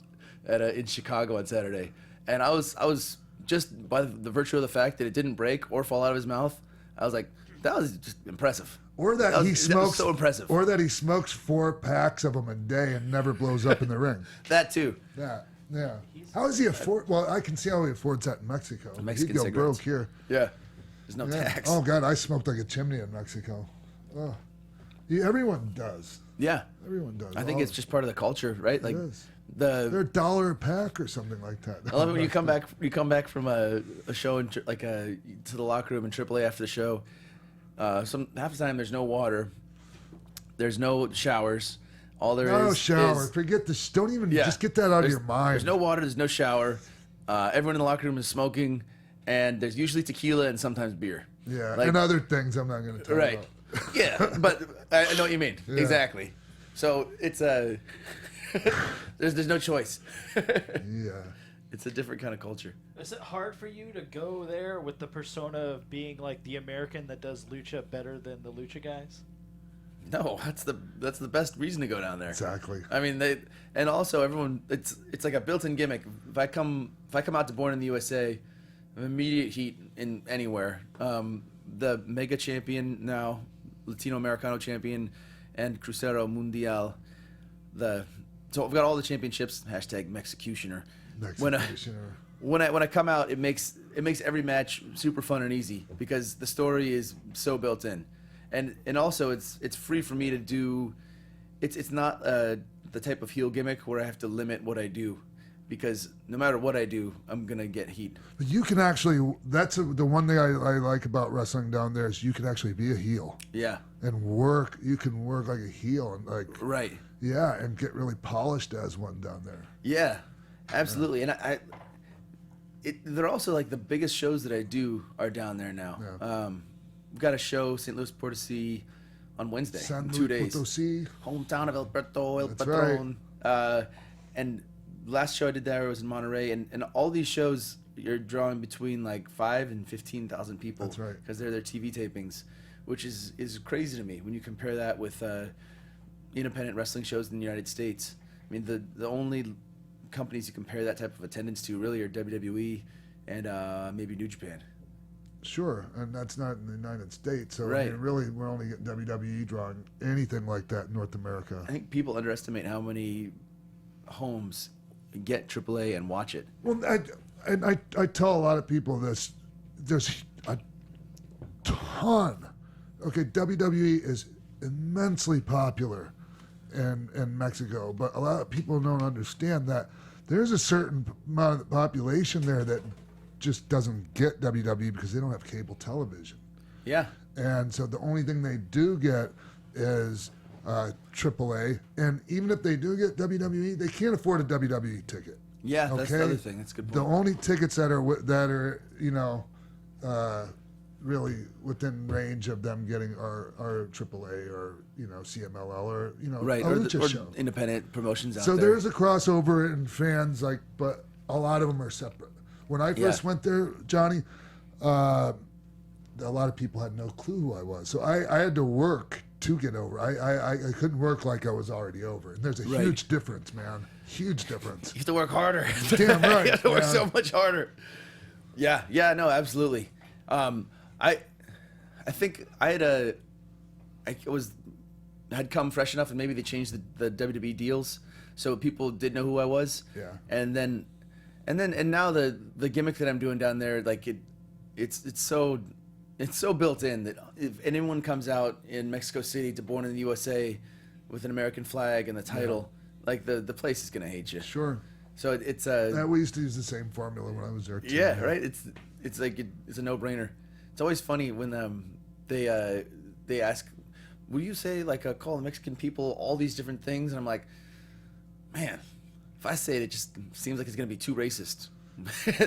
in Chicago on Saturday, and I was just by the virtue of the fact that it didn't break or fall out of his mouth, I was like, that was just impressive. Or that, was- he that was smokes so impressive. Or that he smokes 4 packs of them a day and never blows up in the ring. That too. Yeah. Yeah. How does he afford? Well, I can see how he affords that in Mexico. Mexican He'd go cigarettes. broke here. Yeah. There's no Yeah. tax. Oh God, I smoked like a chimney in Mexico. Oh. Everyone does. Yeah. Everyone does. I think it's just part of the culture, right? Like is. the They're $1 a pack or something like that. I love it when you come back. You come back from a show and to the locker room in AAA after the show. Half the time there's no water. There's no showers. All there is no shower. is Forget this. Don't even just get that out of your mind. There's no water. There's no shower. Everyone in the locker room is smoking, and there's usually tequila and sometimes beer. Yeah, Like- and other things I'm not going to tell you Right. about. Yeah, but I know what you mean. Yeah. Exactly. So it's there's no choice. Yeah. It's a different kind of culture. Is it hard for you to go there with the persona of being like the American that does lucha better than the lucha guys? No, that's the best reason to go down there. Exactly. I mean, and also everyone. It's like a built-in gimmick. If I come out to Born in the USA, I'm immediate heat in anywhere. The mega champion now, Latino Americano champion, and Crucero Mundial. So I've got all the championships. # Mexicutioner. When I come out, it makes every match super fun and easy because the story is so built in, and also it's free for me to do. It's not the type of heel gimmick where I have to limit what I do, because no matter what I do, I'm gonna get heat. But you can actually. That's the one thing I like about wrestling down there is you can actually be a heel. Yeah. And work. You can work like a heel and like. Right. Yeah, and get really polished as one down there. Yeah, absolutely. And they're also like the biggest shows that I do are down there now. Yeah. We've got a show, St. Louis Potosí, on Wednesday. San in Luis 2 days. Potosí. Hometown of Alberto El That's Patron. And last show I did there was in Monterey, and all these shows you're drawing between like 5,000 and 15,000 people. That's right. Because they're their TV tapings, which is crazy to me when you compare that with independent wrestling shows in the United States. I mean, the only companies you compare that type of attendance to really are WWE and maybe New Japan. Sure, and that's not in the United States. So Right. I mean, really, we're only getting WWE drawing anything like that in North America. I think people underestimate how many homes get AAA and watch it. Well, I tell a lot of people this. There's a ton. Okay, WWE is immensely popular in Mexico, but a lot of people don't understand that there's a certain amount of the population there that just doesn't get WWE because they don't have cable television. Yeah. And so the only thing they do get is AAA, and even if they do get WWE, they can't afford a WWE ticket. Yeah, that's the other thing. That's a good point. The only tickets that are really within range of them getting are AAA or CMLL or right, a or lucha or show. independent promotions out So there. there's a crossover in fans, but a lot of them are separate. When I first went there, Johnny, a lot of people had no clue who I was. So I had to work to get over. I couldn't work like I was already over. And there's a Right. huge difference, man. Huge difference. You have to work harder. Damn right. You have to work man. so much harder. Yeah, no, absolutely. I think I had come fresh enough, and maybe they changed the WWE deals so people did know who I was. Yeah. And now the gimmick that I'm doing down there, like it's so built in that if anyone comes out in Mexico City to Born in the USA with an American flag and the title, like the place is gonna hate you. Sure. So it's we used to use the same formula when I was there too. yeah, right. It's like it's a no-brainer. It's always funny when they ask, will you say call the Mexican people all these different things? And I'm like, man, if I say it just seems like it's gonna be too racist.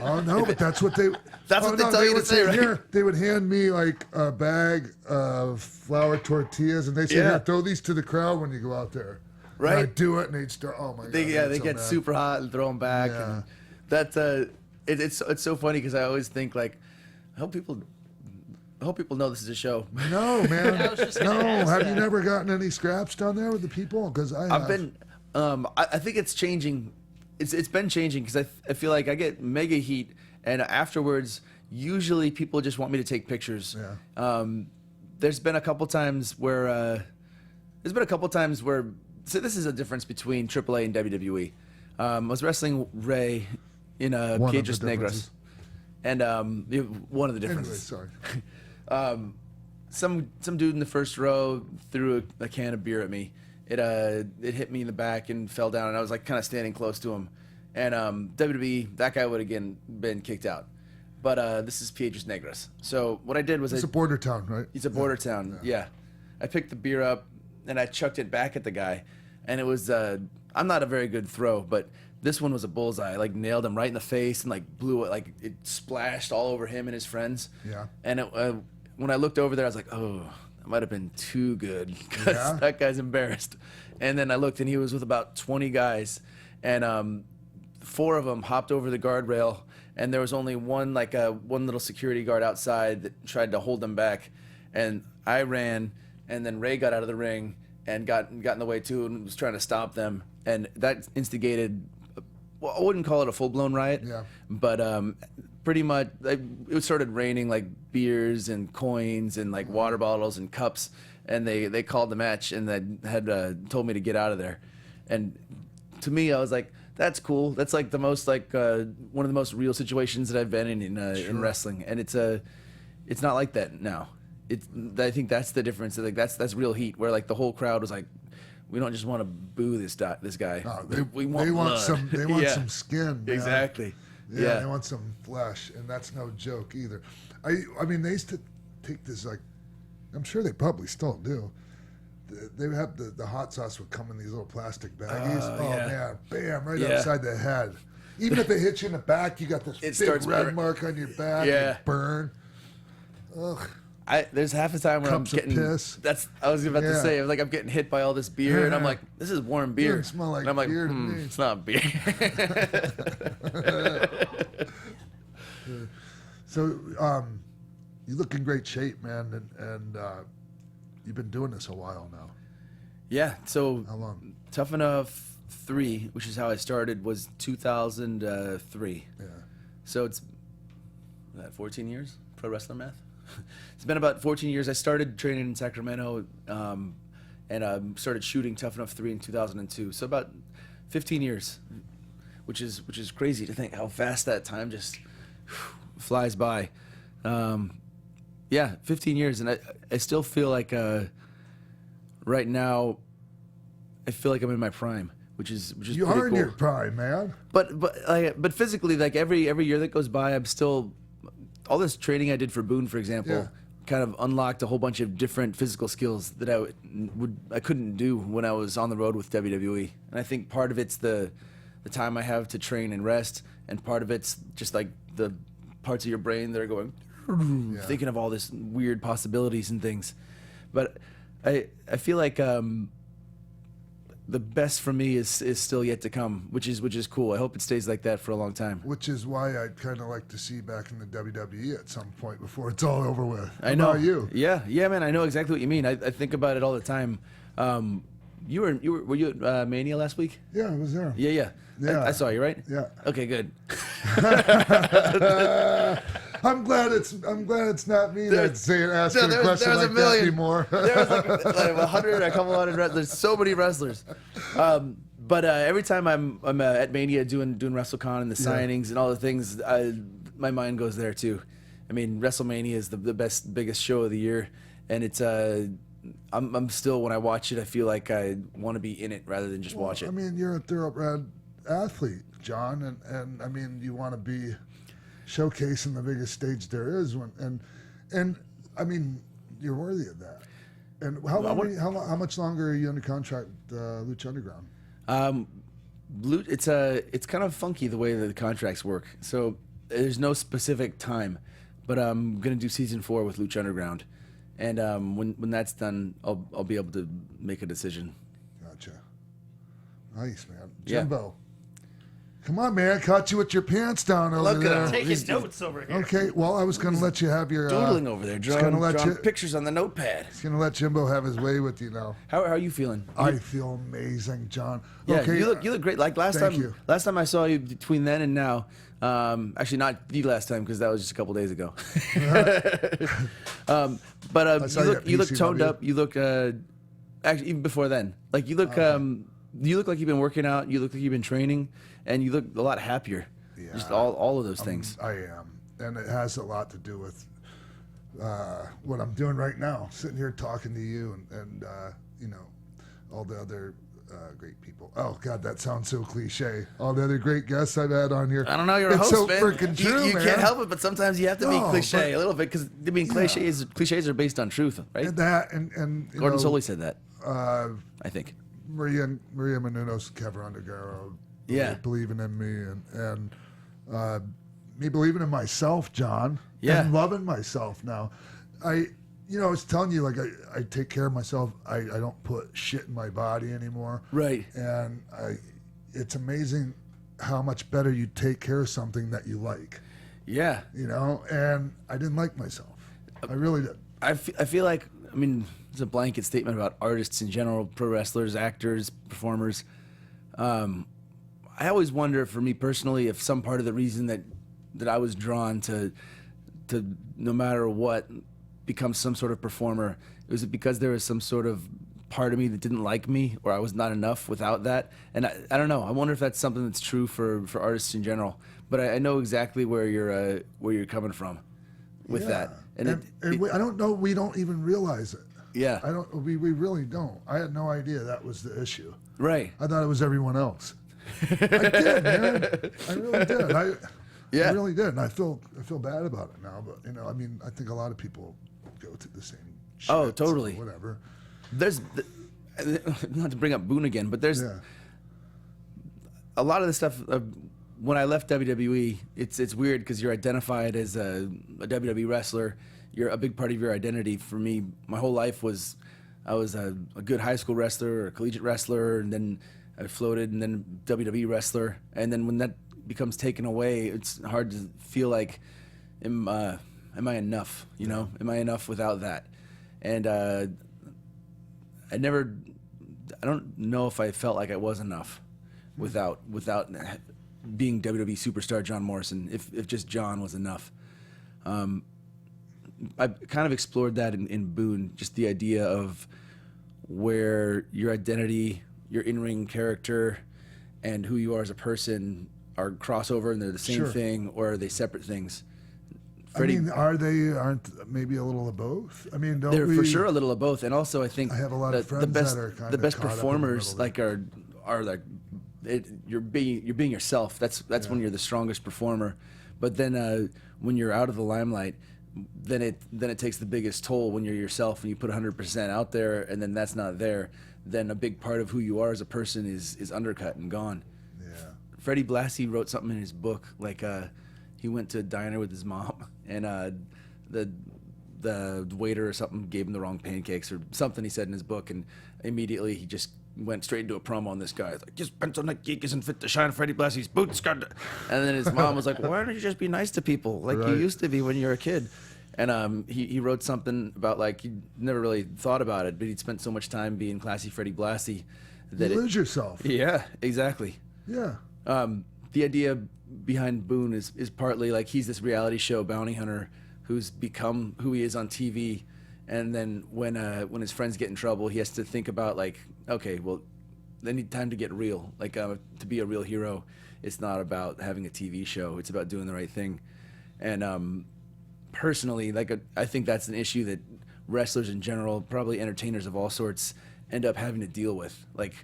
Oh no, but that's what they. That's what they tell you to would say, right? Here, they would hand me like a bag of flour tortillas, and they say, "Here, throw these to the crowd when you go out there." Right. And I'd do it, and they'd start. Oh my god. They so get mad. super hot and throw them back. Yeah. And that's it's so funny because I always think I hope people know this is a show. No, man. I was just gonna No, ask have you that. never gotten any scraps down there with the people? Because I've been. I think it's changing. It's been changing because I feel like I get mega heat, and afterwards, usually people just want me to take pictures. Yeah. There's been a couple times where so this is a difference between AAA and WWE. I was wrestling Ray in One of Piedras the Negras. And one of the differences. Anyway, sorry. Some dude in the first row threw a can of beer at me. It hit me in the back and fell down, and I was like kind of standing close to him. And WWE, that guy would again been kicked out. But this is Piedras Negras. So what I did was It's a border town, right? It's a border town. Yeah. I picked the beer up and I chucked it back at the guy, and it was I'm not a very good throw, but this one was a bullseye. I like nailed him right in the face and like blew it, like it splashed all over him and his friends. Yeah. And when I looked over there, I was like, oh, that might have been too good because that guy's embarrassed. And then I looked, and he was with about 20 guys, and 4 of them hopped over the guardrail, and there was only one little security guard outside that tried to hold them back. And I ran, and then Ray got out of the ring and got in the way too, and was trying to stop them. And that instigated, well, I wouldn't call it a full-blown riot, but pretty much it started raining like beers and coins and like water bottles and cups, and they called the match, and they had told me to get out of there. And to me, I was like, that's cool. That's like the most one of the most real situations that I've been in wrestling, and it's not like that now. I think that's the difference. Like that's real heat, where like the whole crowd was like, we don't just want to boo this guy. No, we want blood. some skin. Man. Exactly. Yeah, they want some flesh, and that's no joke either. I mean, they used to take this, like, I'm sure they probably still do. They would have the hot sauce would come in these little plastic baggies. Man, bam, right upside the head. Even if they hit you in the back, you got this big red mark on your back. Yeah, burn. Ugh. There's half the time when Cups I'm getting piss. I was about to say, I was like, I'm getting hit by all this beer, and I'm like, this is warm beer. Doesn't smell like and I'm like, beer to me. it's not beer. So, you look in great shape, man, and you've been doing this a while now. Yeah. So how long? Tough Enough 3, which is how I started, was 2003. Yeah. So it's 14 years, pro wrestler math. It's been about 14 years. I started training in Sacramento, and started shooting Tough Enough 3 in 2002. So about 15 years, which is crazy to think how fast that time just flies by. 15 years, and I still feel like right now I feel like I'm in my prime, which is you pretty are in cool. your prime, man. But physically, like every year that goes by, I'm still. All this training I did for Boone, for example, kind of unlocked a whole bunch of different physical skills that I couldn't do when I was on the road with WWE. And I think part of it's the time I have to train and rest, and part of it's just like the parts of your brain that are going thinking of all this weird possibilities and things. But I feel like the best for me is still yet to come, which is cool. I hope it stays like that for a long time. Which is why I'd kind of like to see you back in the WWE at some point before it's all over with. I know. How about you? Yeah, man. I know exactly what you mean. I think about it all the time. Were you at Mania last week? Yeah, I was there. Yeah. I saw you, right? Yeah. Okay, good. I'm glad it's not me that's asking a question like that anymore. There's like 100, a couple hundred wrestlers. So many wrestlers. But every time I'm at Mania doing WrestleCon and the signings and all the things, my mind goes there too. I mean, WrestleMania is the biggest show of the year, and it's I'm still, when I watch it, I feel like I want to be in it rather than just watch it. I mean, you're a thoroughbred athlete, John, and I mean, you want to be showcasing the biggest stage there is, and I mean, you're worthy of that. And how much longer are you under contract with Lucha Underground? It's kind of funky the way that the contracts work. So there's no specific time, but I'm gonna do season 4 with Lucha Underground, and when that's done, I'll be able to make a decision. Gotcha. Nice, man. Yeah. Jimbo. Come on, man. Caught you with your pants down over there. Taking notes over here. Okay, well, I was going to let you have your... doodling over there, drawing pictures on the notepad. He's going to let Jimbo have his way with you now. How are you feeling? I feel amazing, John. Yeah, okay, you look great. Like last thank you. time I saw you, between then and now, actually not the last time because that was just a couple days ago. But you look toned up. You look actually even before then. Like you look you look like you've been working out. You look like you've been training, and you look a lot happier. Yeah, just all of those things. I am, and it has a lot to do with what I'm doing right now, sitting here talking to you, and you know, all the other great people. Oh God, that sounds so cliche. All the other great guests I've had on here. I don't know, you're a it's host, so man. freaking true, You man. can't help it, but sometimes you have to be No, cliche but- a little bit because I mean, cliches are based on truth, right? And that and you Gordon know, Soley said that. I think Maria Menounos, Keven Undergaro, Yeah. believing in me and me believing in myself, John, Yeah. and loving myself now. I was telling you, like, I take care of myself. I don't put shit in my body anymore. Right. And it's amazing how much better you take care of something that you like. Yeah. You know, and I didn't like myself. I really did. I feel like, I mean, it's a blanket statement about artists in general, pro wrestlers, actors, performers. I always wonder, for me personally, if some part of the reason that I was drawn to no matter what, become some sort of performer, was it because there was some sort of part of me that didn't like me, or I was not enough without that? And I don't know. I wonder if that's something that's true for artists in general. But I know exactly where you're coming from with that. And I don't know. We don't even realize it. Yeah. I don't. We really don't. I had no idea that was the issue. Right. I thought it was everyone else. I did, man. I really did. I really did. And I feel bad about it now. But you know, I mean, I think a lot of people go through the same. Oh, shit, totally. So whatever. There's not to bring up Boone again, but there's a lot of the stuff. When I left WWE, it's weird because you're identified as a WWE wrestler. You're a big part of your identity. For me, my whole life was I was a good high school wrestler or a collegiate wrestler, and then I floated, and then WWE wrestler. And then when that becomes taken away, it's hard to feel like, am I enough? You know, am I enough without that? And I don't know if I felt like I was enough without being WWE superstar John Morrison. If just John was enough. I kind of explored that in Boone, just the idea of where your identity, your in-ring character, and who you are as a person are crossover and they're the same Sure. thing, or are they separate things? I mean, aren't maybe a little of both? I mean, don't They're we? for sure a little of both, and also I think I have a lot of the friends best that are kind the of best caught up in the performers middle are like you're being yourself. That's when you're the strongest performer. But then when you're out of the limelight, then it takes the biggest toll when you're yourself and you put 100% out there, and then that's not there. Then a big part of who you are as a person is undercut and gone. Yeah. Freddie Blassie wrote something in his book, like he went to a diner with his mom, and the waiter or something gave him the wrong pancakes or something he said in his book, and immediately he just went straight into a promo on this guy. It's like, just pants on that geek isn't fit to shine Freddie Blassie's boots. And then his mom was like, why don't you just be nice to people like you Right. used to be when you were a kid? And he wrote something about, like, he never really thought about it, but he'd spent so much time being classy Freddie Blassie that You lose yourself. Yeah, exactly. Yeah. The idea behind Boone is partly like he's this reality show bounty hunter who's become who he is on TV, and then when his friends get in trouble, he has to think about, like, okay, well, they need time to get real. Like, to be a real hero, it's not about having a TV show. It's about doing the right thing. And personally, like, I think that's an issue that wrestlers in general, probably entertainers of all sorts, end up having to deal with. Like,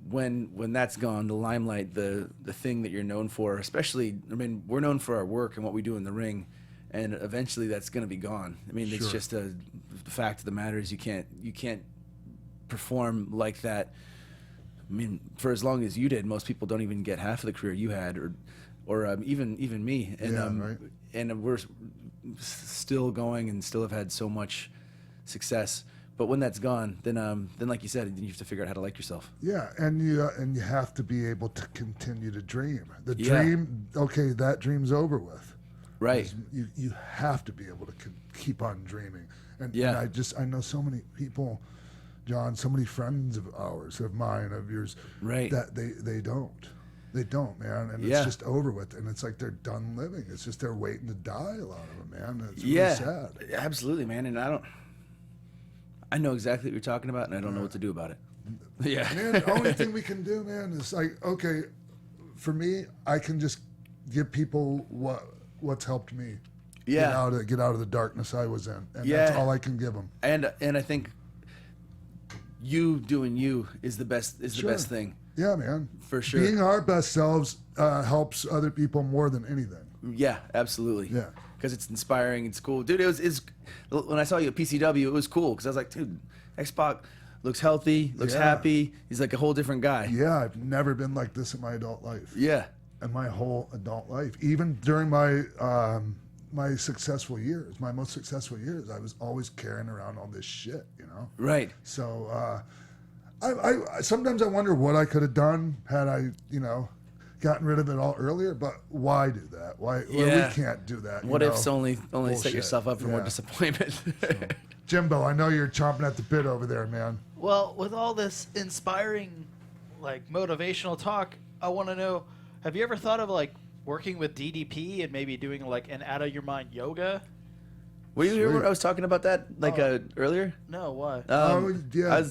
when that's gone, the limelight, the thing that you're known for, especially, I mean, we're known for our work and what we do in the ring, and eventually that's going to be gone. I mean, it's Sure. just the fact of the matter is you can't perform like that. I mean, for as long as you did, most people don't even get half of the career you had, or even me. And Yeah, right. and we're still going and still have had so much success. But when that's gone, then like you said, you have to figure out how to like yourself. Yeah, and you have to be able to continue to dream. The Yeah. dream, okay, that dream's over with. Right. You have to be able to keep on dreaming. And, Yeah. and I know so many people, John, so many friends of ours, of mine, of yours, Right. that they don't. They don't, man. And Yeah. it's just over with. And it's like they're done living. It's just they're waiting to die, a lot of them, man. It's really sad. Absolutely, man. And I know exactly what you're talking about, and I don't know what to do about it. Yeah. Man, the only thing we can do, man, is like, okay, for me, I can just give people what's helped me. Yeah. Get out of the darkness I was in, and Yeah. that's all I can give them. And I think you doing you is the best Sure. the best thing. Yeah, man. For sure. Being our best selves helps other people more than anything. Yeah, absolutely. Yeah. Because it's inspiring. It's cool, dude. It was when I saw you at PCW, it was cool because I was like, dude, X-Pac looks healthy, looks happy. He's like a whole different guy. Yeah, I've never been like this in my adult life. Yeah. In my whole adult life, even during my my successful years, my most successful years, I was always carrying around all this shit, you know. Right. So I sometimes I wonder what I could have done had I, you know, gotten rid of it all earlier. But why do that? Why we can't do that? What ifs only Bullshit. set yourself up for more disappointment. Jimbo, I know you're chomping at the bit over there, man. Well, with all this inspiring, like motivational talk, I want to know: have you ever thought of like working with DDP and maybe doing like an out of your mind yoga? Were you here when I was talking about that earlier? No, why? Yeah.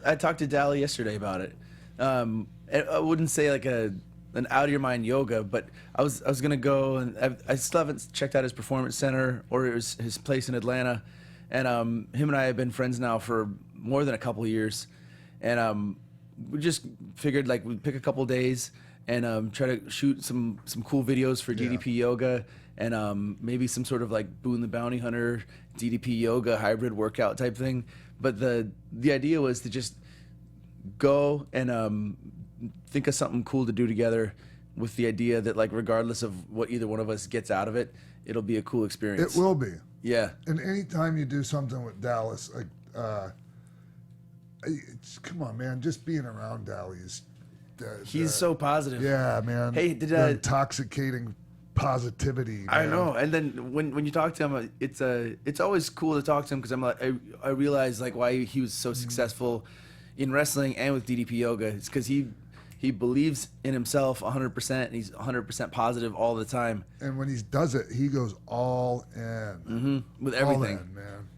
I talked to Dally yesterday about it. And I wouldn't say like an out of your mind yoga, but I was gonna go, and I still haven't checked out his performance center or his place in Atlanta. And him and I have been friends now for more than a couple of years, and we just figured like we'd pick a couple days and try to shoot some cool videos for DDP yoga, and maybe some sort of like Boone the Bounty Hunter DDP yoga hybrid workout type thing. But the idea was to just go and think of something cool to do together, with the idea that like regardless of what either one of us gets out of it, it'll be a cool experience. It will be. Yeah. And anytime you do something with Dallas, like, come on, man, just being around Dallas is. He's so positive. Yeah, man. Hey, did the intoxicating positivity. Man. I know. And then when you talk to him, it's always cool to talk to him because I'm like I realize like why he was so successful in wrestling and with DDP yoga. It's because he believes in himself 100% and he's 100% positive all the time. And when he does it, he goes all in. With everything. All in, man.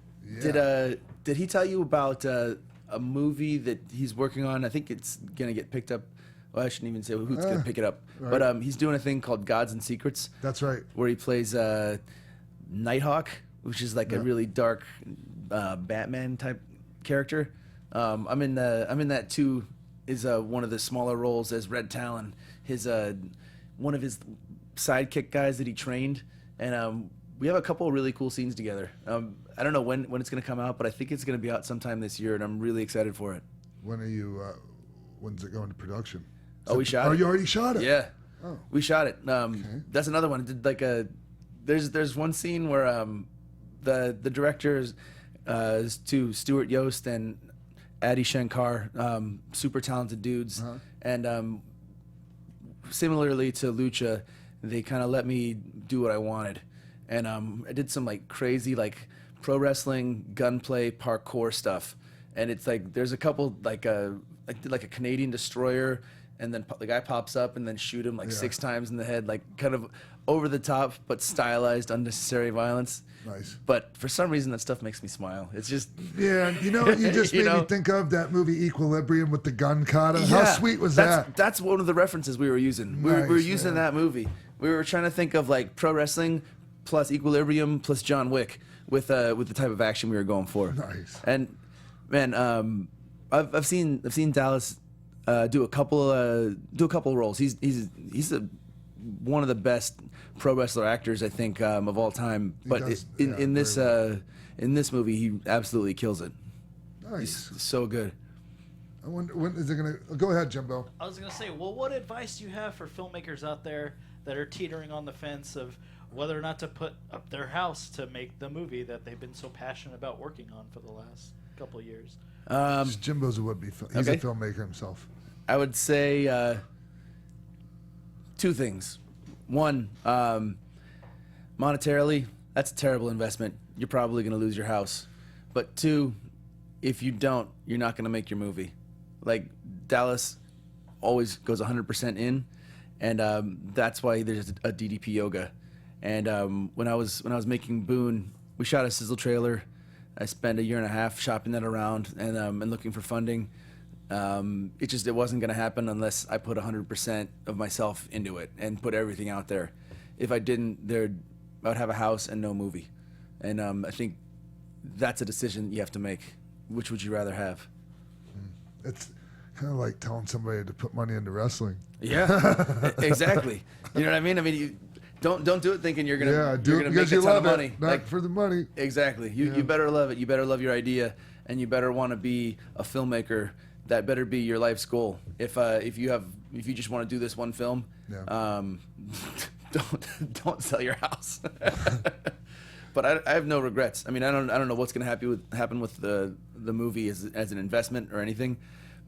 Yeah. Did he tell you about a movie that he's working on? I think it's gonna get picked up. Well, I shouldn't even say who's gonna pick it up. Right. But he's doing a thing called Gods and Secrets. That's right. Where he plays Nighthawk, which is like a really dark Batman type character. I'm in that too. Is one of the smaller roles as Red Talon. His one of his sidekick guys that he trained, and we have a couple of really cool scenes together. I don't know when it's gonna come out, but I think it's gonna be out sometime this year, and I'm really excited for it. When are you? When's it going to production? Oh, we shot it. Oh, you already shot it? Yeah. Oh. We shot it. That's another one. It did like there's one scene where the directors is to Stuart Yost and Adi Shankar, super talented dudes, and similarly to Lucha, they kind of let me do what I wanted, and I did some like crazy like pro wrestling gunplay parkour stuff, and it's like there's a couple like I did like a Canadian destroyer, and then the guy pops up and then shoot him like 6 times in the head, like kind of over the top but stylized unnecessary violence. Nice. But for some reason that stuff makes me smile. It's just you know what you just made me think of? That movie Equilibrium with the gun kata. How sweet was that? That's one of the references we were using. We were using that movie. We were trying to think of like pro wrestling plus Equilibrium plus John Wick with the type of action we were going for. Nice. And man, I've seen Dallas do a couple roles. He's one of the best pro wrestler actors I think of all time. But in this movie, he absolutely kills it. Nice. He's so good. I wonder when is it gonna? Go ahead, Jimbo. I was gonna say, well, what advice do you have for filmmakers out there that are teetering on the fence of whether or not to put up their house to make the movie that they've been so passionate about working on for the last couple of years? Jimbo's a would-be. He's a filmmaker himself. I would say 2 things. One, monetarily, that's a terrible investment. You're probably going to lose your house. But 2, if you don't, you're not going to make your movie. Like Dallas always goes 100% in, and that's why there's a DDP yoga. And when I was making Boone, we shot a sizzle trailer. I spent a year and a half shopping that around and looking for funding. It wasn't going to happen unless I put 100% of myself into it and put everything out there. If I didn't, I would have a house and no movie. And I think that's a decision you have to make. Which would you rather have? It's kind of like telling somebody to put money into wrestling. Yeah, exactly. You know what I mean? I mean, you don't do it thinking you're gonna do it make because a you ton love of money. it, not for the money. Exactly. You better love it. You better love your idea, and you better want to be a filmmaker. That better be your life's goal. If you just want to do this one film, don't sell your house. But I have no regrets. I mean, I don't know what's going to happen with the movie as an investment or anything,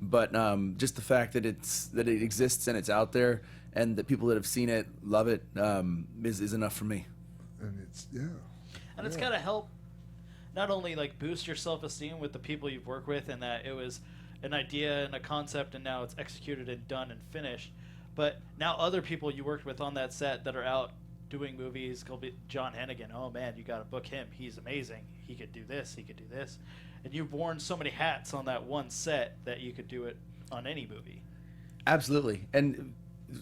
but just the fact that it exists and it's out there, and that people that have seen it love it is enough for me. And it's And it's got to help not only like boost your self-esteem with the people you've worked with, and that it was an idea and a concept, and now it's executed and done and finished, but now other people you worked with on that set that are out doing movies, called John Hennigan. Oh man, you got to book him. He's amazing. He could do this. He could do this. And you've worn so many hats on that one set that you could do it on any movie. Absolutely. And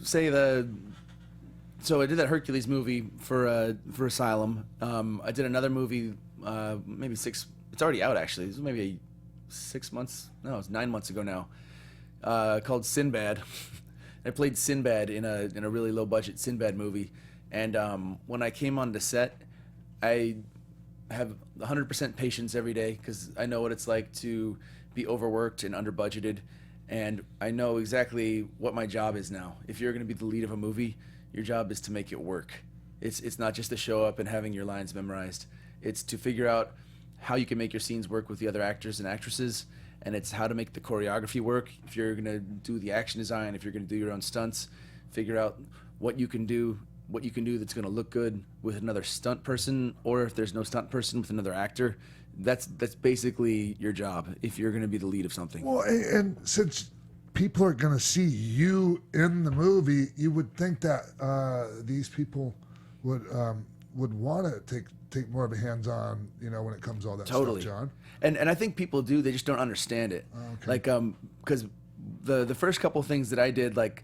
so I did that Hercules movie for Asylum. I did another movie maybe it's already out actually. It was maybe 6 months. No, it was 9 months ago now. Called Sinbad. I played Sinbad in a really low budget Sinbad movie. And when I came onto set, I have 100% patience every day because I know what it's like to be overworked and under budgeted, and I know exactly what my job is now. If you're going to be the lead of a movie, your job is to make it work. It's not just to show up and having your lines memorized. It's to figure out how you can make your scenes work with the other actors and actresses, and it's how to make the choreography work. If you're going to do the action design, if you're going to do your own stunts, figure out what you can do that's going to look good with another stunt person, or if there's no stunt person, with another actor. That's basically your job if you're going to be the lead of something. Well, and since people are going to see you in the movie, you would think that these people would want to take more of a hands-on, when it comes to all that Totally. stuff, John. And I think people do. They just don't understand it. Oh, okay. Like because the first couple of things that I did, like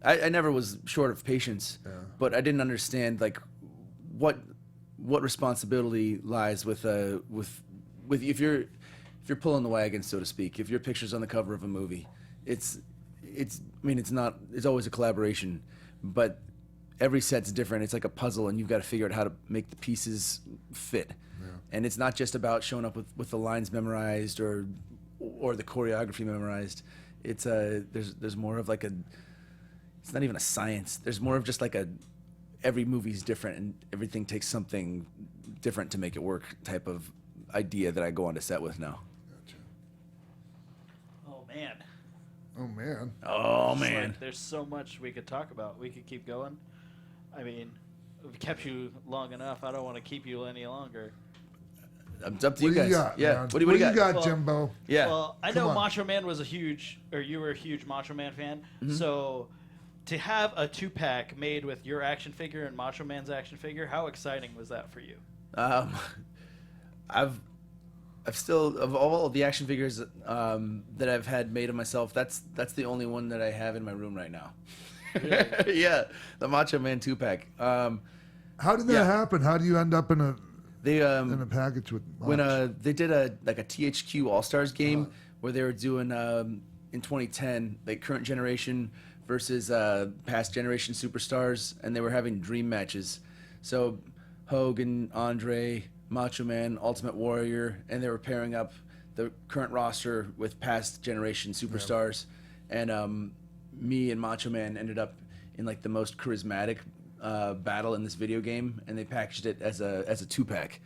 I never was short of patience, but I didn't understand like what responsibility lies with if you're pulling the wagon, so to speak. If your picture's on the cover of a movie, it's always a collaboration, but every set's different. It's like a puzzle, and you've got to figure out how to make the pieces fit. And it's not just about showing up with the lines memorized or the choreography memorized. It's there's more of like it's not even a science. There's more of just like every movie's different, and everything takes something different to make it work type of idea that I go onto set with now. Oh man. Oh man. Oh It's man. like, there's so much we could talk about. We could keep going. I mean, we've kept you long enough. I don't want to keep you any longer. It's up to you What do guys. you got, yeah. man? What do you got? Well, Jimbo? Yeah. Well, I Come know on. Macho Man was you were a huge Macho Man fan. Mhm. So to have a 2-pack made with your action figure and Macho Man's action figure, how exciting was that for you? I've still, of all of the action figures that I've had made of myself, that's the only one that I have in my room right now. Really? Yeah, the Macho Man 2-pack. How did that happen? How do you end up in a package with when Mach? they did a THQ All Stars game where they were doing in 2010 like current generation versus past generation superstars, and they were having dream matches. So Hogan, Andre, Macho Man, Ultimate Warrior, and they were pairing up the current roster with past generation superstars. And me and Macho Man ended up in like the most charismatic battle in this video game, and they packaged it as a 2-pack.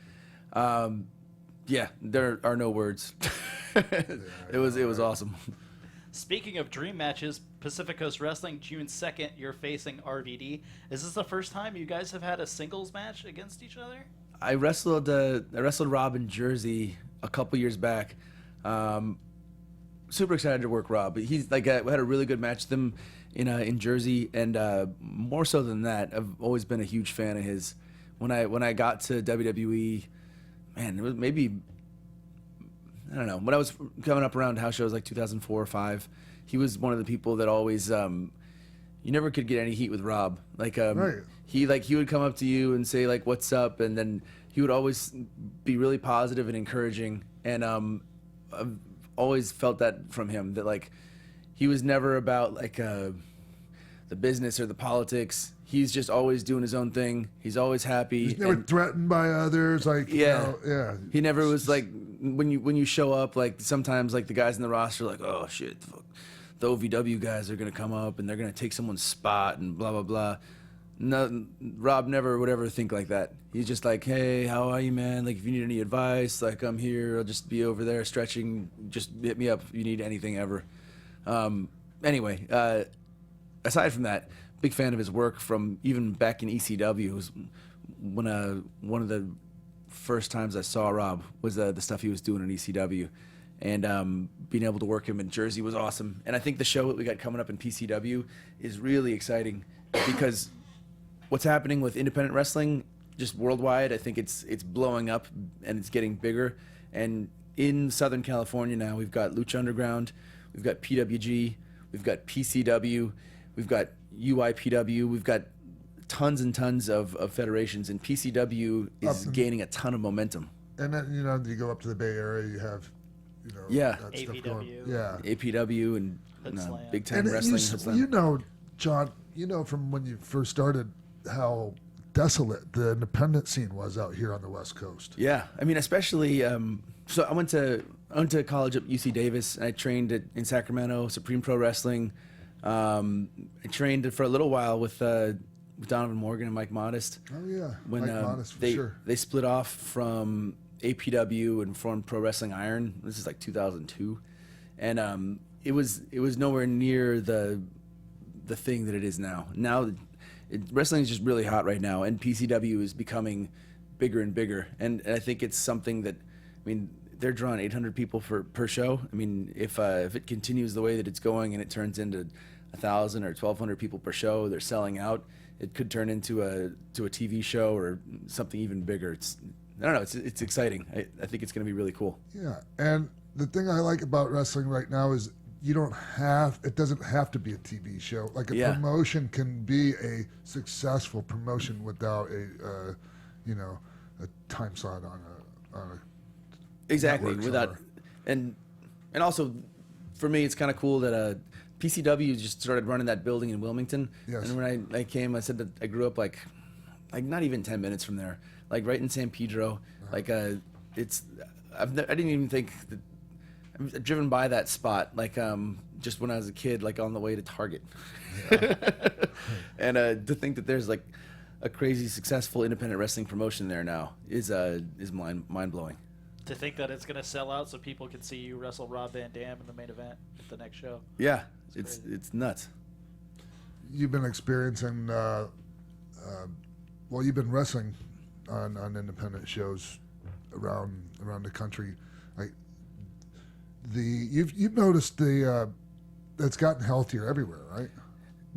Yeah, there are no words. It was awesome. Speaking of dream matches, Pacific Coast Wrestling, June 2nd, you're facing RVD. Is this the first time you guys have had a singles match against each other? I wrestled Rob in Jersey a couple years back. Super excited to work Rob. He's like we had a really good match with him in Jersey, and more so than that, I've always been a huge fan of his. When I got to WWE, man, it was maybe I don't know. When I was coming up around house shows like 2004 or 5, he was one of the people that always you never could get any heat with Rob. Like he would come up to you and say like what's up, and then he would always be really positive and encouraging, and I've always felt that from him, that like he was never about like the business or the politics. He's just always doing his own thing. He's always happy. He's never threatened by others. Like He never was like when you show up, like sometimes like the guys in the roster are like, oh shit, the OVW guys are gonna come up and they're gonna take someone's spot and blah blah blah. No, Rob never would ever think like that. He's just like, hey, how are you, man? Like if you need any advice, like I'm here. I'll just be over there stretching. Just hit me up if you need anything ever. Anyway, aside from that, big fan of his work from even back in ECW. It was one of the first times I saw Rob was the stuff he was doing in ECW, and being able to work him in Jersey was awesome. And I think the show that we got coming up in PCW is really exciting because what's happening with independent wrestling just worldwide, I think it's blowing up and it's getting bigger. And in Southern California now, we've got Lucha Underground, we've got PWG, we've got PCW, we've got UIPW, we've got tons and tons of federations, and PCW is gaining a ton of momentum. And then, you go up to the Bay Area, you have, yeah, that stuff APW. going. Yeah. APW and Big Time And Wrestling. John, from when you first started how desolate the independent scene was out here on the West Coast. Yeah, I mean, especially, so I went to college at UC Davis, and I trained in Sacramento, Supreme Pro Wrestling. I trained for a little while with Donovan Morgan and Mike Modest. Oh yeah, when Mike Modest, for sure. They split off from APW and formed Pro Wrestling Iron. This is like 2002, and it was nowhere near the thing that it is now. Now, wrestling is just really hot right now, and PCW is becoming bigger and bigger. And I think it's something that, I mean, they're drawing 800 people per show. I mean, if it continues the way that it's going and it turns into 1,000 or 1,200 people per show, they're selling out. It could turn into a TV show or something even bigger. I don't know. It's exciting. I think it's going to be really cool. Yeah, and the thing I like about wrestling right now is it doesn't have to be a TV show. Like a promotion can be a successful promotion without a time slot on a exactly without and also for me it's kind of cool that PCW just started running that building in Wilmington. Yes. And when I came, I said that I grew up like not even 10 minutes from there, like right in San Pedro. Like I didn't even think that I've driven by that spot like just when I was a kid, like on the way to Target. Yeah. And to think that there's like a crazy successful independent wrestling promotion there now is mind blowing. To think that it's going to sell out so people can see you wrestle Rob Van Dam in the main event at the next show. Yeah, it's nuts. You've been experiencing, you've been wrestling on independent shows around the country. You've noticed it's gotten healthier everywhere, right?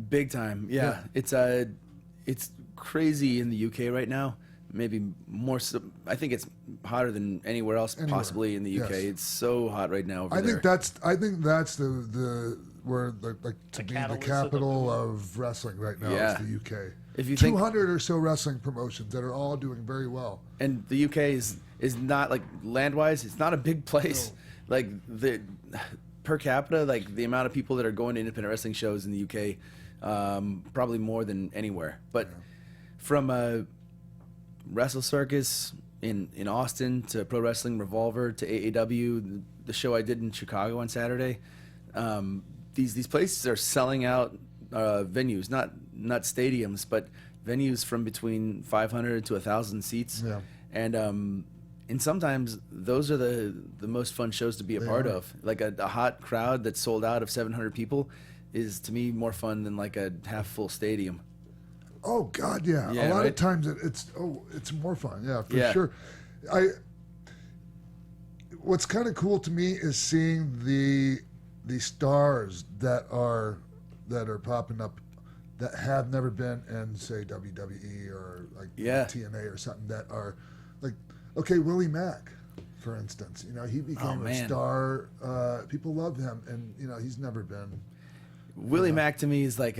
Big time, yeah. It's crazy in the UK right now. Maybe more so, I think it's hotter than anywhere else possibly in the UK. Yes. It's so hot right now over there. I think that's the where to be the capital of wrestling right now is the UK. If you 200 or so wrestling promotions that are all doing very well. And the UK is not like land-wise, it's not a big place. No. Like the per capita, like the amount of people that are going to independent wrestling shows in the UK, probably more than anywhere. But from Wrestle Circus in Austin to Pro Wrestling Revolver to AAW, the show I did in Chicago on Saturday, these places are selling out venues, not stadiums, but venues from between 500 to 1,000 seats. Yeah. And sometimes those are the most fun shows to be a part of. Like a hot crowd that's sold out of 700 people is to me more fun than like a half full stadium. Oh God, yeah. A lot of times it's more fun. Yeah, for sure. What's kind of cool to me is seeing the stars that are popping up that have never been in, say, WWE or like TNA or something, that are like, okay, Willie Mack for instance. You know, he became a star. People love him, and you know, he's never been. Willie Mack to me is like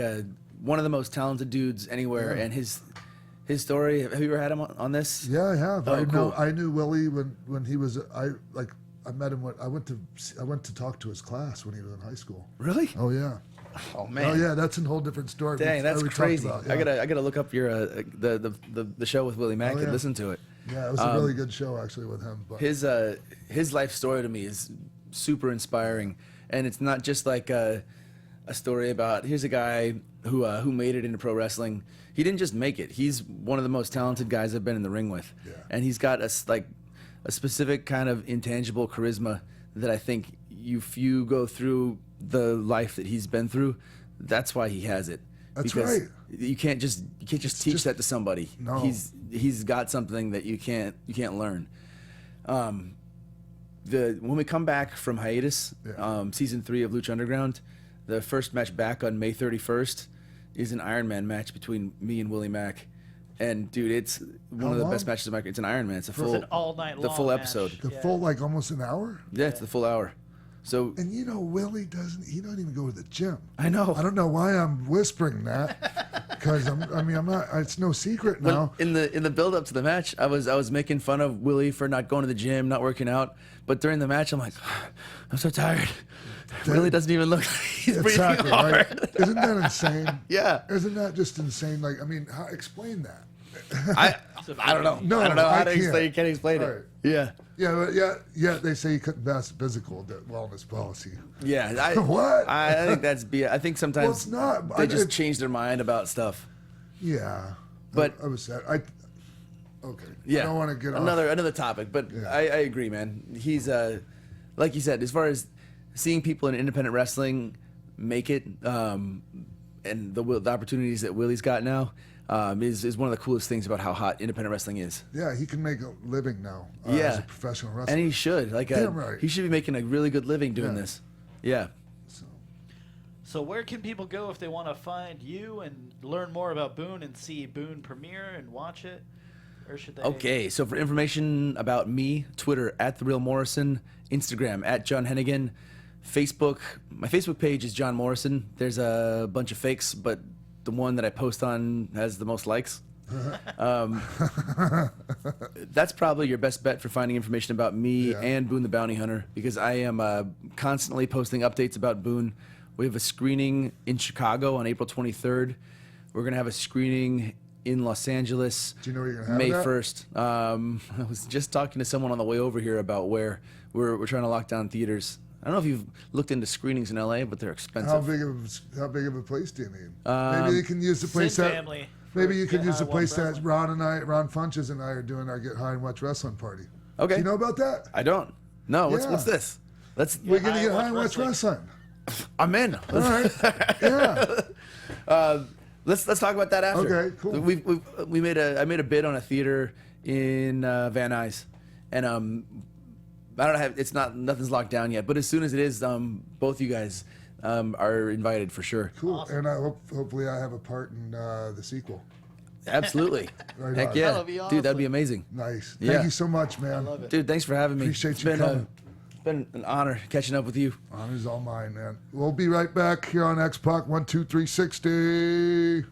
one of the most talented dudes anywhere, and his story. Have you ever had him on this? Yeah, I have. Oh, I knew Willie when he was. I met him when I went to talk to his class when he was in high school. Really? Oh yeah. Oh man. Oh yeah, that's a whole different story. Dang, that's crazy. About, yeah. I gotta look up your the show with Willie Mack and listen to it. Yeah, it was a really good show actually with him. But his life story to me is super inspiring, and it's not just like a story about here's a guy who made it into pro wrestling. He didn't just make it. He's one of the most talented guys I've been in the ring with, and he's got a specific kind of intangible charisma that I think if you go through the life that he's been through, that's why he has it. That's because right. You can't just teach that to somebody. No. He's got something that you can't learn. When we come back from hiatus, season 3 of Lucha Underground, the first match back on May 31st is an Iron Man match between me and Willie Mack. And dude, it's one of the best matches of my career. It's an Iron Man. It's It's an all-night the long full match. episode. the full like almost an hour. Yeah, it's the full hour. So And you know, Willie he don't even go to the gym. I know. I don't know why I'm whispering that, because I'm not. It's no secret now. in the build up to the match, I was making fun of Willie for not going to the gym, not working out. But during the match, I'm like, I'm so tired. Willie doesn't even look like he's breathing hard. Right? Isn't that insane? Yeah. Isn't that just insane? Like, I mean, explain that. I don't know. No, I don't know how to can't. explain. You can't explain Right. it. Yeah. Yeah. They say you couldn't pass physical wellness policy. Yeah. What? I think that's BS. I think sometimes Well, it's not. they just change their mind about stuff. Yeah. But I was sad. Okay. Yeah. I don't want to get off. another topic, but I agree, man. He's like you said, as far as seeing people in independent wrestling make it, and the opportunities that Willie's got now, is one of the coolest things about how hot independent wrestling is. Yeah, he can make a living now as a professional wrestler. And he should. Damn right. He should be making a really good living doing this. Yeah. So where can people go if they want to find you and learn more about Boone and see Boone premiere and watch it? Or should they? Okay, so for information about me, Twitter @TheRealMorrison, Instagram @JohnHennigan, Facebook. My Facebook page is John Morrison. There's a bunch of fakes, but the one that I post on has the most likes. That's probably your best bet for finding information about me and Boone the Bounty Hunter, because I am constantly posting updates about Boone. We have a screening in Chicago on April 23rd. We're going to have a screening in Los Angeles Do you know where you're gonna have May that? 1st. I was just talking to someone on the way over here about where we're trying to lock down theaters. I don't know if you've looked into screenings in LA, but they're expensive. How big of a place do you need? Maybe they can use the place Sin that. Family Maybe you for could Get use High the place Watch that Ron Funches and I are doing our Get High and Watch Wrestling party. Okay. Do you know about that? I don't. No. What's Yeah. this? We're gonna get High and Watch Wrestling. I'm in. All right. Yeah. Let's talk about that after. Okay, cool. I made a bid on a theater in Van Nuys, and I don't have nothing's locked down yet. But as soon as it is, both you guys are invited for sure. Cool. Awesome. And hopefully I have a part in the sequel. Absolutely. Right Heck on. yeah, That'll be dude, that'd be awesome. amazing. Nice. Yeah. Thank you so much, man. I love it. Dude, thanks for having me. Appreciate It's you been coming. been an honor catching up with you. Honor's all mine, man. We'll be right back here on X-Pac 12360.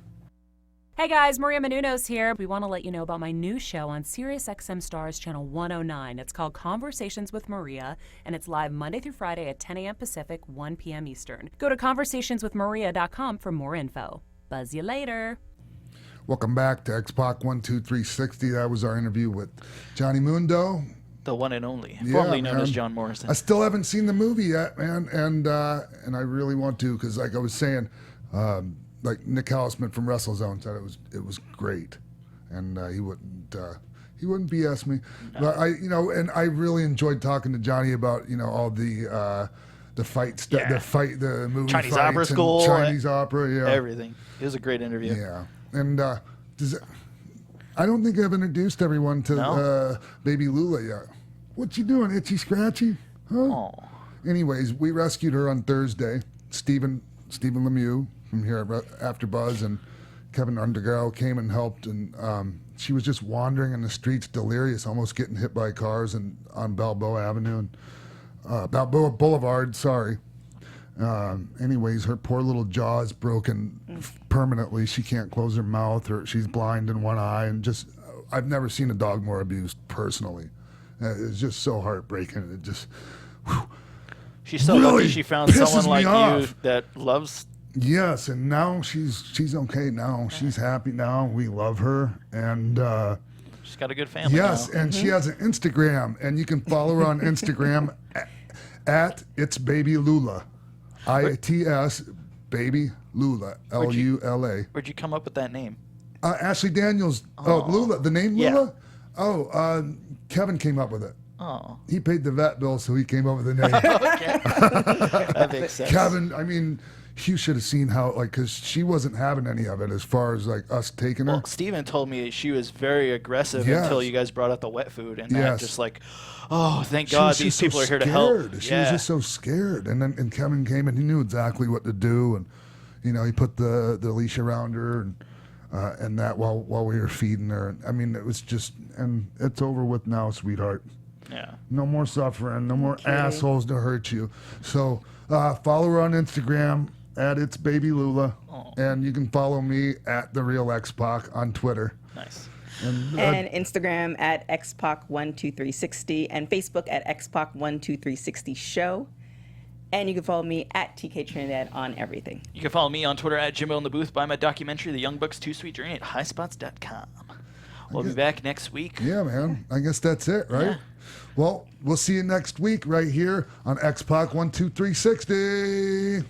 Hey guys, Maria Menounos here. We want to let you know about my new show on SiriusXM Stars Channel 109. It's called Conversations with Maria, and it's live Monday through Friday at 10 a.m. Pacific, 1 p.m. Eastern. Go to conversationswithmaria.com for more info. Buzz you later. Welcome back to X-Pac 12360. That was our interview with Johnny Mundo. The one and only, Yeah, formerly known man. as John Morrison. I still haven't seen the movie yet, man, and I really want to, because like I was saying, like Nick Hallisman from WrestleZone said it was great, and he wouldn't BS me. No. But I really enjoyed talking to Johnny about all the fights, the movie Chinese fights opera and school, Chinese opera, yeah, everything. It was a great interview. Yeah, and I don't think I've introduced everyone to Baby Lula yet. What you doing, Itchy Scratchy? Huh? Aww. Anyways, we rescued her on Thursday. Stephen Lemieux from here at AfterBuzz and Keven Undergaro came and helped, and she was just wandering in the streets, delirious, almost getting hit by cars on Balboa Avenue and Balboa Boulevard. Sorry. Anyways, her poor little jaw is broken permanently. She can't close her mouth, or she's blind in one eye, and just I've never seen a dog more abused personally. It's just so heartbreaking. It just. Whew, she's so really lucky she found someone like you off. that loves. Yes, and now she's okay now. She's happy now. We love her, and she's got a good family. Yes, now. and she has an Instagram, and you can follow her on Instagram at It's Baby Lula, ITS Baby Lula, Lula. Where'd you come up with that name? Ashley Daniels. Oh, Lula. The name Lula. Oh, Keven came up with it. Oh. He paid the vet bill, so he came up with the name. Okay. That makes sense. Kevin, I mean, you should have seen how, like, because she wasn't having any of it as far as, like, us taking her. Well, Steven told me she was very aggressive Yes. until you guys brought up the wet food. And Yes. just like, oh, thank She God was these just people so are here to help. scared. She was just so scared. And then Kevin came and he knew exactly what to do. And, you know, he put the leash around her and that while we were feeding her. And, I mean, it was just, and it's over with now, sweetheart. Yeah. No more suffering. No more assholes to hurt you. So follow her on Instagram at It's Baby Lula. And you can follow me at The Real XPac on Twitter. Nice. And Instagram at XPac12360 and Facebook at XPac12360 show. And you can follow me at TK Trinidad on everything. You can follow me on Twitter at Jimbo in the Booth. Buy my documentary, The Young Bucks 2 Sweet Journey at highspots.com. We'll be back next week. Yeah, man. I guess that's it, right? Yeah. Well, we'll see you next week right here on XPac 12360.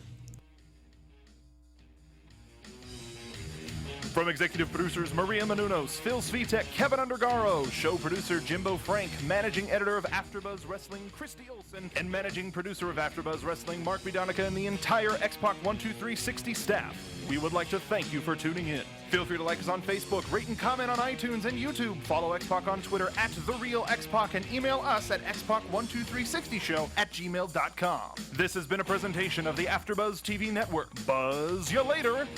From executive producers Maria Menounos, Phil Svitek, Keven Undergaro, show producer Jimbo Frank, managing editor of AfterBuzz Wrestling Christy Olson, and managing producer of AfterBuzz Wrestling Mark Bidonica, and the entire XPac 12360 staff, we would like to thank you for tuning in. Feel free to like us on Facebook, rate and comment on iTunes and YouTube, follow XPac on Twitter at TheRealXPac, and email us at xpac12360show@gmail.com. This has been a presentation of the AfterBuzz TV Network. Buzz you later!